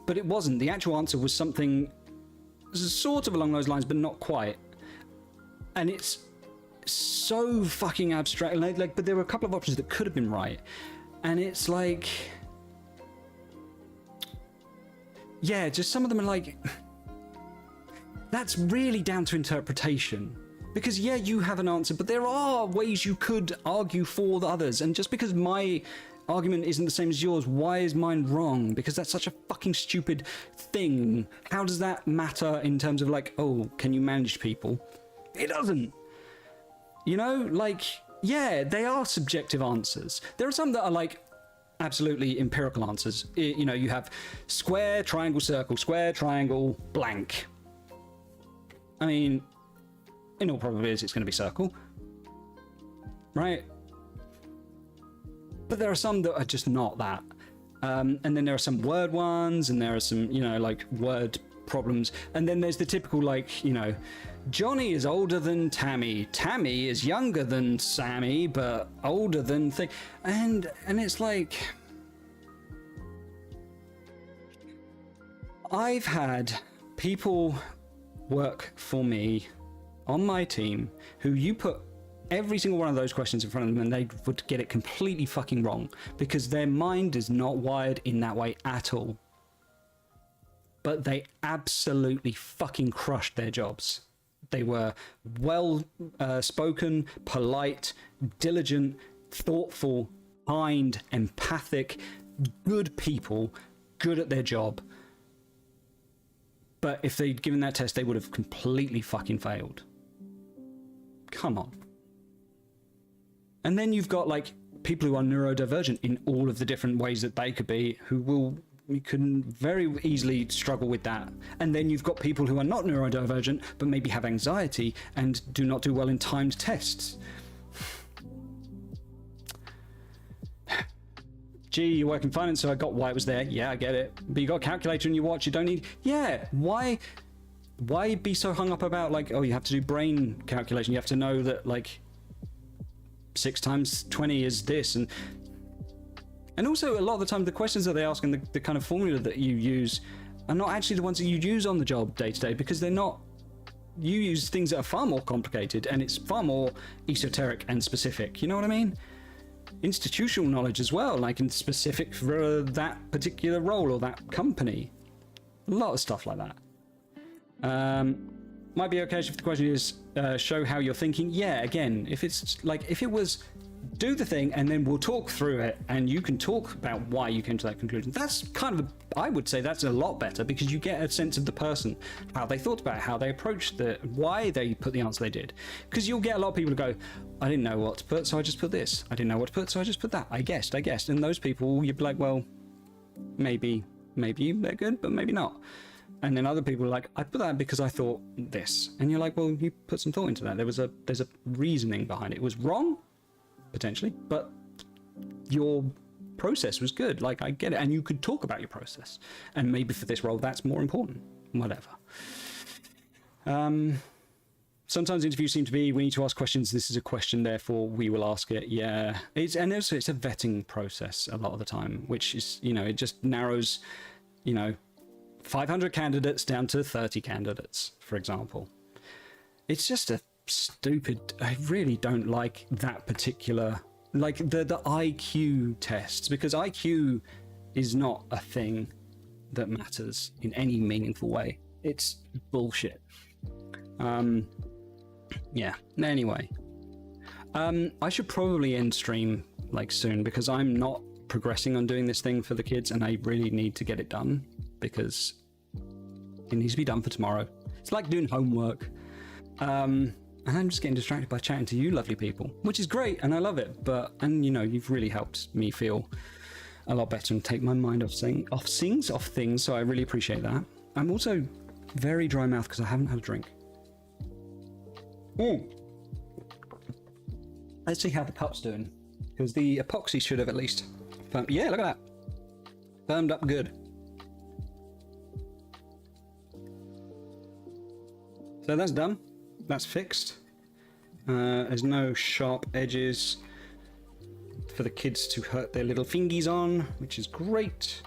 But it wasn't. The actual answer was something sort of along those lines, but not quite. And it's so fucking abstract. Like, but there were a couple of options that could have been right. And it's like, yeah, just some of them are like, that's really down to interpretation. Because yeah, you have an answer, but there are ways you could argue for the others. And just because my argument isn't the same as yours, why is mine wrong? Because that's such a fucking stupid thing. How does that matter in terms of like, oh, can you manage people? It doesn't. You know, like, yeah, they are subjective answers. There are some that are like absolutely empirical answers. You know, you have square, triangle, circle, square, triangle, blank. I mean, in all probability, it's going to be circle, right? But there are some that are just not that. And then there are some word ones, and there are some, you know, like word problems. And then there's the typical, like, you know, Johnny is older than Tammy. Tammy is younger than Sammy, but older than thing. And it's like, I've had people work for me on my team who you put every single one of those questions in front of them and they would get it completely fucking wrong because their mind is not wired in that way at all. But they absolutely fucking crushed their jobs. They were well spoken, polite, diligent, thoughtful, kind, empathic, good people, good at their job. But if they'd given that test, they would have completely fucking failed. Come on. And then you've got like people who are neurodivergent in all of the different ways that they could be, you can very easily struggle with that. And then you've got people who are not neurodivergent, but maybe have anxiety and do not do well in timed tests. Gee, you work in finance, so I got why it was there. Yeah, I get it. But you got a calculator in your watch, you don't need... Yeah, why be so hung up about, like, oh, you have to do brain calculation. You have to know that, like, 6 times 20 is this. And also, a lot of the time, the questions that they ask and the kind of formula that you use are not actually the ones that you use on the job day to day, because they're not... You use things that are far more complicated, and it's far more esoteric and specific. You know what I mean? Institutional knowledge as well, like in specific for that particular role or that company. A lot of stuff like that. Might be okay if the question is show how you're thinking. Yeah, again, if it's like, if it was do the thing and then we'll talk through it and you can talk about why you came to that conclusion, that's kind of I would say that's a lot better, because you get a sense of the person, how they thought about it, how they approached why they put the answer they did. Because you'll get a lot of people who go, I didn't know what to put, so I just put this. I didn't know what to put, so I just put that. I guessed. And those people, you'd be like, well, maybe they're good, but maybe not. And then other people are like, I put that because I thought this. And you're like, well, you put some thought into that. There's a reasoning behind it. It was wrong, potentially, but your process was good. Like, I get it. And you could talk about your process. And maybe for this role, that's more important. Whatever. Sometimes interviews seem to be, we need to ask questions. This is a question, therefore we will ask it. Yeah. And also it's a vetting process a lot of the time, which is, you know, it just narrows, you know, 500 candidates down to 30 candidates, for example. It's just a stupid, I really don't like that particular, like the IQ tests, because IQ is not a thing that matters in any meaningful way. It's bullshit. Yeah, anyway. I should probably end stream like soon, because I'm not progressing on doing this thing for the kids, and I really need to get it done because it needs to be done for tomorrow. It's like doing homework. And I'm just getting distracted by chatting to you lovely people, which is great, and I love it. And you know, you've really helped me feel a lot better and take my mind off things, so I really appreciate that. I'm also very dry mouth because I haven't had a drink. Let's see how the cup's doing, because the epoxy should have at least firmed. Yeah, look at that. Firmed up good. So that's done. That's fixed. There's no sharp edges for the kids to hurt their little fingies on, which is great.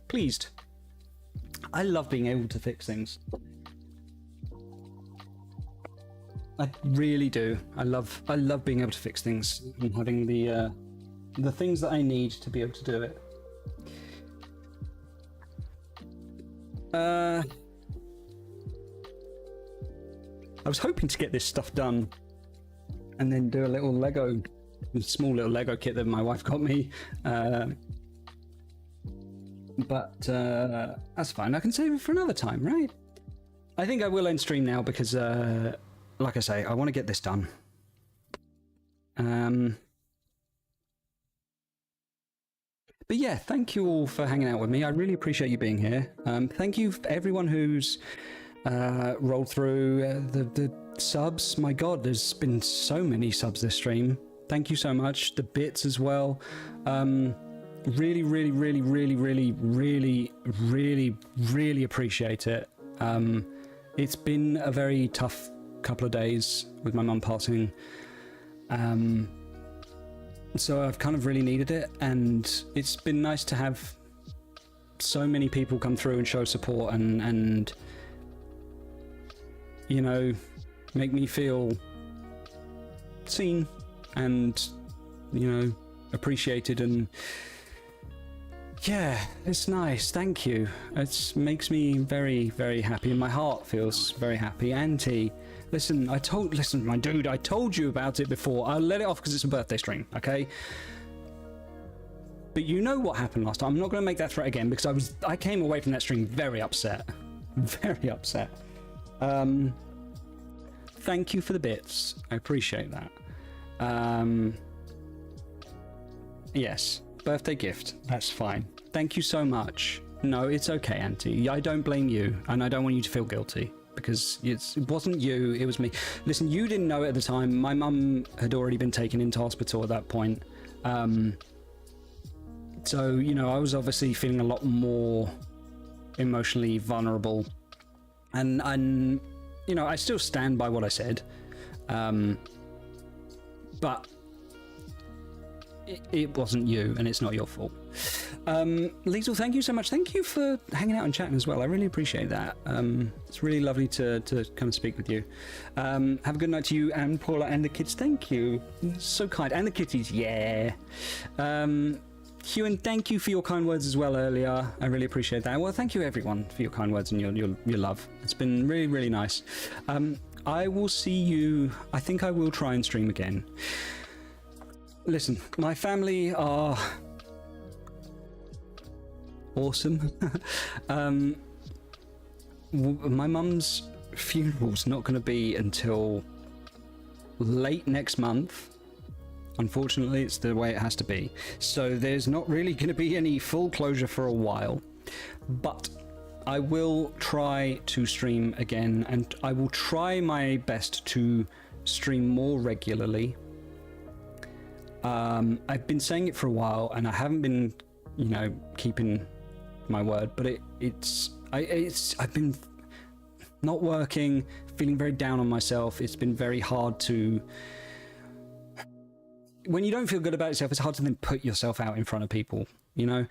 Pleased. I love being able to fix things. I really do. I love being able to fix things and having the things that I need to be able to do it. I was hoping to get this stuff done and then do a small little Lego kit that my wife got me. But that's fine. I can save it for another time, right? I think I will end stream now because, like I say, I want to get this done. But yeah, thank you all for hanging out with me. I really appreciate you being here. Thank you for everyone who's rolled through the subs. My God, there's been so many subs this stream. Thank you so much. The bits as well. Really, really, really, really, really, really, really, really appreciate it. It's been a very tough couple of days with my mum passing. So I've kind of really needed it, and it's been nice to have so many people come through and show support and you know, make me feel seen and, you know, appreciated. And yeah, it's nice. Thank you. It makes me very, very happy, and my heart feels very happy. Auntie, listen, my dude, I told you about it before. I'll let it off because it's a birthday stream, okay? But you know what happened last time. I'm not going to make that threat again, because I came away from that stream very upset. Very upset. Thank you for the bits. I appreciate that. Yes, birthday gift. That's fine. Thank you so much. No, it's okay, Auntie. I don't blame you, and I don't want you to feel guilty, because it wasn't you, it was me. Listen, you didn't know it at the time. My mum had already been taken into hospital at that point. So, you know, I was obviously feeling a lot more emotionally vulnerable. And you know, I still stand by what I said. But it wasn't you, and it's not your fault. Liesl, thank you so much. Thank you for hanging out and chatting as well. I really appreciate that. It's really lovely to come and speak with you. Have a good night to you and Paula and the kids. Thank you. So kind. And the kitties, yeah. Hewan, thank you for your kind words as well earlier. I really appreciate that. Well, thank you everyone for your kind words and your love. It's been really, really nice. I will see you. I think I will try and stream again. Listen, my family are awesome. My mum's funeral's not going to be until late next month. Unfortunately, it's the way it has to be. So there's not really going to be any full closure for a while. But I will try to stream again, and I will try my best to stream more regularly. I've been saying it for a while, and I haven't been, you know, keeping my word. But I've been not working, feeling very down on myself. It's been very hard to. When you don't feel good about yourself, it's hard to then put yourself out in front of people, you know.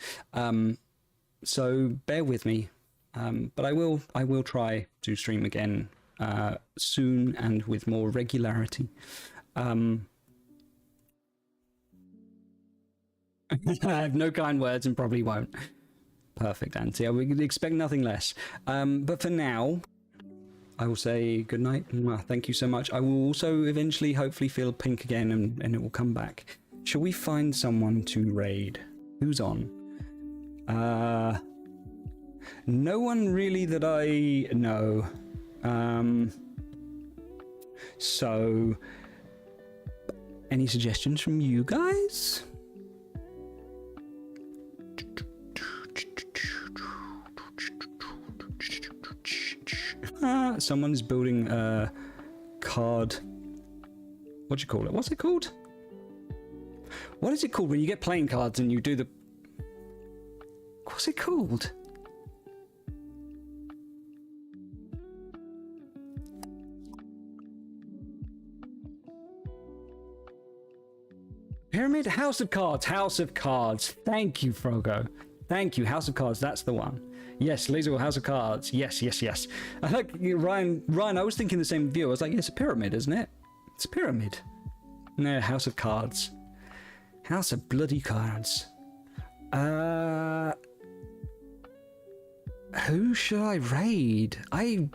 So bear with me, but I will try to stream again soon and with more regularity. I have no kind words and probably won't. Perfect, Auntie. I would expect nothing less. But for now, I will say good night. Thank you so much. I will also eventually, hopefully, feel pink again, and it will come back. Shall we find someone to raid? Who's on? No one really that I know. So, any suggestions from you guys? Someone's building a card. What do you call it? What's it called? What is it called when you get playing cards and you do the... What's it called? Pyramid? House of Cards. House of Cards. Thank you, Frogo. Thank you. House of Cards. That's the one. Yes, Laser House of Cards. Yes, yes, yes. I like Ryan. I was thinking the same view. I was like, it's a pyramid, isn't it? It's a pyramid. No, House of Cards. House of bloody cards. Who should I raid? I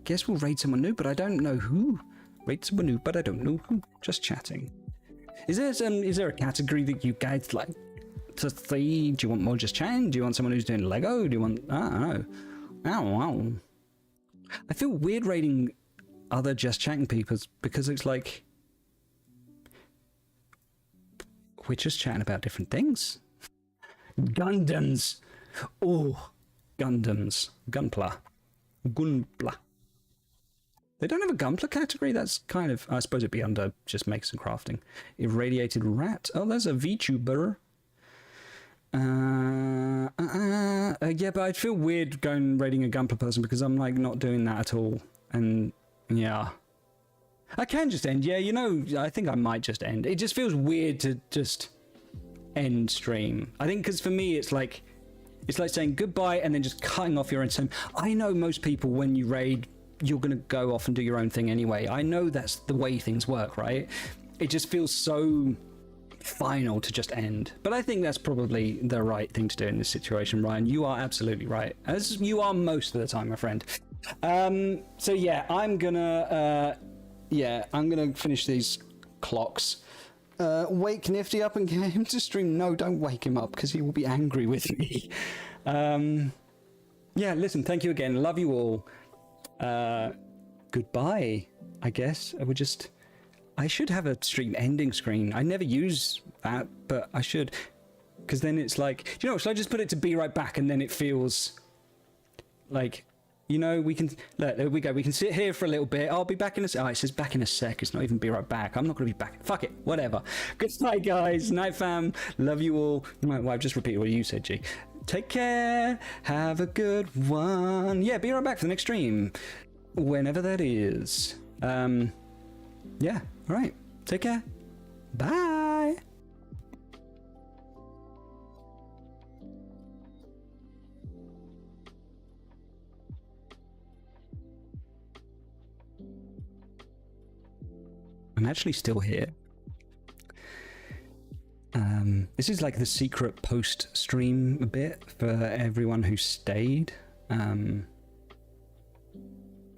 guess we'll raid someone new, but I don't know who. Raid someone new, but I don't know who. Just chatting. Is there a category that you guys like to see? Do you want more just chatting? Do you want someone who's doing Lego? Do you want... I don't know. I don't know. I feel weird raiding other just chatting people because it's like... We're just chatting about different things. Gundams. Oh, Gundams. Gunpla. Gunpla. They don't have a Gunpla category? That's kind of... I suppose it'd be under just makes and crafting. Irradiated rat. Oh, there's a VTuber. Yeah, but I'd feel weird going raiding a Gunpla person because I'm like not doing that at all. And yeah. I can just end. Yeah, you know, I think I might just end. It just feels weird to just end stream. I think because for me it's like saying goodbye and then just cutting off your own time. I know most people when you raid, you're going to go off and do your own thing anyway. I know that's the way things work, right? It just feels so final to just end. But I think that's probably the right thing to do in this situation, Ryan. You are absolutely right. As you are most of the time, my friend. So yeah, I'm gonna finish these clocks. Wake Nifty up and get him to stream. No, don't wake him up because he will be angry with me. Yeah, listen, thank you again. Love you all. Goodbye, I guess. I should have a stream ending screen. I never use that, but I should. Because then it's like, you know, should I just put it to be right back and then it feels like, you know, we can, look, there we go. We can sit here for a little bit. I'll be back in a sec. Oh, it says back in a sec. It's not even be right back. I'm not going to be back. Fuck it. Whatever. Good night, guys. Night, fam. Love you all. Well, I've just repeated what you said, G. Take care. Have a good one. Yeah, be right back for the next stream. Whenever that is. Yeah. All right. Take care. Bye. I'm actually still here. This is like the secret post-stream bit for everyone who stayed. I'm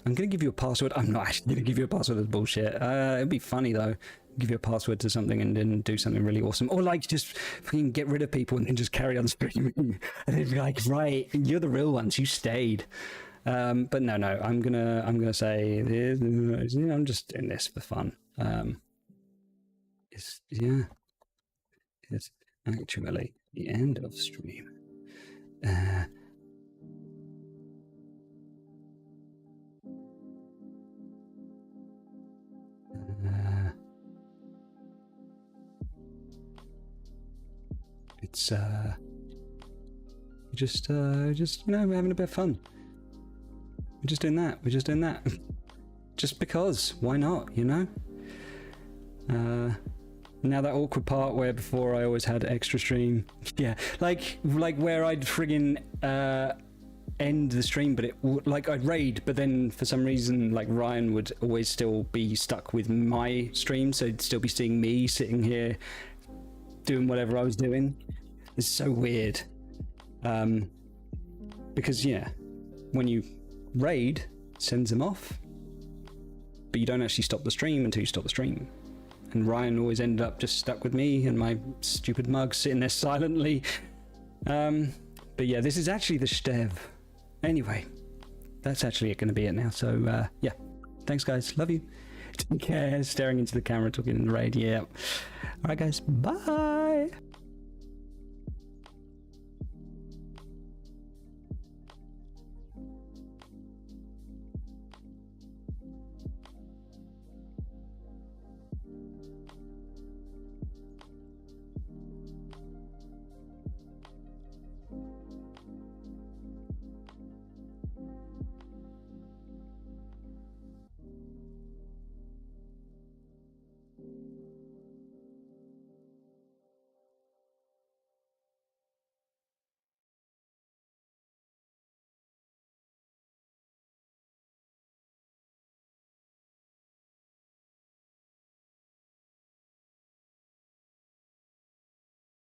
going to give you a password. I'm not actually going to give you a password. That's bullshit. It'd be funny, though. Give you a password to something and then do something really awesome. Or, like, just fucking get rid of people and then just carry on streaming. And then be like, right, you're the real ones. You stayed. But no, I'm gonna say, I'm just doing this for fun. It's actually the end of stream. it's just we're having a bit of fun. We're just doing that. Just because, why not, Now that awkward part where before I always had extra stream. Yeah, like where I'd friggin' end the stream, but I'd raid, but then for some reason, like, Ryan would always still be stuck with my stream, so he'd still be seeing me sitting here doing whatever I was doing. It's so weird. Because, yeah, when you raid, it sends them off, but you don't actually stop the stream until you stop the stream. And Ryan always ended up just stuck with me and my stupid mug sitting there silently. But yeah, this is actually the Stev. Anyway, that's actually going to be it now. So yeah, thanks guys. Love you. Take care. Staring into the camera, talking in the raid. Yeah. All right guys. Bye.